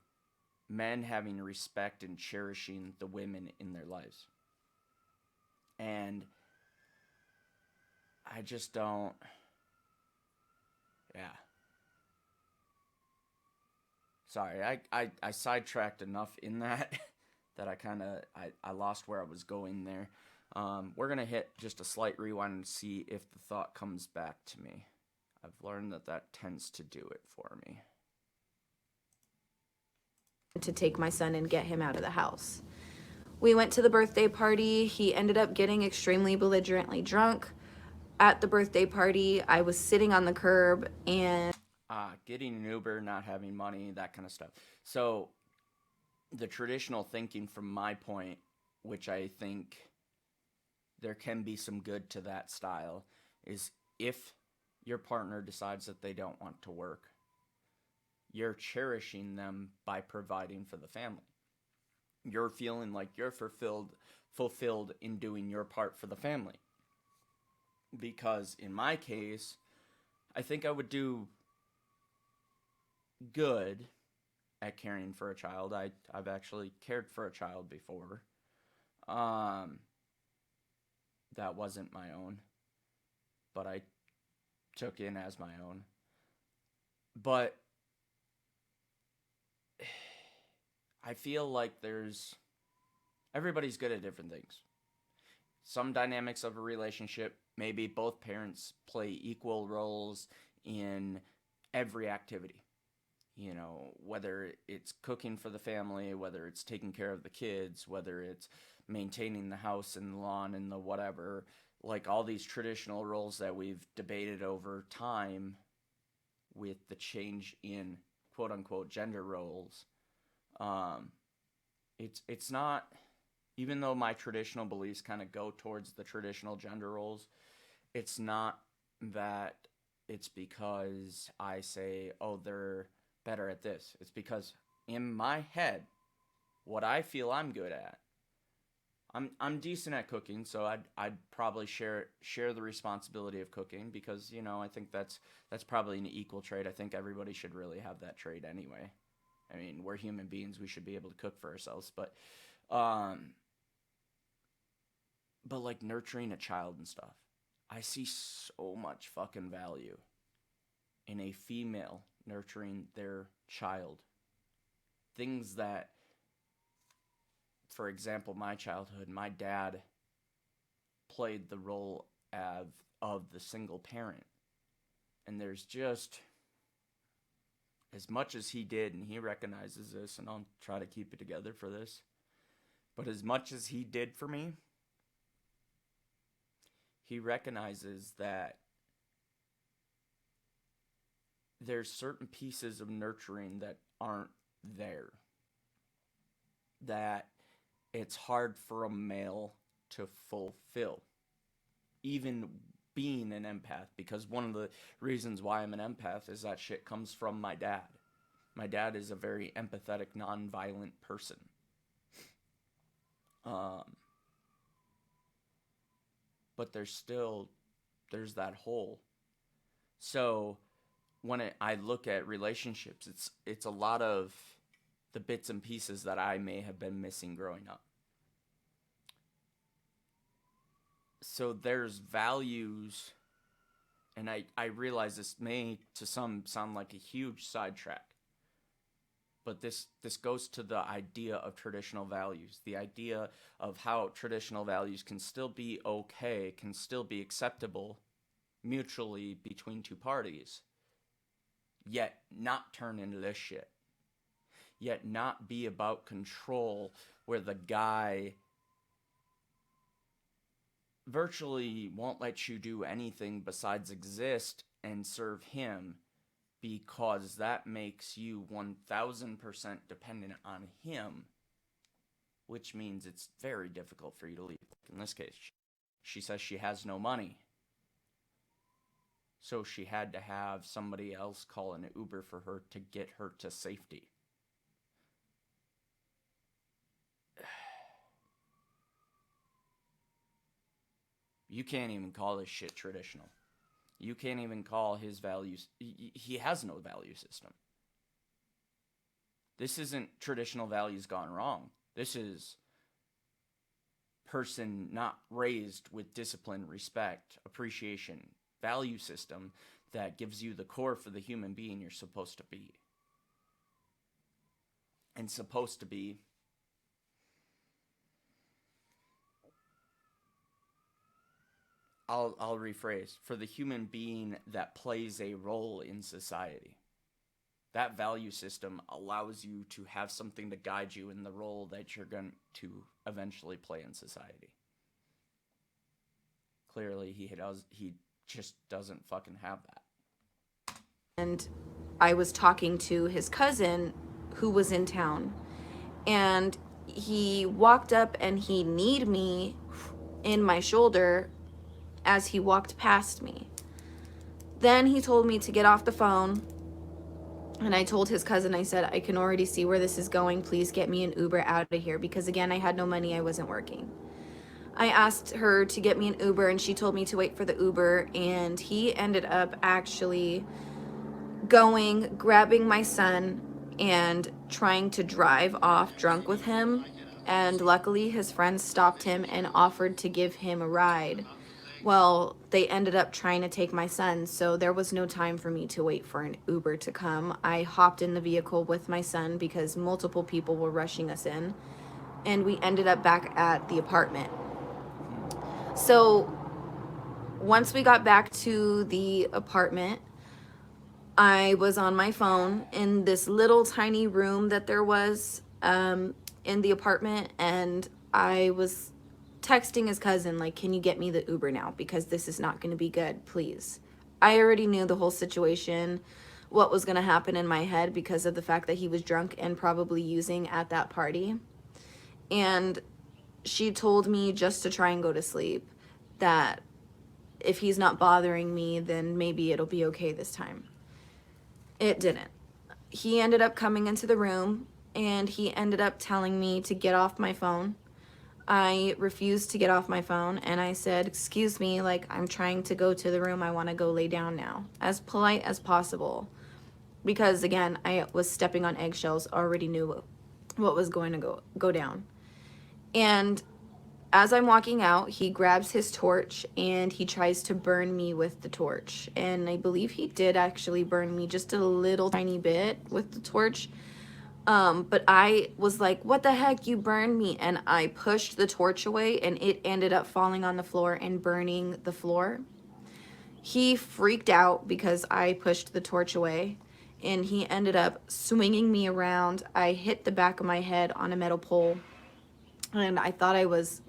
men having respect and cherishing the women in their lives. And I just don't, yeah. Sorry, I sidetracked enough in that that I lost where I was going there. We're going to hit just a slight rewind and see if the thought comes back to me. I've learned that tends to do it for me. to take my son and get him out of the house. We went to the birthday party. He ended up getting extremely belligerently drunk. At the birthday party, I was sitting on the curb and getting an Uber, not having money, that kind of stuff. So the traditional thinking from my point, which I think there can be some good to that style, is if your partner decides that they don't want to work, you're cherishing them by providing for the family. You're feeling like you're fulfilled in doing your part for the family. Because in my case, I think I would do good at caring for a child. I've actually cared for a child before. That wasn't my own, but I took in as my own. But I feel like everybody's good at different things. Some dynamics of a relationship, maybe both parents play equal roles in every activity. You know, whether it's cooking for the family, whether it's taking care of the kids, whether it's maintaining the house and the lawn and the whatever, like all these traditional roles that we've debated over time with the change in quote unquote gender roles, it's not, even though my traditional beliefs kind of go towards the traditional gender roles, it's not that it's because I say, oh, they're better at this. It's because in my head, what I feel I'm good at, I'm decent at cooking, so I'd probably share the responsibility of cooking, because, you know, I think that's probably an equal trait. I think everybody should really have that trait anyway. I mean, we're human beings, we should be able to cook for ourselves, but like nurturing a child and stuff, I see so much fucking value in a female nurturing their child. Things that, for example, my childhood, my dad played the role of the single parent. And there's just, as much as he did, and he recognizes this, and I'll try to keep it together for this, but as much as he did for me, he recognizes that there's certain pieces of nurturing that aren't there. That it's hard for a male to fulfill, even being an empath, because one of the reasons why I'm an empath is that shit comes from my dad. My dad is a very empathetic, non-violent person. But there's that hole. So when I look at relationships, it's a lot of the bits and pieces that I may have been missing growing up. So there's values, and I realize this may to some sound like a huge sidetrack, but this goes to the idea of traditional values, the idea of how traditional values can still be okay, can still be acceptable mutually between two parties, yet not turn into this shit. Yet not be about control, where the guy virtually won't let you do anything besides exist and serve him, because that makes you 1000% dependent on him, which means it's very difficult for you to leave. In this case, she says she has no money, so she had to have somebody else call an Uber for her to get her to safety. You can't even call this shit traditional. You can't even call his values. He has no value system. This isn't traditional values gone wrong. This is person not raised with discipline, respect, appreciation, value system that gives you the core for the human being you're supposed to be. And supposed to be, I'll rephrase, for the human being that plays a role in society. That value system allows you to have something to guide you in the role that you're going to eventually play in society. Clearly, he just doesn't fucking have that. And I was talking to his cousin who was in town, and he walked up and he kneed me in my shoulder as he walked past me. Then he told me to get off the phone, and I told his cousin, I said, I can already see where this is going. Please get me an Uber out of here, because again, I had no money. I wasn't working. I asked her to get me an Uber, and she told me to wait for the Uber, and he ended up actually going, grabbing my son, and trying to drive off drunk with him. And luckily, his friends stopped him and offered to give him a ride. Well, they ended up trying to take my son, so there was no time for me to wait for an Uber to come. I hopped in the vehicle with my son because multiple people were rushing us in, and we ended up back at the apartment. So once we got back to the apartment, I was on my phone in this little tiny room that there was in the apartment, and I was texting his cousin, like, can you get me the Uber now, because this is not going to be good, please. I already knew the whole situation. what was going to happen in my head because of the fact that he was drunk and probably using at that party. And she told me just to try and go to sleep, that if he's not bothering me, then maybe it'll be okay this time. It didn't. He ended up coming into the room and he ended up telling me to get off my phone. I refused to get off my phone and I said, excuse me, like, I'm trying to go to the room. I want to go lay down now. As polite as possible. Because again, I was stepping on eggshells, already knew what was going to go down. And as I'm walking out, he grabs his torch and he tries to burn me with the torch. And I believe he did actually burn me just a little tiny bit with the torch. But I was like, what the heck, you burned me. And I pushed the torch away and it ended up falling on the floor and burning the floor. He freaked out because I pushed the torch away and he ended up swinging me around. I hit the back of my head on a metal pole and I thought I was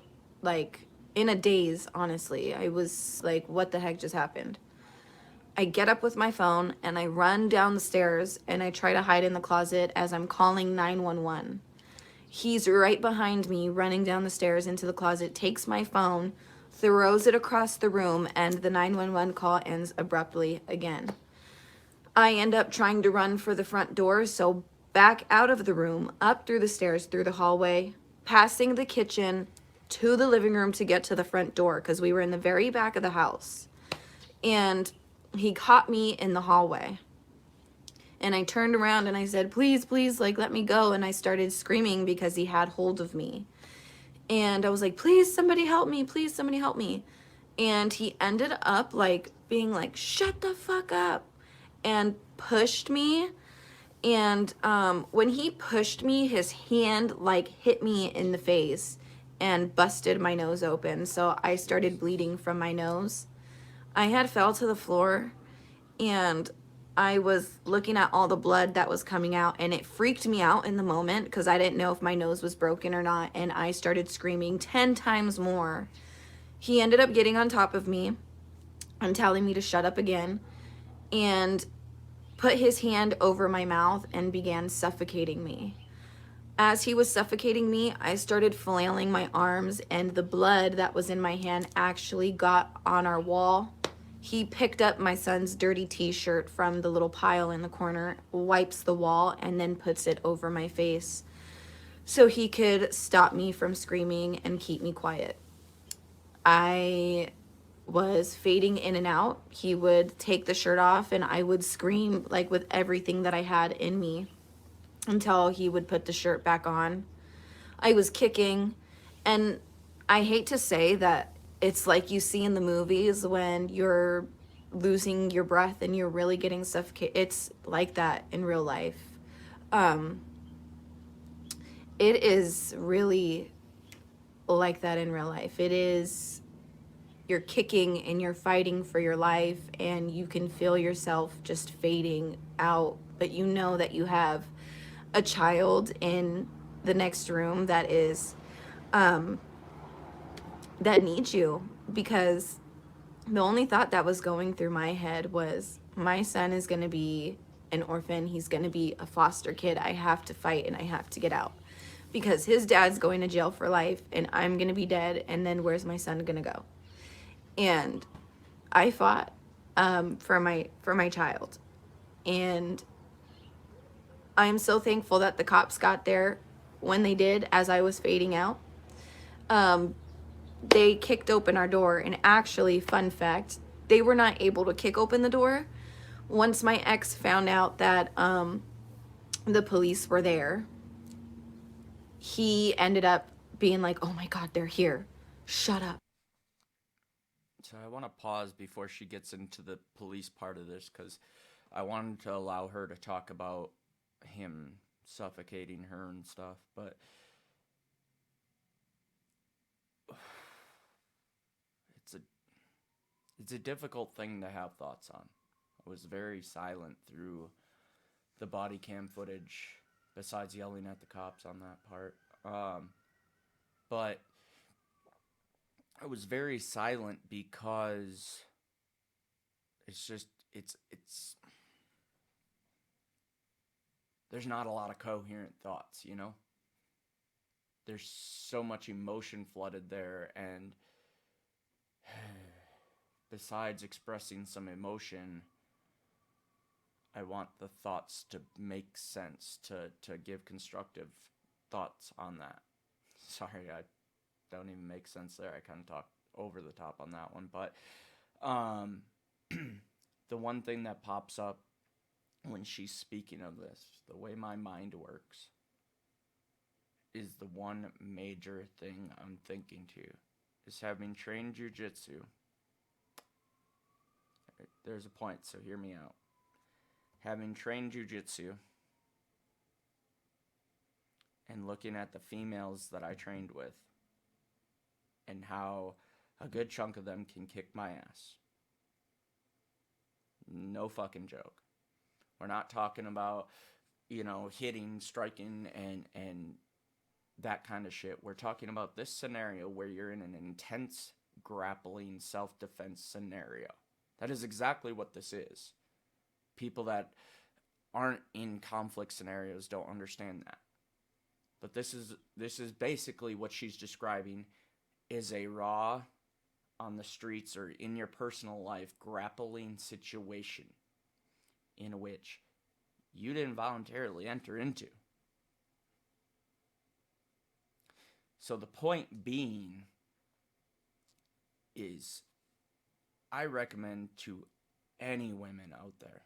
like in a daze, honestly. I was like, what the heck just happened? I get up with my phone and I run down the stairs and I try to hide in the closet as I'm calling 911. He's right behind me, running down the stairs into the closet, takes my phone, throws it across the room, and the 911 call ends abruptly again. I end up trying to run for the front door, so back out of the room, up through the stairs, through the hallway, passing the kitchen to the living room to get to the front door because we were in the very back of the house. And he caught me in the hallway. And I turned around and I said, please, please, like, let me go. And I started screaming because he had hold of me. And I was like, please, somebody help me. Please, somebody help me. And he ended up like being like, shut the fuck up, and pushed me. And when he pushed me, his hand like hit me in the face and busted my nose open. So I started bleeding from my nose. I had fell to the floor and I was looking at all the blood that was coming out, and it freaked me out in the moment because I didn't know if my nose was broken or not, and I started screaming 10 times more. He ended up getting on top of me and telling me to shut up again and put his hand over my mouth and began suffocating me. As he was suffocating me, I started flailing my arms, and the blood that was in my hand actually got on our wall. He picked up my son's dirty t-shirt from the little pile in the corner, wipes the wall, and then puts it over my face so he could stop me from screaming and keep me quiet. I was fading in and out. He would take the shirt off and I would scream like with everything that I had in me until he would put the shirt back on. I was kicking, and I hate to say that it's like you see in the movies when you're losing your breath and you're really getting suffocated. It's like that in real life. It is really like that in real life. It is, you're kicking and you're fighting for your life and you can feel yourself just fading out, but you know that you have a child in the next room that is that needs you, because the only thought that was going through my head was, my son is going to be an orphan. He's going to be a foster kid. I have to fight and I have to get out because his dad's going to jail for life and I'm going to be dead. And then where's my son going to go? And I fought for my child. And I'm so thankful that the cops got there when they did as I was fading out. They kicked open our door, and actually, fun fact, they were not able to kick open the door. Once my ex found out that the police were there, he ended up being like, oh my God, they're here. Shut up. So I want to pause before she gets into the police part of this because I wanted to allow her to talk about him suffocating her and stuff, but it's a difficult thing to have thoughts on. I was very silent through the body cam footage, besides yelling at the cops on that part. But I was very silent because it's there's not a lot of coherent thoughts, you know? There's so much emotion flooded there, and besides expressing some emotion, I want the thoughts to make sense, to give constructive thoughts on that. Sorry, I don't even make sense there. I kind of talked over the top on that one. But the one thing that pops up when she's speaking of this, the way my mind works, is the one major thing I'm thinking to, is having trained jujitsu. There's a point, so hear me out. Having trained jujitsu and looking at the females that I trained with and how a good chunk of them can kick my ass. No fucking joke. We're not talking about, hitting, striking, and that kind of shit. We're talking about this scenario where you're in an intense grappling self-defense scenario. That is exactly what this is. People that aren't in conflict scenarios don't understand that. But this is basically what she's describing is a raw, on the streets or in your personal life, grappling situation in which you didn't voluntarily enter into. So the point being is, I recommend to any women out there,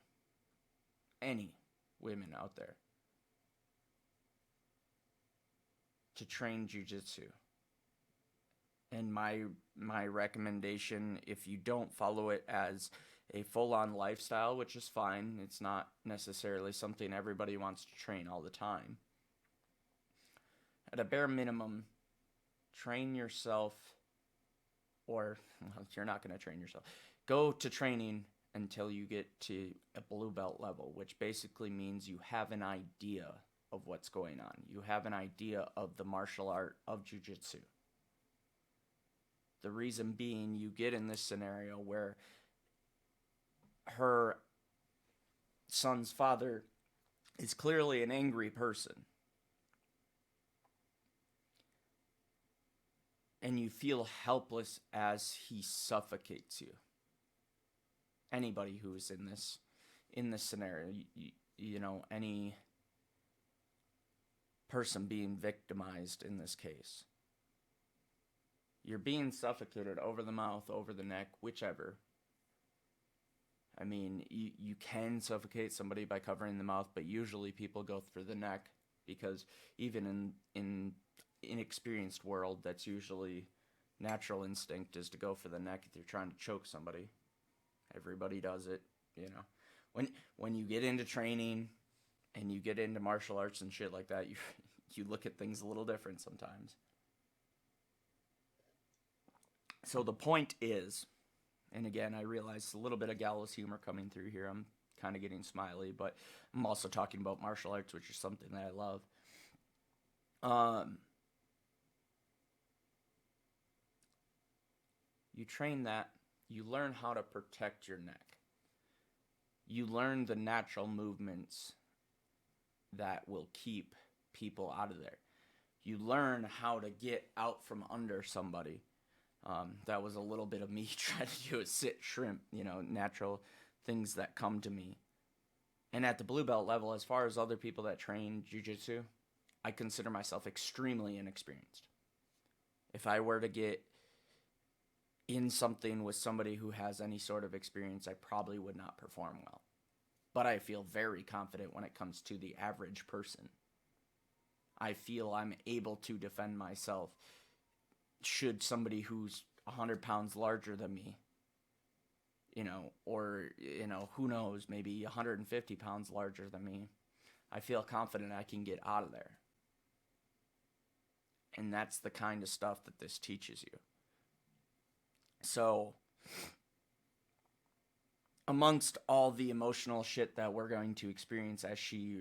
to train jujitsu. And my recommendation, if you don't follow it as a full-on lifestyle, which is fine, it's not necessarily something everybody wants to train all the time. At a bare minimum, train yourself, or well, you're not going to train yourself. Go to training until you get to a blue belt level, which basically means you have an idea of what's going on. You have an idea of the martial art of jiu-jitsu. The reason being, you get in this scenario where her son's father is clearly an angry person. And you feel helpless as he suffocates you. Anybody who is in this scenario, any person being victimized in this case. You're being suffocated over the mouth, over the neck, whichever. I mean, you can suffocate somebody by covering the mouth, but usually people go through the neck because even in inexperienced world, that's usually natural instinct is to go for the neck if you're trying to choke somebody. Everybody does it, When you get into training and you get into martial arts and shit like that, you look at things a little different sometimes. So the point is, and again, I realize a little bit of gallows humor coming through here. I'm kind of getting smiley, but I'm also talking about martial arts, which is something that I love. You train that, you learn how to protect your neck. You learn the natural movements that will keep people out of there. You learn how to get out from under somebody. That was a little bit of me trying to do a sit shrimp, natural things that come to me. And at the blue belt level, as far as other people that train jiu-jitsu, I consider myself extremely inexperienced. If I were to get in something with somebody who has any sort of experience, I probably would not perform well. But I feel very confident when it comes to the average person. I feel I'm able to defend myself should somebody who's 100 pounds larger than me, or, who knows, maybe 150 pounds larger than me, I feel confident I can get out of there. And that's the kind of stuff that this teaches you. So, amongst all the emotional shit that we're going to experience as she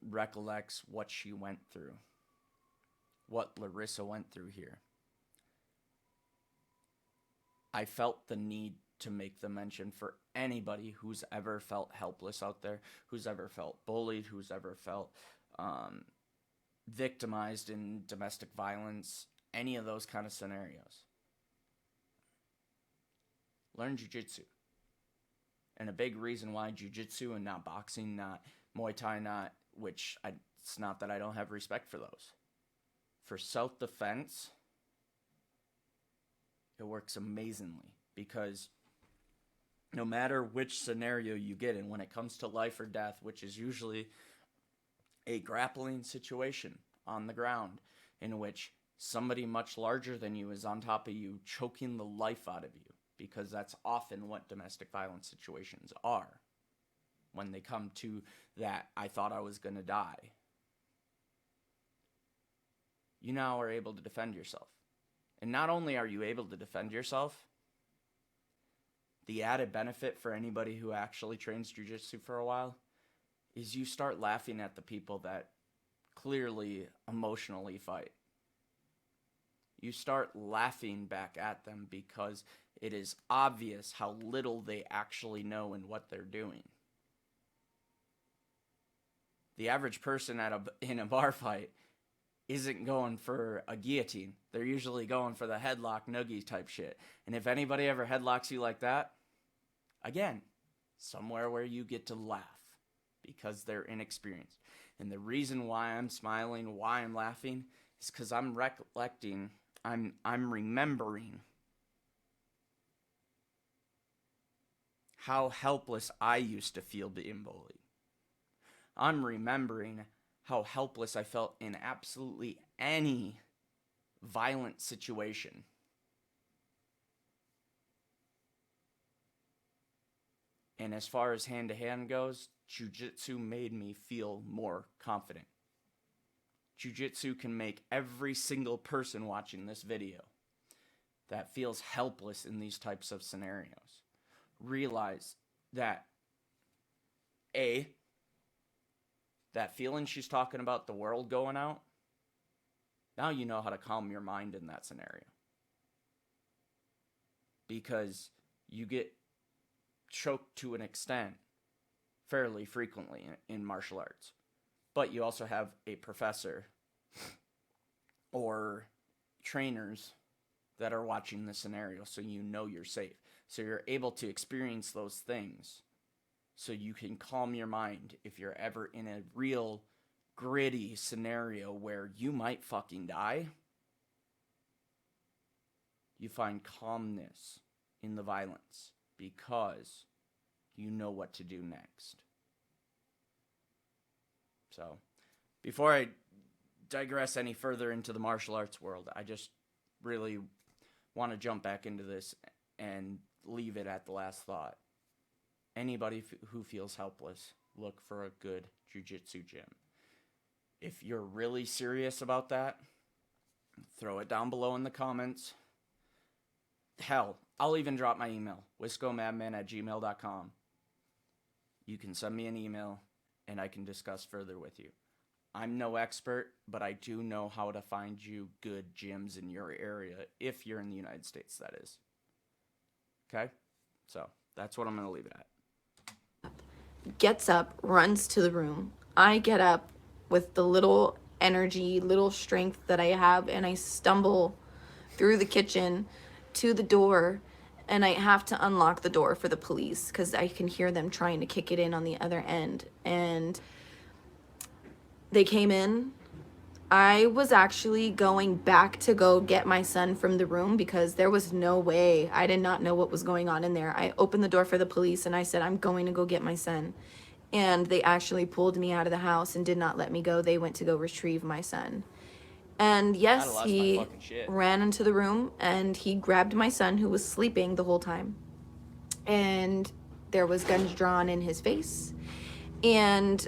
recollects what she went through, what Larissa went through here, I felt the need to make the mention for anybody who's ever felt helpless out there, who's ever felt bullied, who's ever felt victimized in domestic violence, any of those kind of scenarios. Learn jiu-jitsu. And a big reason why jiu-jitsu and not boxing, not Muay Thai, it's not that I don't have respect for those. For self-defense, it works amazingly, because no matter which scenario you get in, when it comes to life or death, which is usually a grappling situation on the ground in which somebody much larger than you is on top of you, choking the life out of you, because that's often what domestic violence situations are. When they come to that, I thought I was going to die, you now are able to defend yourself. And not only are you able to defend yourself, the added benefit for anybody who actually trains jiu-jitsu for a while is you start laughing at the people that clearly emotionally fight. You start laughing back at them because it is obvious how little they actually know and what they're doing. The average person in a bar fight isn't going for a guillotine. They're usually going for the headlock noogie type shit. And if anybody ever headlocks you like that, again, somewhere where you get to laugh because they're inexperienced. And the reason why I'm smiling, why I'm laughing, is because I'm recollecting, I'm remembering how helpless I used to feel being bullied. I'm remembering how helpless I felt in absolutely any violent situation. And as far as hand-to-hand goes, jiu-jitsu made me feel more confident. Jiu-jitsu can make every single person watching this video that feels helpless in these types of scenarios realize that that feeling she's talking about, the world going out, now you know how to calm your mind in that scenario. Because you get choked to an extent fairly frequently in martial arts. But you also have a professor or trainers that are watching the scenario, so you know you're safe. So you're able to experience those things so you can calm your mind if you're ever in a real gritty scenario where you might fucking die. You find calmness in the violence because you know what to do next. So, before I digress any further into the martial arts world, I just really want to jump back into this and leave it at the last thought. Anybody who feels helpless, look for a good jiu-jitsu gym. If you're really serious about that, throw it down below in the comments. Hell, I'll even drop my email, wiscomadman@gmail.com. You can send me an email, and I can discuss further with you. I'm no expert, but I do know how to find you good gyms in your area, if you're in the United States, that is. Okay? So, that's what I'm going to leave it at. Gets up, runs to the room. I get up with the little energy, little strength that I have, and I stumble through the kitchen to the door, and I have to unlock the door for the police because I can hear them trying to kick it in on the other end. And they came in. I was actually going back to go get my son from the room because there was no way. I did not know what was going on in there. I opened the door for the police and I said, I'm going to go get my son. And they actually pulled me out of the house and did not let me go. They went to go retrieve my son. And yes, he ran into the room and he grabbed my son who was sleeping the whole time. And there was guns drawn in his face. And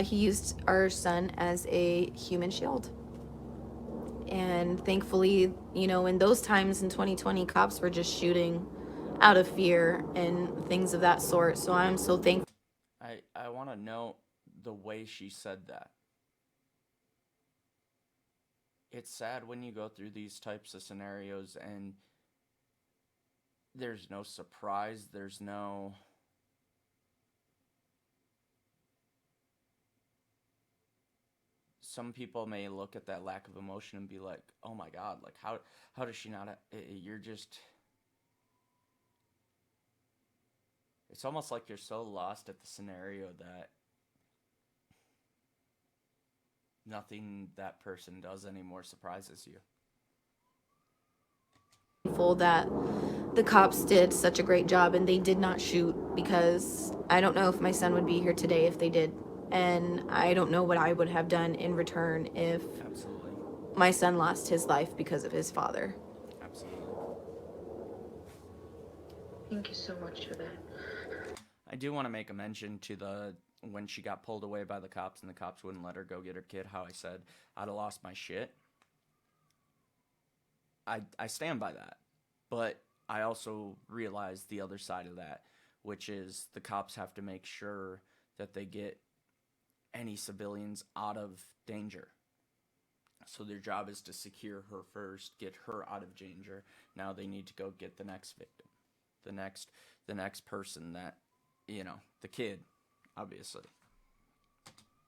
he used our son as a human shield. And thankfully, in those times in 2020, cops were just shooting out of fear and things of that sort. So I'm so thankful. I want to know the way she said that. it's sad when you go through these types of scenarios and there's no surprise, there's no some people may look at that lack of emotion and be like, "Oh my god, like how does she not you're just it's almost like you're so lost at the scenario that nothing that person does anymore surprises you." Full that the cops did such a great job and they did not shoot, because I don't know if my son would be here today if they did, and I don't know what I would have done in return if Absolutely. my son lost his life because of his father. Absolutely. Thank you so much for that. I do want to make a mention to the when she got pulled away by the cops and the cops wouldn't let her go get her kid, how I said I'd have lost my shit. I stand by that. But I also realize the other side of that, which is the cops have to make sure that they get any civilians out of danger. So their job is to secure her first, get her out of danger. Now they need to go get the next victim, the next person that, the kid, obviously.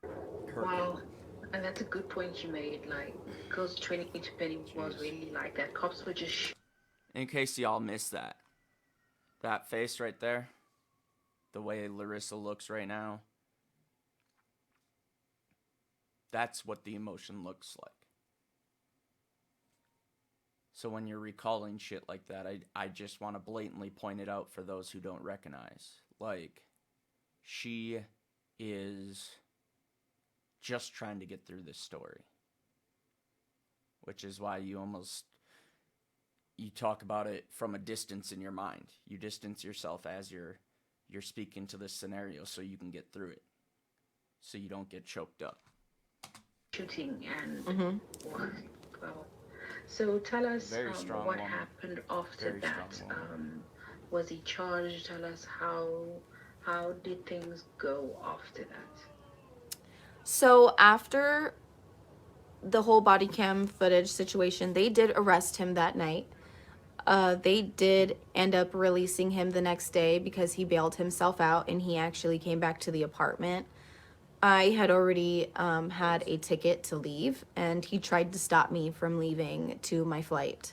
Her Wow. kid. And that's a good point you made. Like, because 2020 was really like that. Cops were just In case y'all missed that face right there, the way Larissa looks right now, that's what the emotion looks like. So when you're recalling shit like that, I just want to blatantly point it out for those who don't recognize. Like, she is just trying to get through this story. Which is why you talk about it from a distance in your mind. You distance yourself as you're speaking to this scenario so you can get through it. So you don't get choked up. shooting and well. So tell us Very strong what woman. happened after Very that. strong woman. Was he charged? Tell us how did things go after that? So after the whole body cam footage situation, they did arrest him that night. They did end up releasing him the next day because he bailed himself out and he actually came back to the apartment. I had already had a ticket to leave, and he tried to stop me from leaving to my flight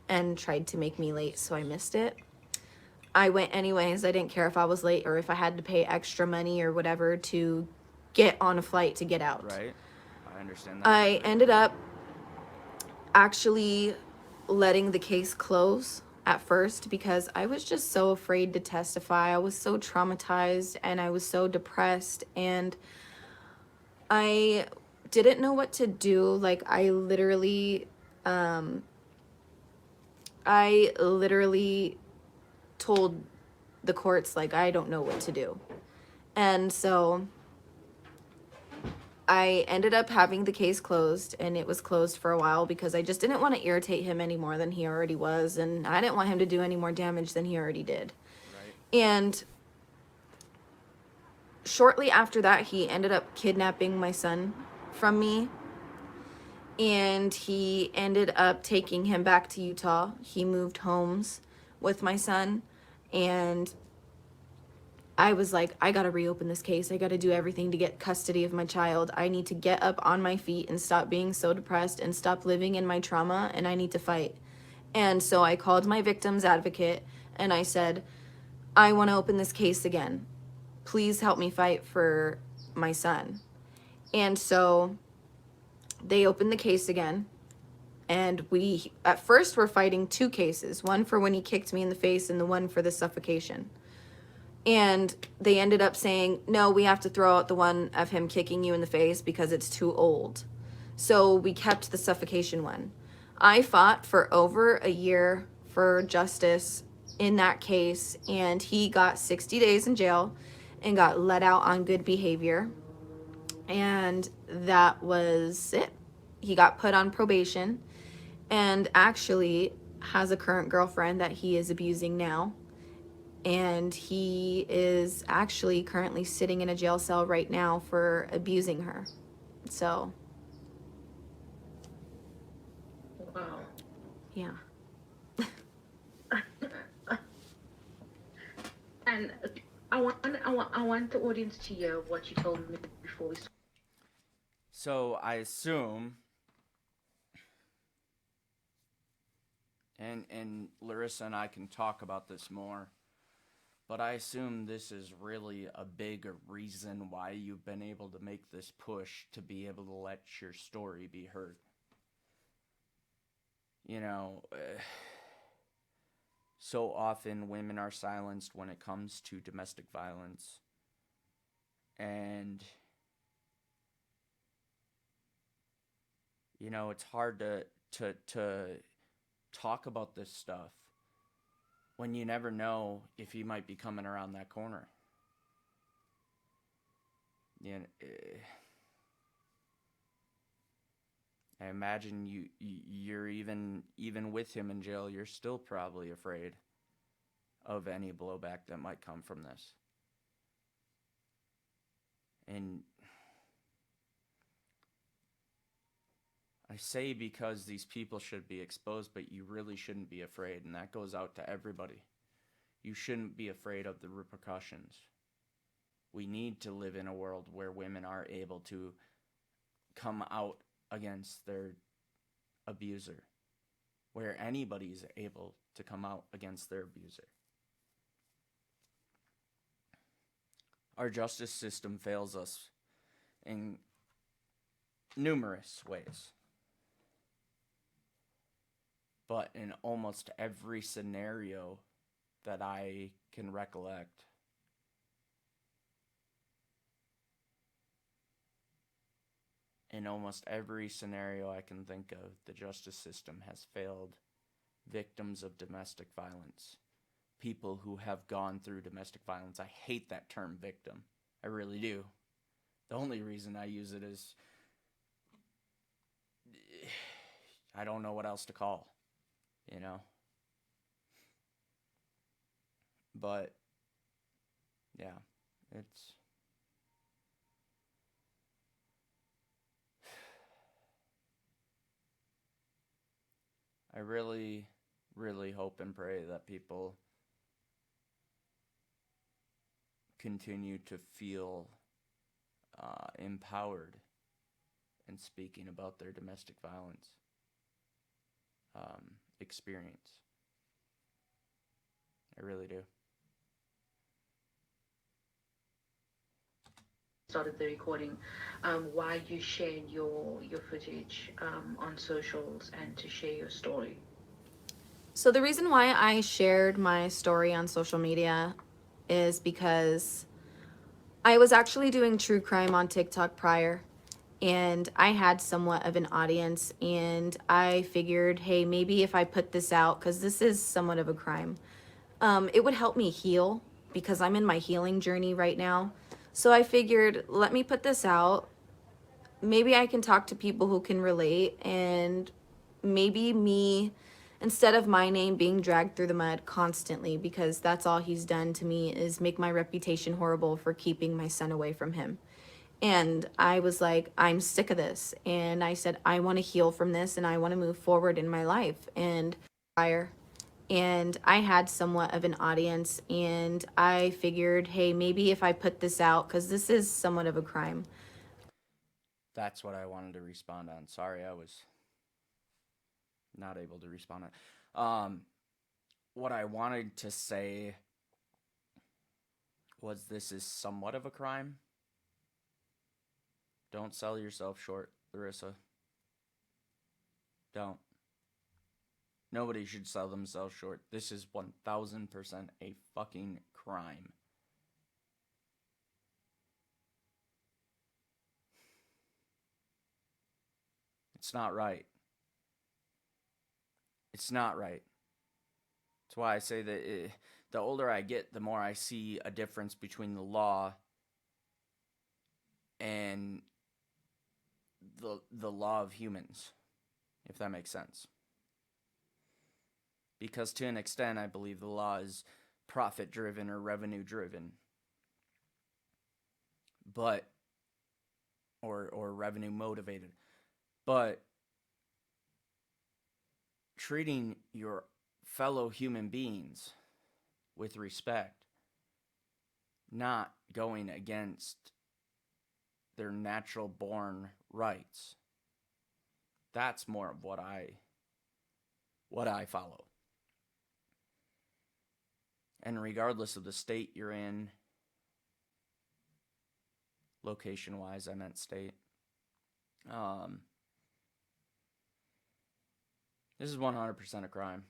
and tried to make me late, so I missed it. I went anyways. I didn't care if I was late or if I had to pay extra money or whatever to get on a flight to get out. Right? I understand that. I ended up actually letting the case close at first because I was just so afraid to testify. I was so traumatized and I was so depressed and I didn't know what to do. Like, I literally told the courts, like, I don't know what to do. And so I ended up having the case closed, and it was closed for a while because I just didn't want to irritate him any more than he already was, and I didn't want him to do any more damage than he already did. Right. And shortly after that, he ended up kidnapping my son from me, and he ended up taking him back to Utah. He moved homes with my son, and I was like, I gotta reopen this case. I gotta do everything to get custody of my child. I need to get up on my feet and stop being so depressed and stop living in my trauma, and I need to fight. And so I called my victim's advocate and I said, I want to open this case again. Please help me fight for my son. And so they opened the case again. And we, at first, were fighting two cases, one for when he kicked me in the face and the one for the suffocation. And they ended up saying, no, we have to throw out the one of him kicking you in the face because it's too old. So we kept the suffocation one. I fought for over a year for justice in that case, and he got 60 days in jail and got let out on good behavior. And that was it. He got put on probation and actually has a current girlfriend that he is abusing now. And he is actually currently sitting in a jail cell right now for abusing her. So Wow. Yeah. And I want the audience to hear what you told me before we started. So I assume, and Larissa and I can talk about this more, but I assume this is really a big reason why you've been able to make this push to be able to let your story be heard. You know, so often women are silenced when it comes to domestic violence. And, you know, it's hard to talk about this stuff when you never know if you might be coming around that corner. You know, I imagine you're even with him in jail, you're still probably afraid of any blowback that might come from this. And I say because these people should be exposed, but you really shouldn't be afraid, and that goes out to everybody. You shouldn't be afraid of the repercussions. We need to live in a world where women are able to come out against their abuser, where anybody's able to come out against their abuser. Our justice system fails us in numerous ways. But in almost every scenario that I can recollect, in almost every scenario I can think of, the justice system has failed victims of domestic violence. People who have gone through domestic violence. I hate that term victim. I really do. The only reason I use it is I don't know what else to call, you know? But, yeah, it's... I really, really hope and pray that people continue to feel empowered in speaking about their domestic violence experience. I really do. Started the recording, why you shared your footage on socials and to share your story. So the reason why I shared my story on social media is because I was actually doing true crime on TikTok prior, and I had somewhat of an audience, and I figured, hey, maybe if I put this out, because this is somewhat of a crime, it would help me heal because I'm in my healing journey right now. So I figured, let me put this out. Maybe I can talk to people who can relate, and maybe me, instead of my name being dragged through the mud constantly, because that's all he's done to me is make my reputation horrible for keeping my son away from him. And I was like, I'm sick of this. And I said, I want to heal from this and I want to move forward in my life. And I had somewhat of an audience, and I figured, hey, maybe if I put this out, because this is somewhat of a crime. That's what I wanted to respond on. Sorry, I was not able to respond on. What I wanted to say was this is somewhat of a crime. Don't sell yourself short, Larissa. Don't. Nobody should sell themselves short. This is 1000% a fucking crime. It's not right. It's not right. That's why I say that the older I get, the more I see a difference between the law and the law of humans, if that makes sense. Because to an extent, I believe the law is profit-driven or revenue-driven. But, or revenue-motivated. But treating your fellow human beings with respect, not going against their natural born rights. That's more of what I follow. And regardless of the state you're in, location wise, I meant state. This is 100% a crime.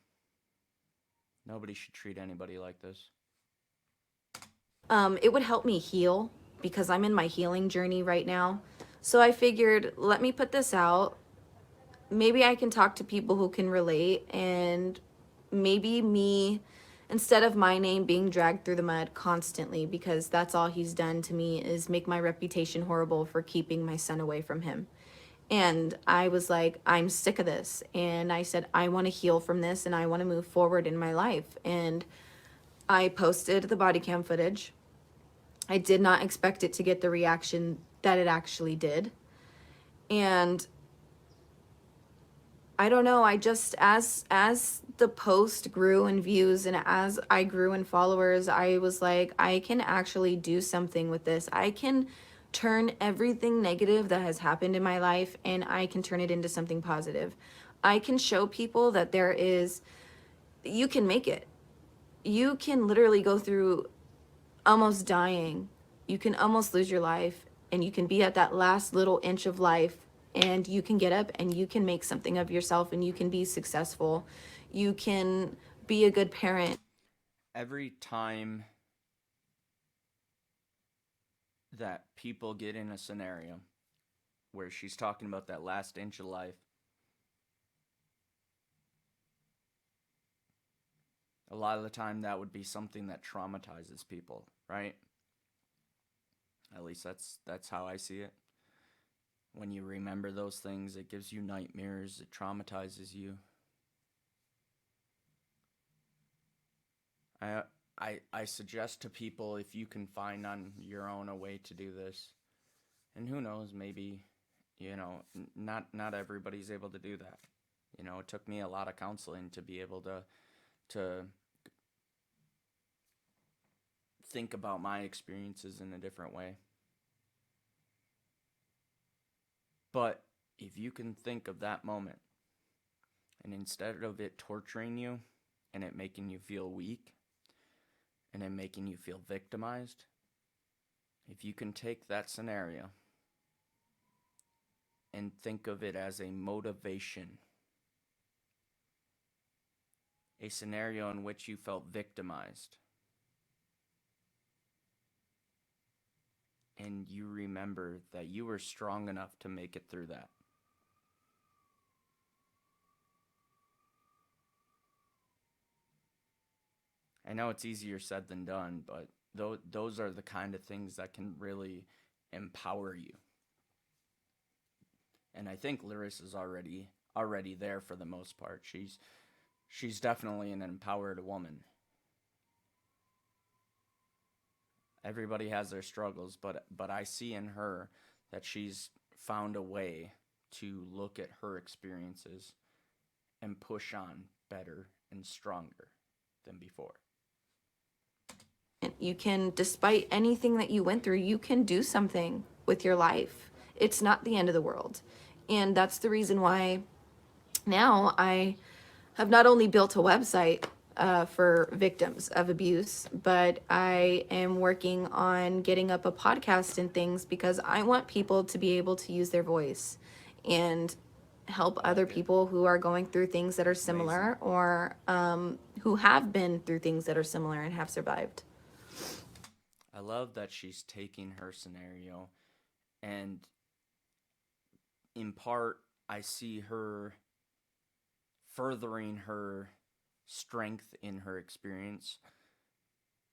Nobody should treat anybody like this. It would help me heal because I'm in my healing journey right now. So I figured, let me put this out. Maybe I can talk to people who can relate, and maybe me, instead of my name being dragged through the mud constantly, because that's all he's done to me is make my reputation horrible for keeping my son away from him. And I was like, I'm sick of this. And I said, I want to heal from this and I want to move forward in my life. And I posted the body cam footage. I did not expect it to get the reaction that it actually did. And I don't know, I just, as the post grew in views and as I grew in followers, I was like, I can actually do something with this. I can turn everything negative that has happened in my life and I can turn it into something positive. I can show people that you can make it. You can literally go through almost dying. You can almost lose your life and you can be at that last little inch of life and you can get up and you can make something of yourself and you can be successful. You can be a good parent. Every time that people get in a scenario where she's talking about that last inch of life, a lot of the time that would be something that traumatizes people, right? At least that's how I see it. When you remember those things, it gives you nightmares, it traumatizes you. I suggest to people, if you can find on your own a way to do this, and who knows, maybe, not everybody's able to do that. It took me a lot of counseling to be able to think about my experiences in a different way. But if you can think of that moment, and instead of it torturing you and it making you feel weak and it making you feel victimized, if you can take that scenario and think of it as a motivation, a scenario in which you felt victimized, and you remember that you were strong enough to make it through that. I know it's easier said than done, but those are the kind of things that can really empower you. And I think Larissa's already there for the most part. She's definitely an empowered woman. Everybody has their struggles, but I see in her that she's found a way to look at her experiences and push on better and stronger than before. You can, despite anything that you went through, you can do something with your life. It's not the end of the world. And that's the reason why now I have not only built a website for victims of abuse, but I am working on getting up a podcast and things because I want people to be able to use their voice and help other people who are going through things that are similar or who have been through things that are similar and have survived. I love that she's taking her scenario, and in part, I see her furthering her strength in her experience,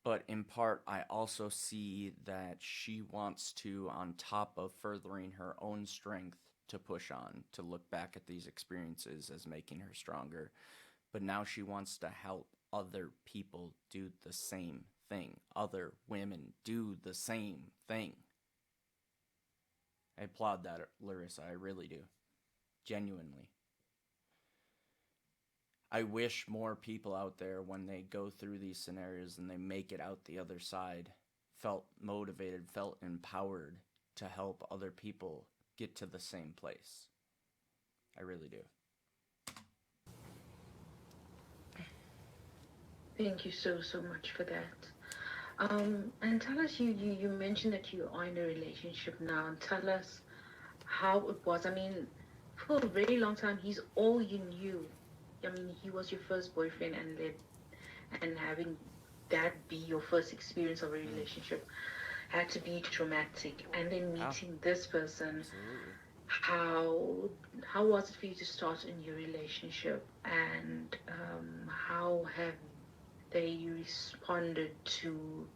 but in part, I also see that she wants to, on top of furthering her own strength, to push on, to look back at these experiences as making her stronger. But now she wants to help other people do the same thing. Other women do the same thing. I applaud that, Larissa. I really do. Genuinely. I wish more people out there, when they go through these scenarios and they make it out the other side, felt motivated, felt empowered to help other people get to the same place. I really do. Thank you so much for that. And tell us, you mentioned that you are in a relationship now, and tell us how it was. I mean, for a very long time, he's all you knew. I mean, he was your first boyfriend, and having that be your first experience of a relationship had to be traumatic. And then meeting this person, Absolutely. how was it for you to start a new relationship, and how have they responded to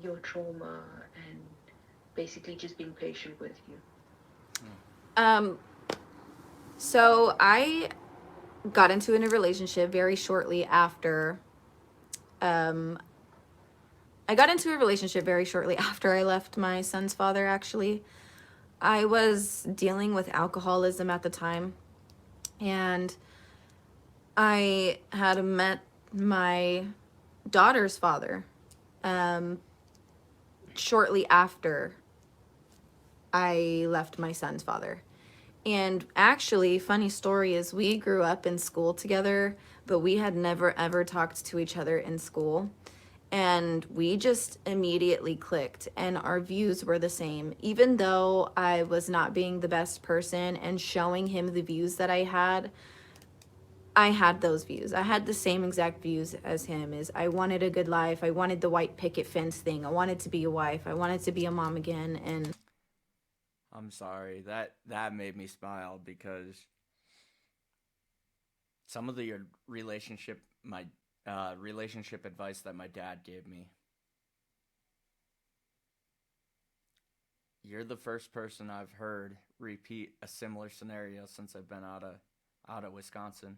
your trauma, and basically just being patient with you? So I got into a relationship very shortly after. I got into a relationship very shortly after I left my son's father, actually. I was dealing with alcoholism at the time, and I had met my daughter's father shortly after I left my son's father. And actually, funny story is we grew up in school together, but we had never ever talked to each other in school. And we just immediately clicked, and our views were the same. Even though I was not being the best person and showing him the views that I had those views. I had the same exact views as him. Is I wanted a good life. I wanted the white picket fence thing. I wanted to be a wife. I wanted to be a mom again. And I'm sorry. That made me smile, because some of the relationship advice that my dad gave me. You're the first person I've heard repeat a similar scenario since I've been out of Wisconsin.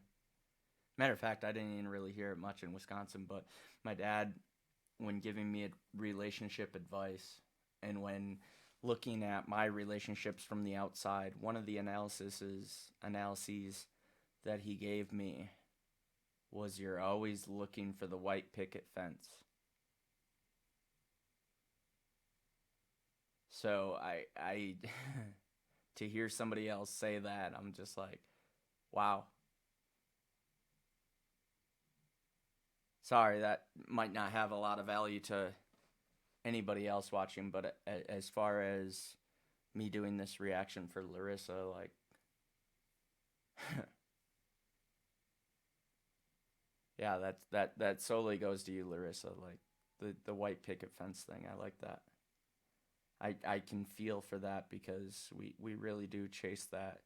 Matter of fact, I didn't even really hear it much in Wisconsin, but my dad, when giving me relationship advice, and when looking at my relationships from the outside, one of the analyses that he gave me was, you're always looking for the white picket fence. So I to hear somebody else say that, I'm just like, wow. Sorry, that might not have a lot of value to anybody else watching, but as far as me doing this reaction for Larissa, like, yeah, that solely goes to you, Larissa. Like the white picket fence thing, I like that. I can feel for that, because we really do chase that.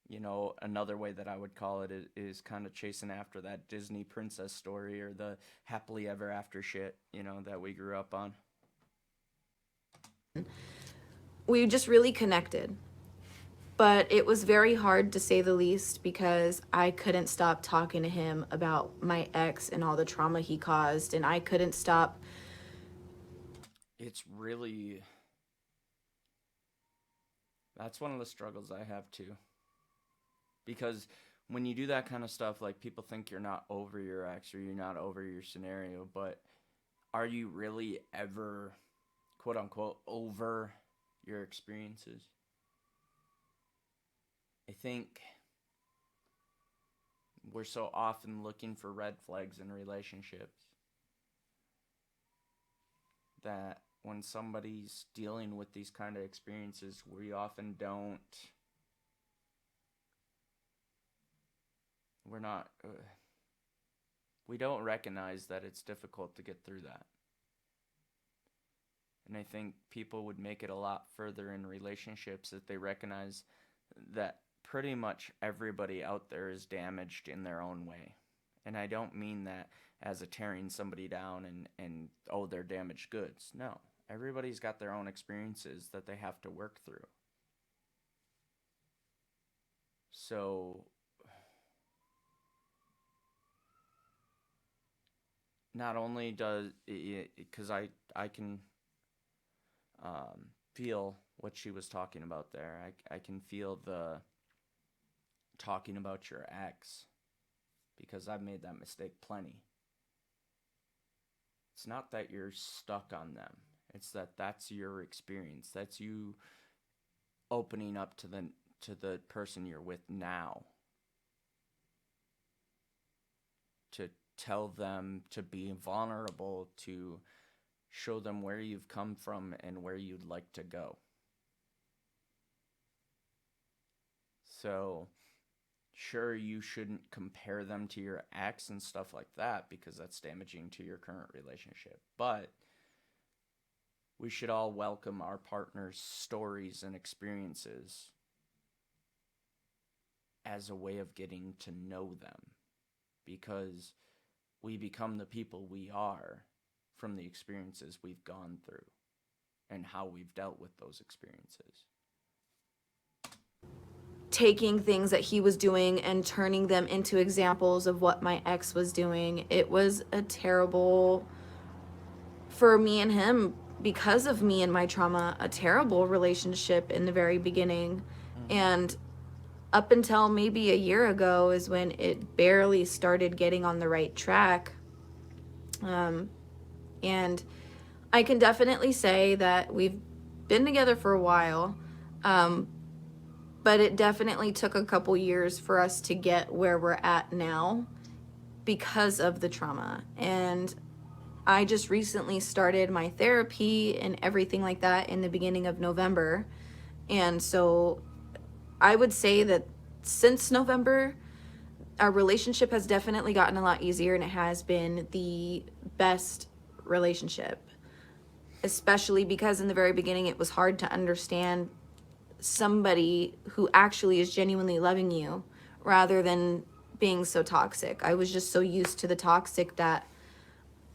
You know, another way that I would call it is kind of chasing after that Disney princess story, or the happily ever after shit, you know, that we grew up on. we just really connected. But it was very hard, to say the least, because I couldn't stop talking to him about my ex and all the trauma he caused, and I couldn't stop. It's really, that's one of the struggles I have too. Because when you do that kind of stuff, like, people think you're not over your ex, or you're not over your scenario, but are you really ever, quote unquote, over your experiences? I think we're so often looking for red flags in relationships that when somebody's dealing with these kind of experiences, we often don't, we don't recognize that it's difficult to get through that. And I think people would make it a lot further in relationships if they recognize that pretty much everybody out there is damaged in their own way. And I don't mean that as a tearing somebody down and oh, they're damaged goods. No, everybody's got their own experiences that they have to work through. So not only does it, because I can feel what she was talking about there. I can feel the talking about your ex because I've made that mistake plenty. It's not that you're stuck on them. It's that that's your experience. That's you opening up to the person you're with now. To tell them, to be vulnerable, to show them where you've come from and where you'd like to go. So, sure, you shouldn't compare them to your ex and stuff like that because that's damaging to your current relationship. But we should all welcome our partner's stories and experiences as a way of getting to know them, because we become the people we are from the experiences we've gone through and how we've dealt with those experiences. Taking things that he was doing and turning them into examples of what my ex was doing. It was a terrible, for me and him, because of me and my trauma, a terrible relationship in the very beginning. And up until maybe a year ago is when it barely started getting on the right track. And I can definitely say that we've been together for a while, but it definitely took a couple years for us to get where we're at now because of the trauma. And I just recently started my therapy and everything like that in the beginning of November. And so I would say that since November, our relationship has definitely gotten a lot easier, and it has been the best relationship, especially because in the very beginning it was hard to understand somebody who actually is genuinely loving you rather than being so toxic. I was just so used to the toxic that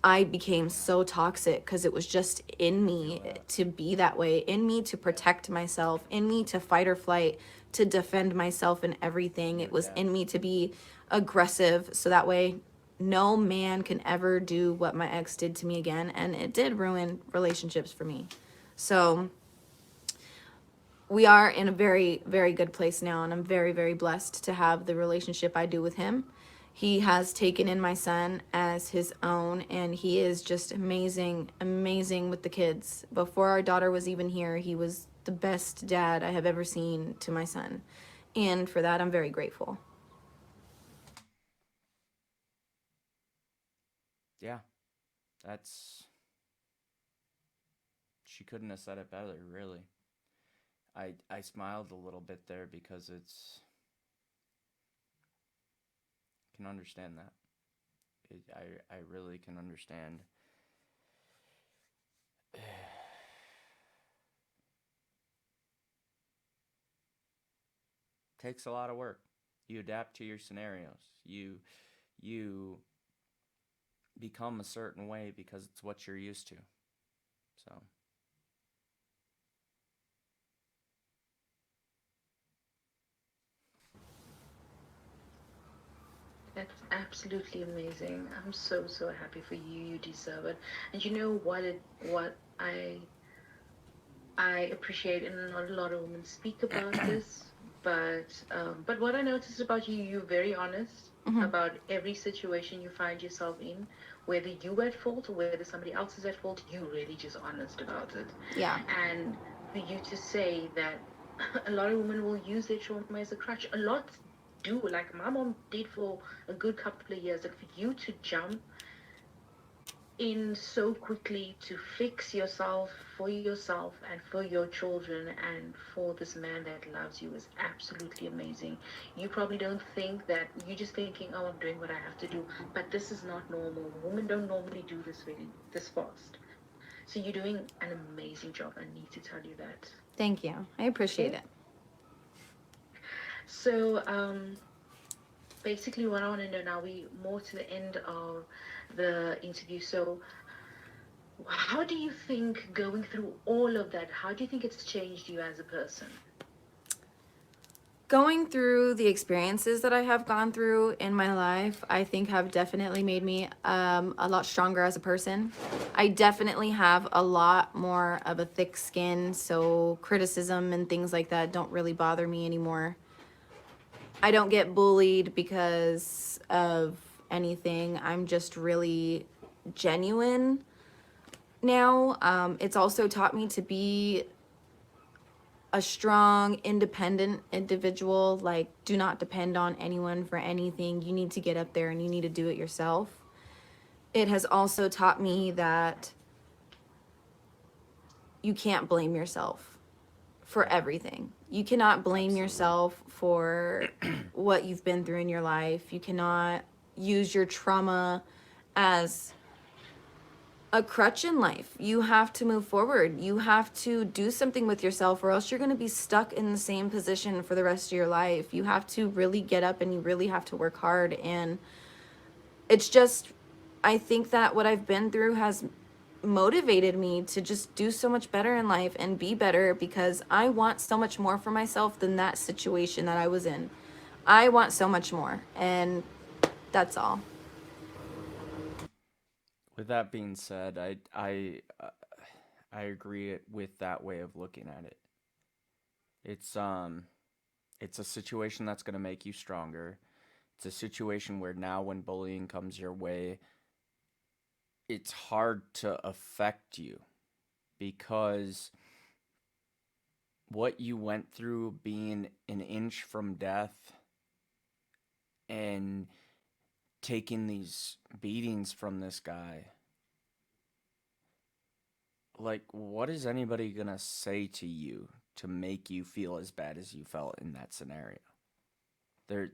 I became so toxic because it was just in me to be that way, in me to protect myself, in me to fight or flight, to defend myself and everything. It was in me to be aggressive so that way no man can ever do what my ex did to me again. And it did ruin relationships for me. So we are in a very, very good place now, and I'm very, very blessed to have the relationship I do with him. He has taken in my son as his own, and he is just amazing, amazing with the kids. Before our daughter was even here, he was the best dad I have ever seen to my son. And for that, I'm very grateful. Yeah, she couldn't have said it better, really. I smiled a little bit there because can understand that. I really can understand. Takes a lot of work. You adapt to your scenarios. You become a certain way because it's what you're used to. So That's absolutely amazing. I'm so happy for you. You deserve it. And you know what I appreciate, and not a lot of women speak about this, but what I noticed about you, you're very honest about every situation you find yourself in, whether you at fault or whether somebody else is at fault. You're really just honest about it. Yeah. And for you to say that a lot of women will use their trauma as a crutch. A lot do. Like my mom did for a good couple of years. And for you to jump in so quickly to fix yourself and for your children and for this man that loves you is absolutely amazing. You probably don't think that, you're just thinking, oh, I'm doing what I have to do, but this is not normal. Women don't normally do this this fast. So you're doing an amazing job. I need to tell you that. Thank you. I appreciate it. So basically what I want to know now, we more to the end of the interview. So how do you think, going through all of that, how do you think it's changed you as a person? Going through the experiences that I have gone through in my life, I think have definitely made me a lot stronger as a person. I definitely have a lot more of a thick skin, so criticism and things like that don't really bother me anymore. I don't get bullied because of anything. I'm just really genuine now. It's also taught me to be a strong, independent individual. Like, do not depend on anyone for anything. You need to get up there and you need to do it yourself. It has also taught me that you can't blame yourself for everything. You cannot blame yourself for what you've been through in your life. You cannot use your trauma as a crutch in life. You have to move forward. You have to do something with yourself, or else you're going to be stuck in the same position for the rest of your life. You have to really get up and you really have to work hard. And it's just, I think that what I've been through has motivated me to just do so much better in life and be better, because I want so much more for myself than that situation that I was in. I want so much more, and that's all. With that being said, I agree with that way of looking at it. It's a situation that's going to make you stronger. It's a situation where now when bullying comes your way, it's hard to affect you, because what you went through being an inch from death and taking these beatings from this guy, like, what is anybody gonna say to you to make you feel as bad as you felt in that scenario?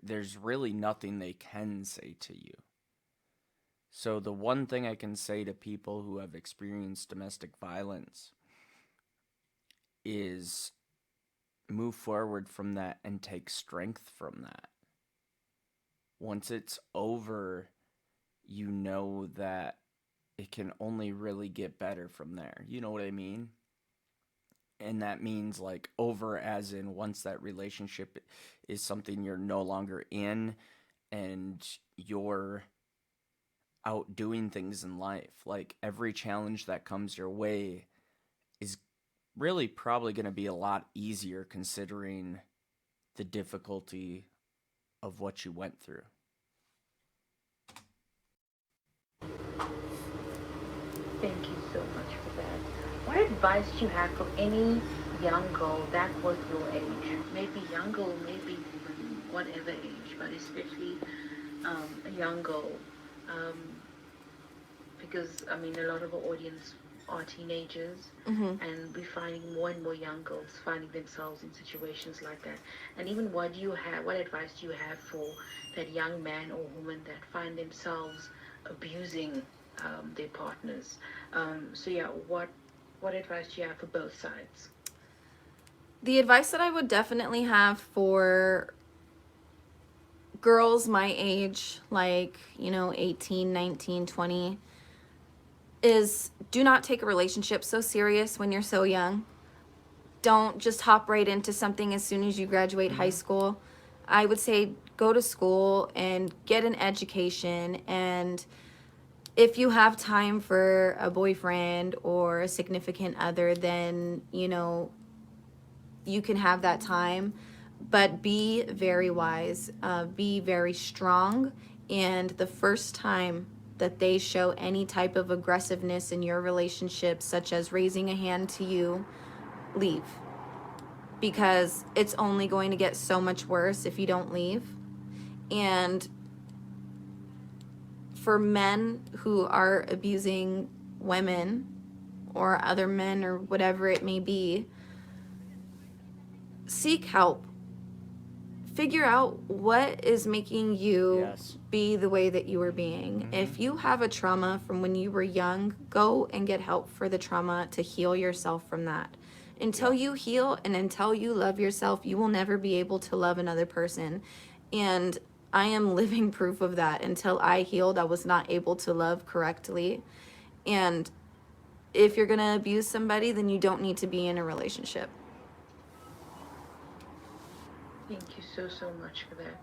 There's really nothing they can say to you. So the one thing I can say to people who have experienced domestic violence is move forward from that and take strength from that. Once it's over, you know that it can only really get better from there. You know what I mean? And that means, like, over as in once that relationship is something you're no longer in and you're out doing things in life. Like, every challenge that comes your way is really probably going to be a lot easier considering the difficulty of what you went through. Thank you so much for that. What advice do you have for any young girl that was your age? Maybe young girl, maybe even whatever age, but especially a young girl. Because, I mean, a lot of our audience are teenagers, and we're finding more and more young girls finding themselves in situations like that. And even what advice do you have for that young man or woman that find themselves abusing their partners? So yeah, what advice do you have for both sides? The advice that I would definitely have for girls my age, like, 18, 19, 20, is do not take a relationship so serious when you're so young. Don't just hop right into something as soon as you graduate high school. I would say go to school and get an education, and if you have time for a boyfriend or a significant other, then, you can have that time. But be very wise, be very strong, and the first time that they show any type of aggressiveness in your relationship, such as raising a hand to you, leave. Because it's only going to get so much worse if you don't leave. And for men who are abusing women or other men or whatever it may be, seek help. Figure out what is making you be the way that you are being. If you have a trauma from when you were young, go and get help for the trauma to heal yourself from that. Until you heal and until you love yourself, you will never be able to love another person. And I am living proof of that. Until I healed, I was not able to love correctly. And if you're going to abuse somebody, then you don't need to be in a relationship. Thank you so much for that.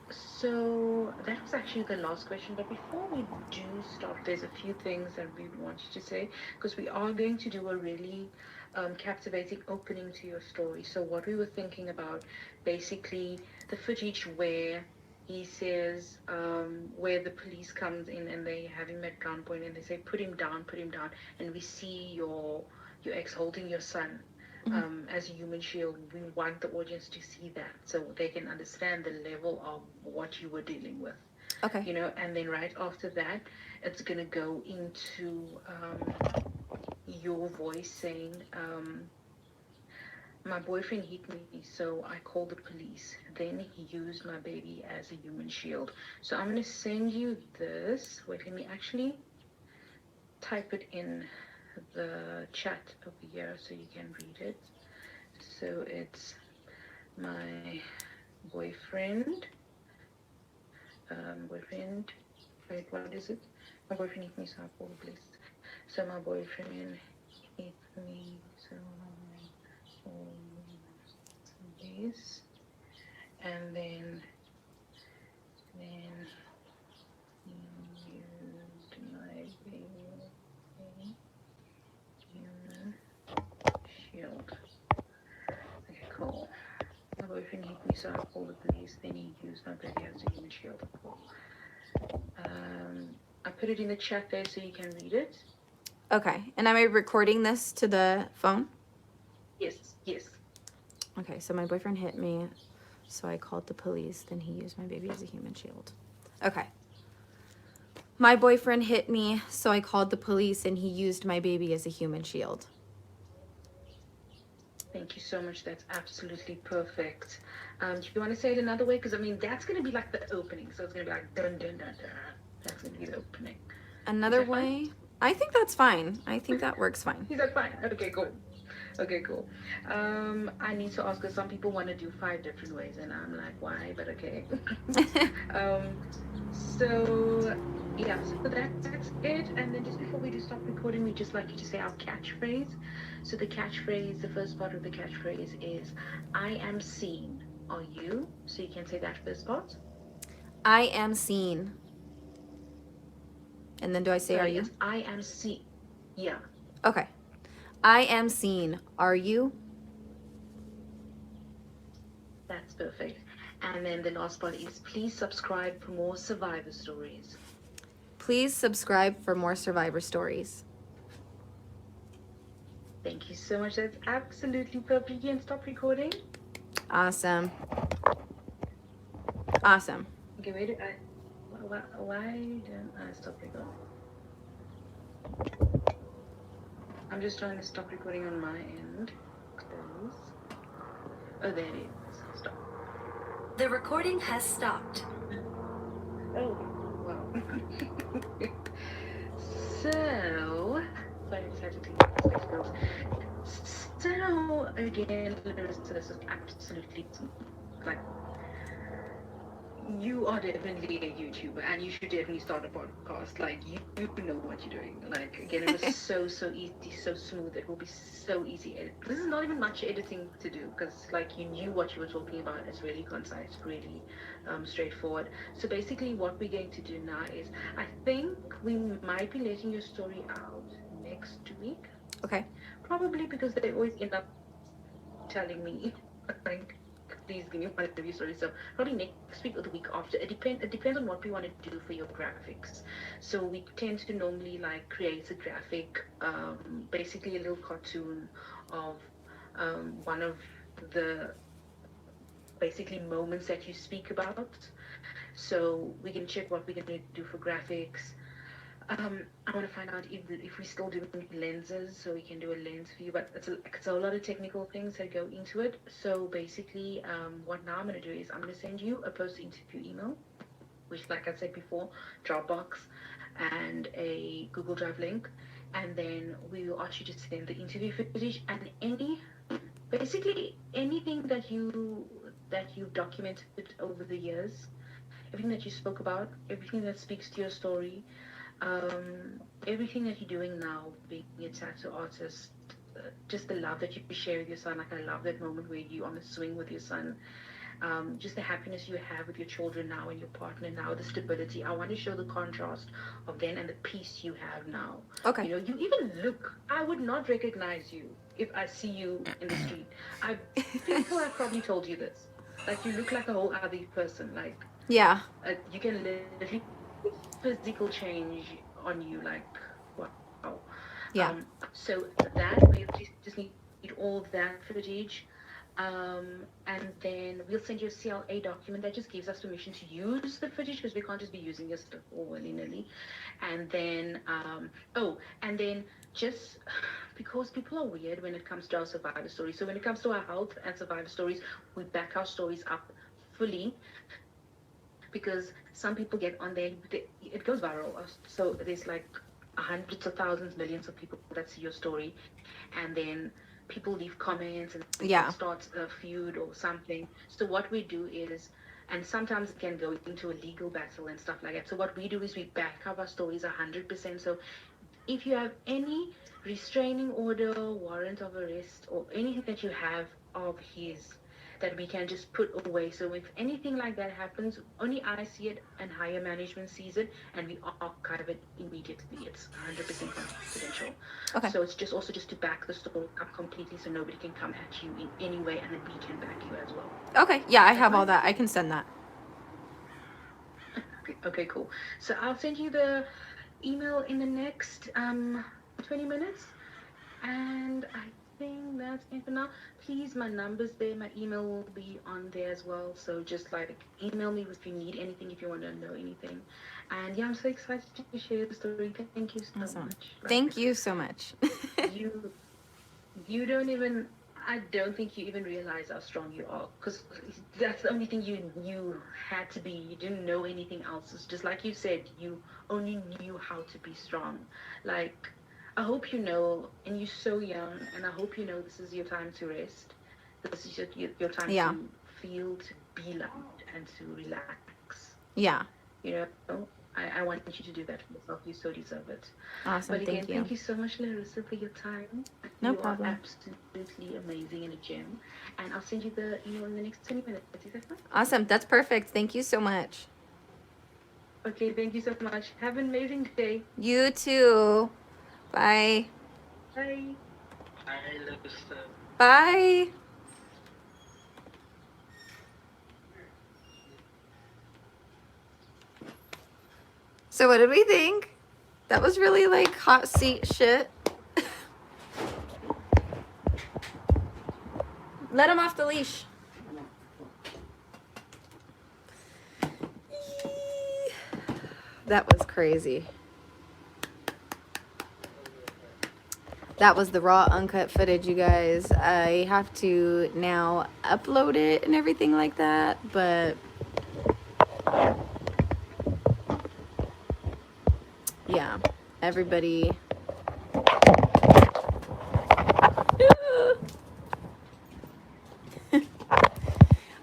So that was actually the last question. But before we do stop, there's a few things that we want you to say because we are going to do a really captivating opening to your story. So what we were thinking about, basically, the footage where he says where the police comes in and they have him at gunpoint and they say put him down, and we see your ex holding your son as a human shield. We want the audience to see that so they can understand the level of what you were dealing with. Okay. You know, and then right after that, it's going to go into your voice saying, my boyfriend hit me, so I called the police. Then he used my baby as a human shield. So I'm going to send you this. Wait, let me actually type it in the chat over here so you can read it. So it's my boyfriend, wait, what is it? My boyfriend hit me, so I called the police. So my boyfriend hit me, so I called the police. And then he used my baby human shield. Okay, cool. My boyfriend hit me, so I called the police. Then he used my baby as a human shield. Cool. I put it in the chat there so you can read it. Okay. And am I recording this to the phone? Yes. Okay, so my boyfriend hit me, so I called the police. Then he used my baby as a human shield. Okay. My boyfriend hit me, so I called the police, and he used my baby as a human shield. Thank you so much. That's absolutely perfect. Do you want to say it another way? Because, I mean, that's going to be like the opening. So it's going to be like dun dun dun dun. That's going to be the opening. Another Is that way? fine? I think that's fine. I think that works fine. Is that fine? Okay, cool. I need to ask because some people want to do 5 different ways, and I'm like, why? But okay. So yeah, so that's it. And then just before we do stop recording, we just like you to say our catchphrase. So the catchphrase, the first part of the catchphrase is, I am seen. Are you? So you can say that first part. I am seen. And then do I say, are you? Yes, I am seen. Yeah. Okay. I am seen. Are you? That's perfect. And then the last part is, please subscribe for more survivor stories. Please subscribe for more survivor stories. Thank you so much. That's absolutely perfect. You can stop recording. Awesome. Okay, wait. Why don't I stop recording? I'm just trying to stop recording on my end. Close. Oh, there it is. Stop. The recording has stopped. Oh, wow. So, sorry, I decided to take my spectacles. So, again, Larissa, this is absolutely like, you are definitely a YouTuber and you should definitely start a podcast. Like, you know what you're doing. Like, again, it was so easy, so smooth. It will be so easy. This is not even much editing to do because, like, you knew what you were talking about. It's really concise, really straightforward. So basically what we're going to do now is, I think we might be letting your story out next week. Okay. Probably because they always end up telling me, like, please give me one of your stories. So probably next week or the week after. It depends on what we want to do for your graphics. So we tend to normally like create a graphic, basically a little cartoon of one of the basically moments that you speak about. So we can check what we're going to do for graphics. I want to find out if we still do lenses, so we can do a lens view, but it's a lot of technical things that go into it. So basically, what now I'm going to do is I'm going to send you a post-interview email, which, like I said before, Dropbox and a Google Drive link, and then we will ask you to send the interview footage and basically anything that you've documented over the years, everything that you spoke about, everything that speaks to your story. Everything that you're doing now, being a tattoo artist, just the love that you share with your son. Like I love that moment where you on the swing with your son. Just the happiness you have with your children now and your partner now, the stability. I want to show the contrast of then and the peace you have now. Okay. You know, you even look, I would not recognize you if I see you in the street. I think I probably told you this. Like, you look like a whole other person. Like, Yeah. you can literally physical change on you. Like, wow. Yeah. So that we just need all that footage. And then we'll send you a CLA document that just gives us permission to use the footage because we can't just be using your stuff all willy-nilly. And then, and then just because people are weird when it comes to our survivor stories. So when it comes to our health and survivor stories, we back our stories up fully because some people get on there, it goes viral. So there's like hundreds of thousands, millions of people that see your story, and then people leave comments and Yeah. it starts a feud or something. So what we do is, and sometimes it can go into a legal battle and stuff like that. So what we do is we back up our stories 100%. So if you have any restraining order, warrant of arrest, or anything that you have of his that we can just put away. So if anything like that happens, only I see it and higher management sees it, and we archive it immediately. It's 100% confidential. Okay. So it's just also just to back the story up completely, so nobody can come at you in any way, and then we can back you as well. Okay. Yeah, I have all that. I can send that. Okay, cool. So I'll send you the email in the next 20 minutes, and I think that's it for now. Please, my number's there, my email will be on there as well, so just like email me if you need anything, if you want to know anything. And yeah, I'm so excited to share the story. Thank you so Awesome. much. Like, Thank you so much. you don't even, I don't think you even realize how strong you are, because that's the only thing you had to be. You didn't know anything else. It's just like you said, you only knew how to be strong. Like, I hope you know, and you're so young, and I hope you know this is your time to rest. This is your time Yeah. to feel, to be loved, and to relax. Yeah. You know, I want you to do that for yourself. You so deserve it. Awesome. But again, Thank you. thank you so much, Larissa, for your time. No You problem. are absolutely amazing and a gem. And I'll send you the email in the next 20 minutes. Is that fine? Awesome. That's perfect. Thank you so much. Okay, thank you so much. Have an amazing day. You too. Bye. Bye. Hi, Larissa. Bye. So what did we think? That was really like hot seat shit. Let him off the leash. That was crazy. That was the raw uncut footage, you guys. I have to now upload it and everything like that, but yeah, everybody.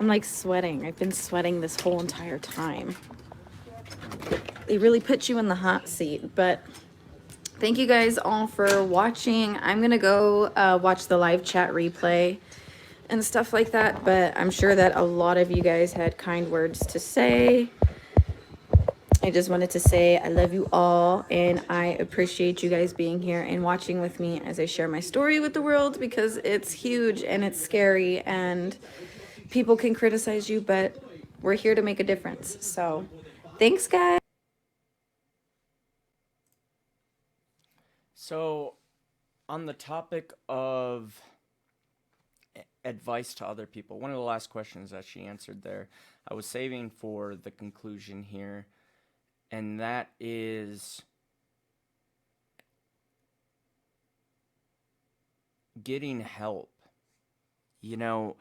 I'm like sweating. I've been sweating this whole entire time. They really put you in the hot seat, but thank you guys all for watching. I'm gonna go watch the live chat replay and stuff like that, but I'm sure that a lot of you guys had kind words to say. I just wanted to say I love you all, and I appreciate you guys being here and watching with me as I share my story with the world, because it's huge and it's scary and people can criticize you, but we're here to make a difference. So thanks, guys. So, on the topic of advice to other people, one of the last questions that she answered there, I was saving for the conclusion here, and that is getting help. You know,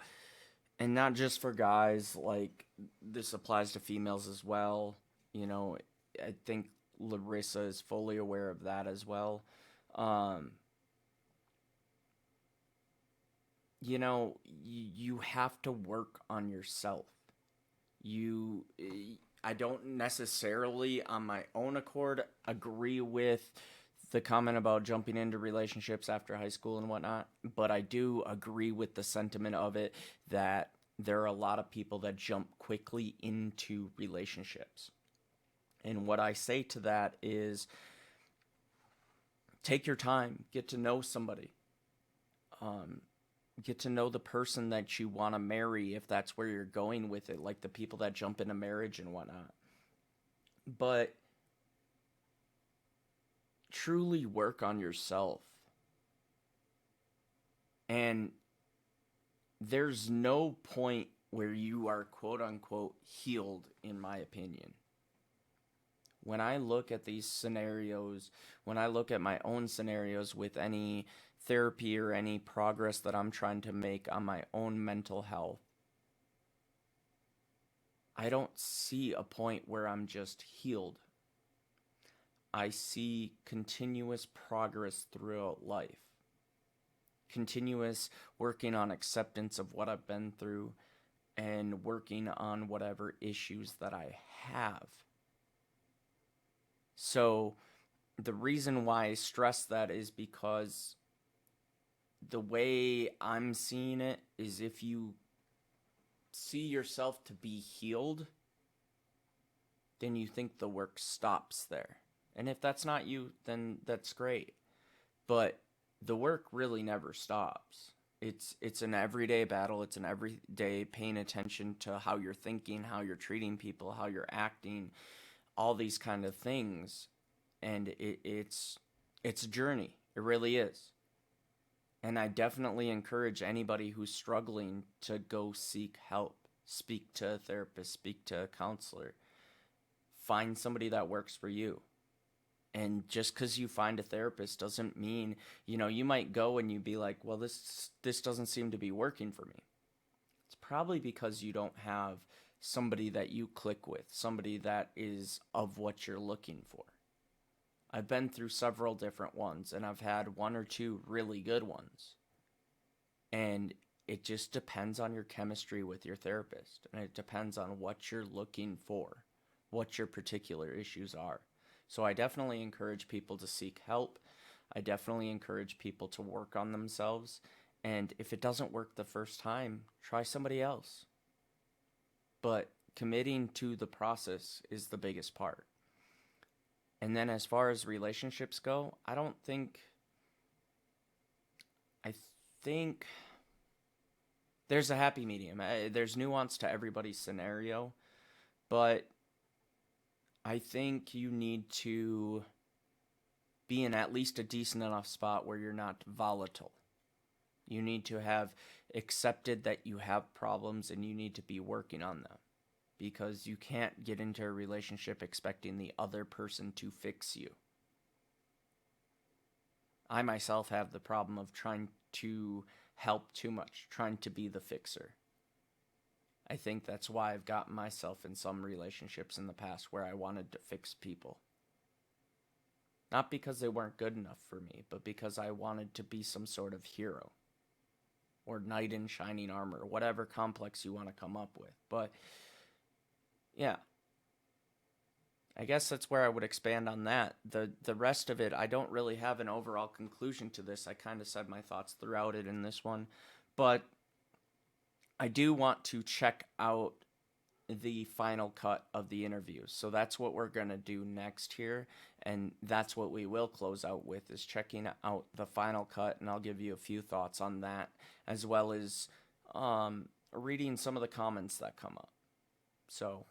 and not just for guys, like, this applies to females as well. You know, I think Larissa is fully aware of that as well. You know, you have to work on yourself. I don't necessarily, on my own accord, agree with the comment about jumping into relationships after high school and whatnot, but I do agree with the sentiment of it that there are a lot of people that jump quickly into relationships. And what I say to that is take your time, get to know somebody. Get to know the person that you want to marry if that's where you're going with it, like the people that jump into marriage and whatnot. But truly work on yourself. And there's no point where you are quote unquote healed, in my opinion. When I look at these scenarios, when I look at my own scenarios with any therapy or any progress that I'm trying to make on my own mental health, I don't see a point where I'm just healed. I see continuous progress throughout life. Continuous working on acceptance of what I've been through and working on whatever issues that I have. So the reason why I stress that is because the way I'm seeing it is if you see yourself to be healed, then you think the work stops there. And if that's not you, then that's great. But the work really never stops. It's an everyday battle. It's an everyday paying attention to how you're thinking, how you're treating people, how you're acting, all these kind of things. And it's a journey. It really is. And I definitely encourage anybody who's struggling to go seek help. Speak to a therapist, speak to a counselor. Find somebody that works for you. And just because you find a therapist doesn't mean, you might go and you be like, well, this doesn't seem to be working for me. It's probably because you don't have somebody that you click with, somebody that is of what you're looking for. I've been through several different ones, and I've had one or two really good ones. And it just depends on your chemistry with your therapist, and it depends on what you're looking for, what your particular issues are. So I definitely encourage people to seek help. I definitely encourage people to work on themselves. And if it doesn't work the first time, try somebody else. But committing to the process is the biggest part. And then as far as relationships go, I think there's a happy medium. There's nuance to everybody's scenario, but I think you need to be in at least a decent enough spot where you're not volatile. You need to have accepted that you have problems and you need to be working on them. Because you can't get into a relationship expecting the other person to fix you. I myself have the problem of trying to help too much, trying to be the fixer. I think that's why I've gotten myself in some relationships in the past where I wanted to fix people. Not because they weren't good enough for me, but because I wanted to be some sort of hero. Or knight in shining armor, whatever complex you want to come up with. But yeah, I guess that's where I would expand on that. The rest of it, I don't really have an overall conclusion to this. I kind of said my thoughts throughout it in this one. But I do want to check out the final cut of the interview. So that's what we're going to do next here. And that's what we will close out with, is checking out the final cut. And I'll give you a few thoughts on that, as well as reading some of the comments that come up. So...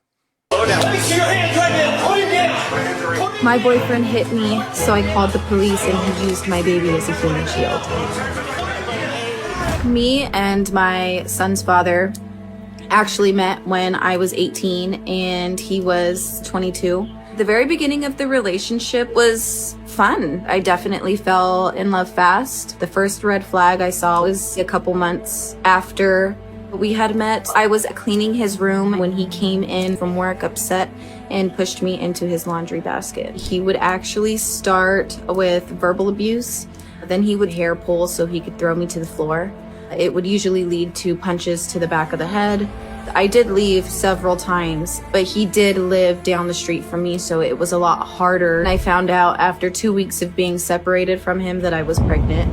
My boyfriend hit me, so I called the police and he used my baby as a human shield. Me and my son's father actually met when I was 18 and he was 22. The very beginning of the relationship was fun. I definitely fell in love fast. The first red flag I saw was a couple months after we had met. I was cleaning his room when he came in from work upset and pushed me into his laundry basket. He would actually start with verbal abuse. Then he would hair pull so he could throw me to the floor. It would usually lead to punches to the back of the head, I did leave several times, but he did live down the street from me, so it was a lot harder. I found out after 2 weeks of being separated from him that I was pregnant.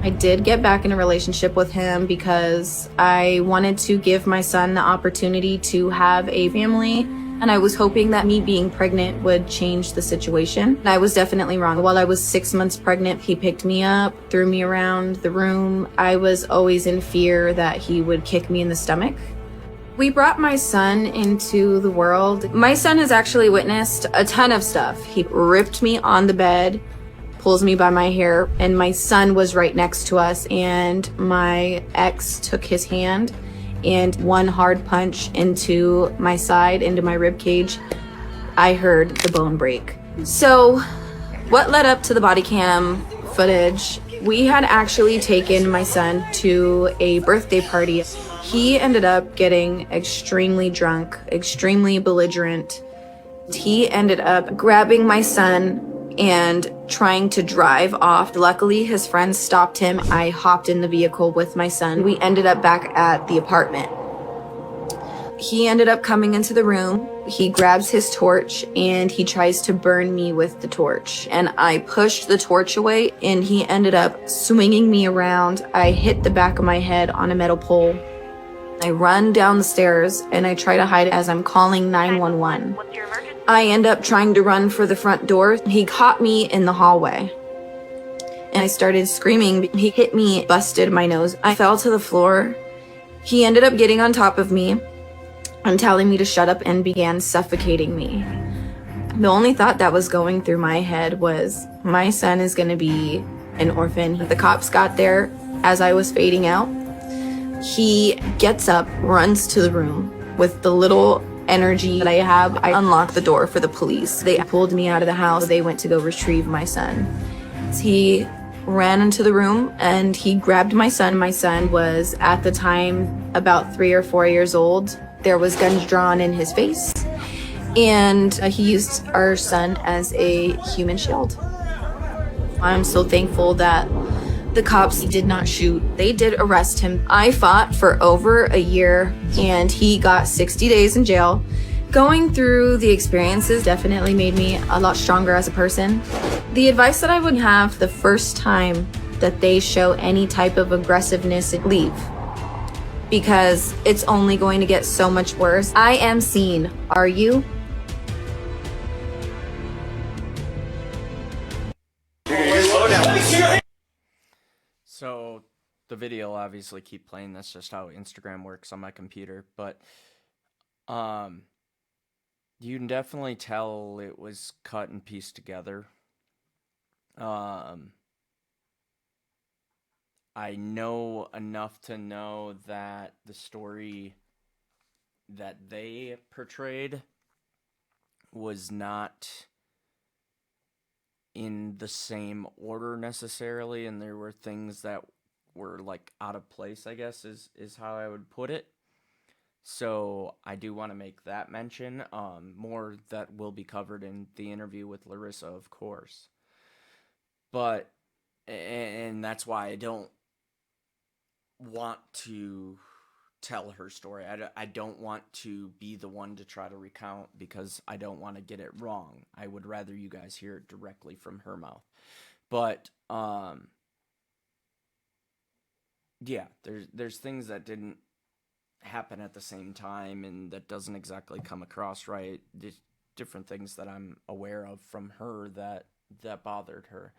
I did get back in a relationship with him because I wanted to give my son the opportunity to have a family, and I was hoping that me being pregnant would change the situation. I was definitely wrong. While I was 6 months pregnant, he picked me up, threw me around the room. I was always in fear that he would kick me in the stomach. We brought my son into the world. My son has actually witnessed a ton of stuff. He ripped me on the bed, pulls me by my hair, and my son was right next to us, and my ex took his hand and one hard punch into my side, into my rib cage. I heard the bone break. So what led up to the body cam footage, we had actually taken my son to a birthday party. He ended up getting extremely drunk, extremely belligerent. He ended up grabbing my son and trying to drive off. Luckily, his friends stopped him. I hopped in the vehicle with my son. We ended up back at the apartment. He ended up coming into the room. He grabs his torch and he tries to burn me with the torch. And I pushed the torch away and he ended up swinging me around. I hit the back of my head on a metal pole. I run down the stairs and I try to hide as I'm calling 911. I end up trying to run for the front door. He caught me in the hallway and I started screaming. He hit me, busted my nose. I fell to the floor. He ended up getting on top of me and telling me to shut up and began suffocating me. The only thought that was going through my head was, my son is gonna be an orphan. The cops got there as I was fading out. He gets up, runs to the room with the little energy that I have. I unlocked the door for the police. They pulled me out of the house. They went to go retrieve my son. He ran into the room and he grabbed my son. My son was at the time about 3 or 4 years old. There was guns drawn in his face, and he used our son as a human shield. I'm so thankful that the cops did not shoot. They did arrest him. I fought for over a year and he got 60 days in jail. Going through the experiences definitely made me a lot stronger as a person. The advice that I would have the first time that they show any type of aggressiveness, leave. Because it's only going to get so much worse. I am seen. Are you? So the video will obviously keep playing. That's just how Instagram works on my computer. But you can definitely tell it was cut and pieced together. I know enough to know that the story that they portrayed was not in the same order necessarily, and there were things that were like out of place, I guess is how I would put it. So I do want to make that mention. More that will be covered in the interview with Larissa, of course. But, and that's why I don't want to tell her story. I don't want to be the one to try to recount because I don't want to get it wrong. I would rather you guys hear it directly from her mouth. But yeah, there's things that didn't happen at the same time and that doesn't exactly come across right. There's different things that I'm aware of from her that bothered her.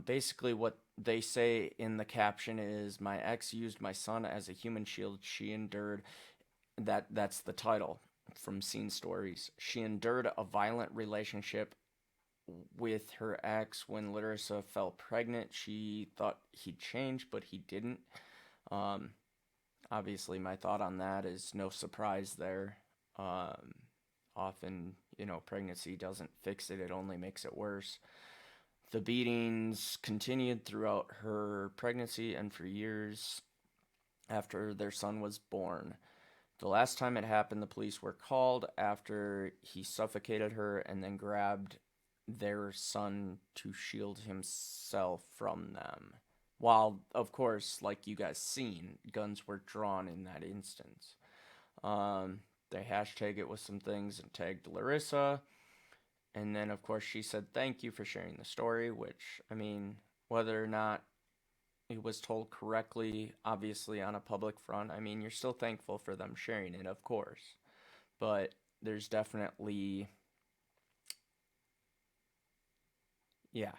Basically what they say in the caption is, my ex used my son as a human shield. She endured, that's the title from Scene Stories. She endured a violent relationship with her ex. When Larissa fell pregnant, she thought he'd change, but he didn't. Obviously my thought on that is no surprise there. Often, pregnancy doesn't fix it, it only makes it worse. The beatings continued throughout her pregnancy and for years after their son was born. The last time it happened, the police were called after he suffocated her and then grabbed their son to shield himself from them. While, of course, like you guys seen, guns were drawn in that instance. They hashtag it with some things and tagged Larissa. And then, of course, she said, thank you for sharing the story, which, I mean, whether or not it was told correctly, obviously, on a public front, I mean, you're still thankful for them sharing it, of course. But there's definitely, yeah.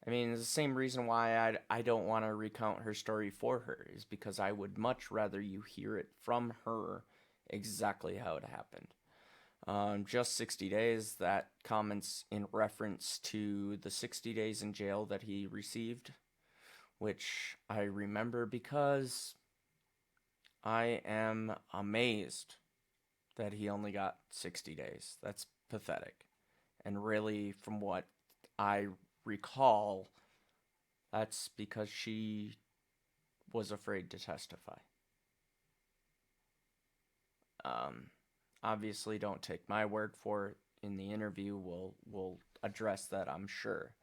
I mean, it's the same reason why I don't want to recount her story for her, is because I would much rather you hear it from her exactly how it happened. Just 60 days, that comments in reference to the 60 days in jail that he received, which I remember because I am amazed that he only got 60 days. That's pathetic. And really, from what I recall, that's because she was afraid to testify. Obviously, don't take my word for it. In the interview, we'll address that, I'm sure.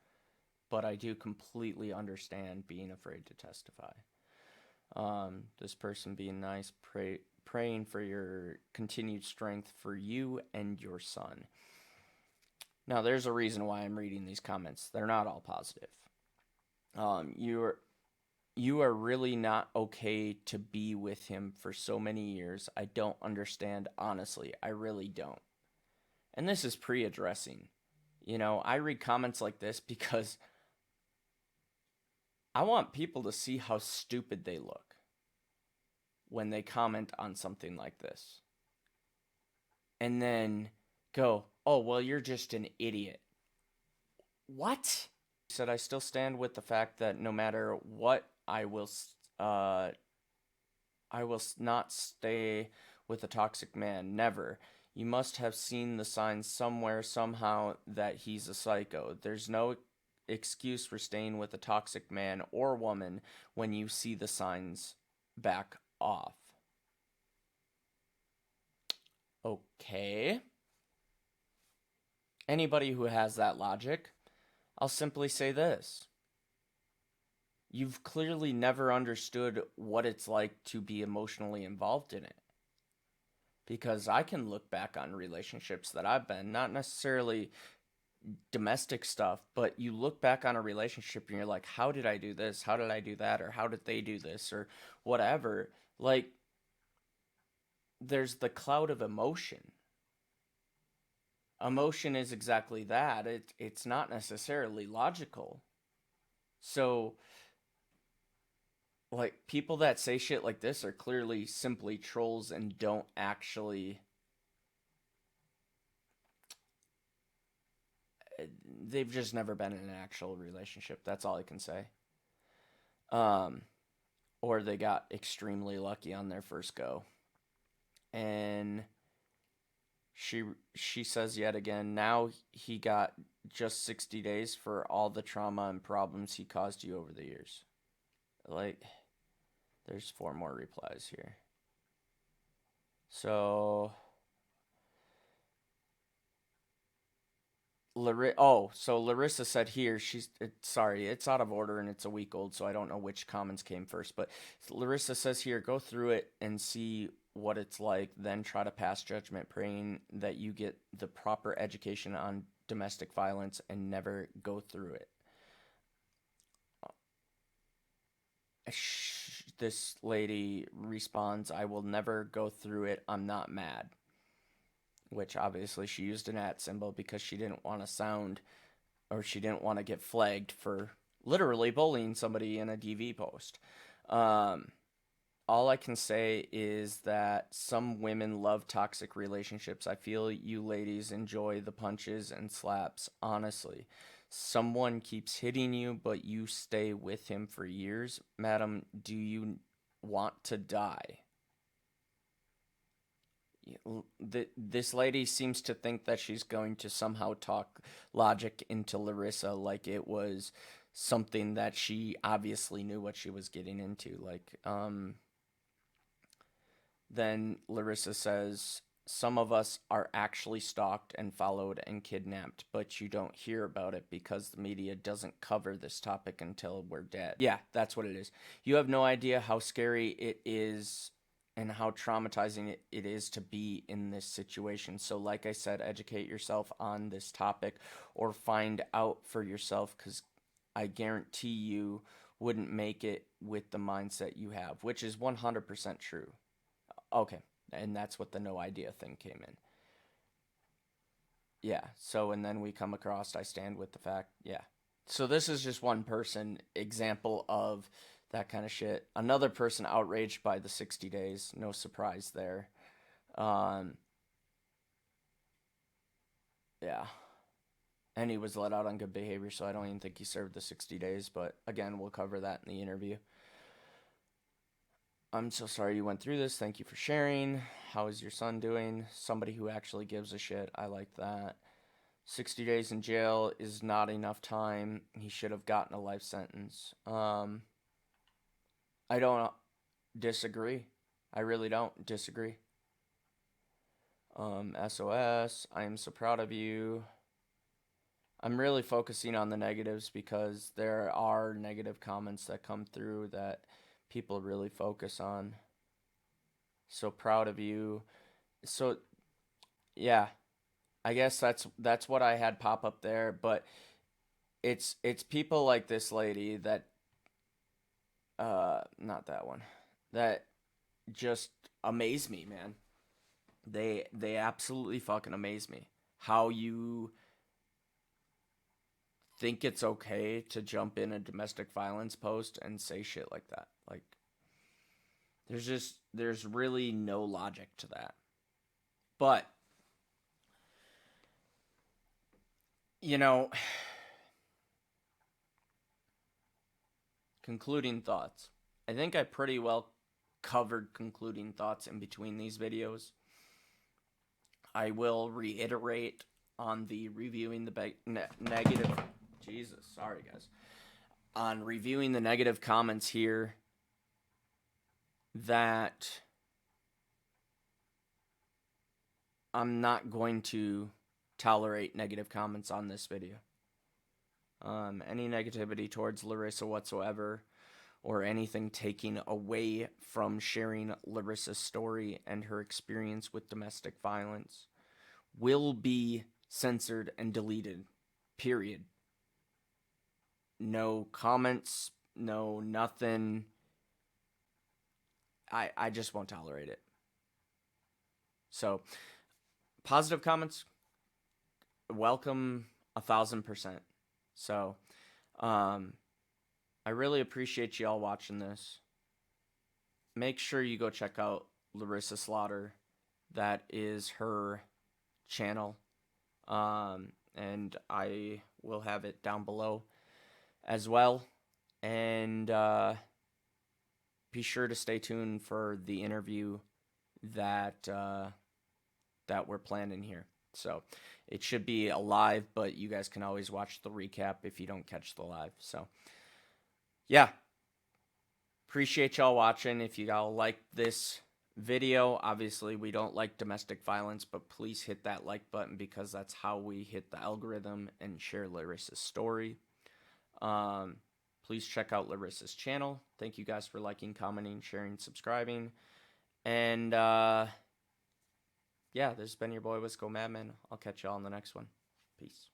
But I do completely understand being afraid to testify. This person being nice, praying for your continued strength for you and your son. Now, there's a reason why I'm reading these comments. They're not all positive. You are really not okay to be with him for so many years. I don't understand, honestly. I really don't. And this is pre-addressing. You know, I read comments like this because I want people to see how stupid they look when they comment on something like this. And then go, oh, well, you're just an idiot. What? He said, I still stand with the fact that no matter what, I will not stay with a toxic man. Never. You must have seen the signs somewhere, somehow, that he's a psycho. There's no excuse for staying with a toxic man or woman when you see the signs. Back off. Okay. Anybody who has that logic, I'll simply say this. You've clearly never understood what it's like to be emotionally involved in it. Because I can look back on relationships that I've been, not necessarily domestic stuff, but you look back on a relationship and you're like, how did I do this? How did I do that? Or how did they do this? Or whatever. Like, there's the cloud of emotion. Emotion is exactly that. It's not necessarily logical. So, like, people that say shit like this are clearly simply trolls and don't actually... They've just never been in an actual relationship. That's all I can say. Or they got extremely lucky on their first go. And she says yet again, now he got just 60 days for all the trauma and problems he caused you over the years. Like, there's 4 more replies here. So Larissa said here, sorry, it's out of order and it's a week old, so I don't know which comments came first, but Larissa says here, go through it and see what it's like, then try to pass judgment, praying that you get the proper education on domestic violence and never go through it. This lady responds, I will never go through it, I'm not mad. Which obviously she used an @ symbol because she didn't want to sound, or she didn't want to get flagged for literally bullying somebody in a DV post. All I can say is that some women love toxic relationships. I feel you ladies enjoy the punches and slaps, honestly. Someone keeps hitting you, but you stay with him for years. Madam, do you want to die? This lady seems to think that she's going to somehow talk logic into Larissa like it was something that she obviously knew what she was getting into. Then Larissa says, some of us are actually stalked and followed and kidnapped, but you don't hear about it because the media doesn't cover this topic until we're dead. Yeah, that's what it is. You have no idea how scary it is and how traumatizing it is to be in this situation. So like I said, educate yourself on this topic or find out for yourself, because I guarantee you wouldn't make it with the mindset you have, which is 100% true. Okay, and that's what the no idea thing came in. Yeah, so and then we come across I stand with the fact, yeah. So this is just one person example of that kind of shit. Another person outraged by the 60 days, no surprise there. Yeah. And he was let out on good behavior, so I don't even think he served the 60 days, but again, we'll cover that in the interview. I'm so sorry you went through this. Thank you for sharing. How is your son doing? Somebody who actually gives a shit. I like that. 60 days in jail is not enough time. He should have gotten a life sentence. I don't disagree. I really don't disagree. SOS, I am so proud of you. I'm really focusing on the negatives because there are negative comments that come through that people really focus on. So proud of you. So yeah, I guess that's what I had pop up there, but it's people like this lady that not that one, that just amaze me, man. They absolutely fucking amaze me. How you think it's okay to jump in a domestic violence post and say shit like that. Like, there's really no logic to that. But, you know, concluding thoughts. I think I pretty well covered concluding thoughts in between these videos. I will reiterate on the reviewing the negative... Jesus, sorry guys. On reviewing the negative comments here, that I'm not going to tolerate negative comments on this video. Any negativity towards Larissa whatsoever, or anything taking away from sharing Larissa's story and her experience with domestic violence, will be censored and deleted. Period. No comments, no nothing. I just won't tolerate it. So, positive comments, welcome 1,000%. So, I really appreciate y'all watching this. Make sure you go check out Larissa Slxughter. That is her channel. And I will have it down below as well. And be sure to stay tuned for the interview that we're planning here. So it should be a live, but you guys can always watch the recap if you don't catch the live. So yeah, appreciate y'all watching. If you all like this video, obviously we don't like domestic violence, but please hit that like button, because that's how we hit the algorithm and share Larissa's story. Please check out Larissa's channel. Thank you guys for liking, commenting, sharing, subscribing. And yeah, this has been your boy Wisco Madman. I'll catch y'all on the next one. Peace.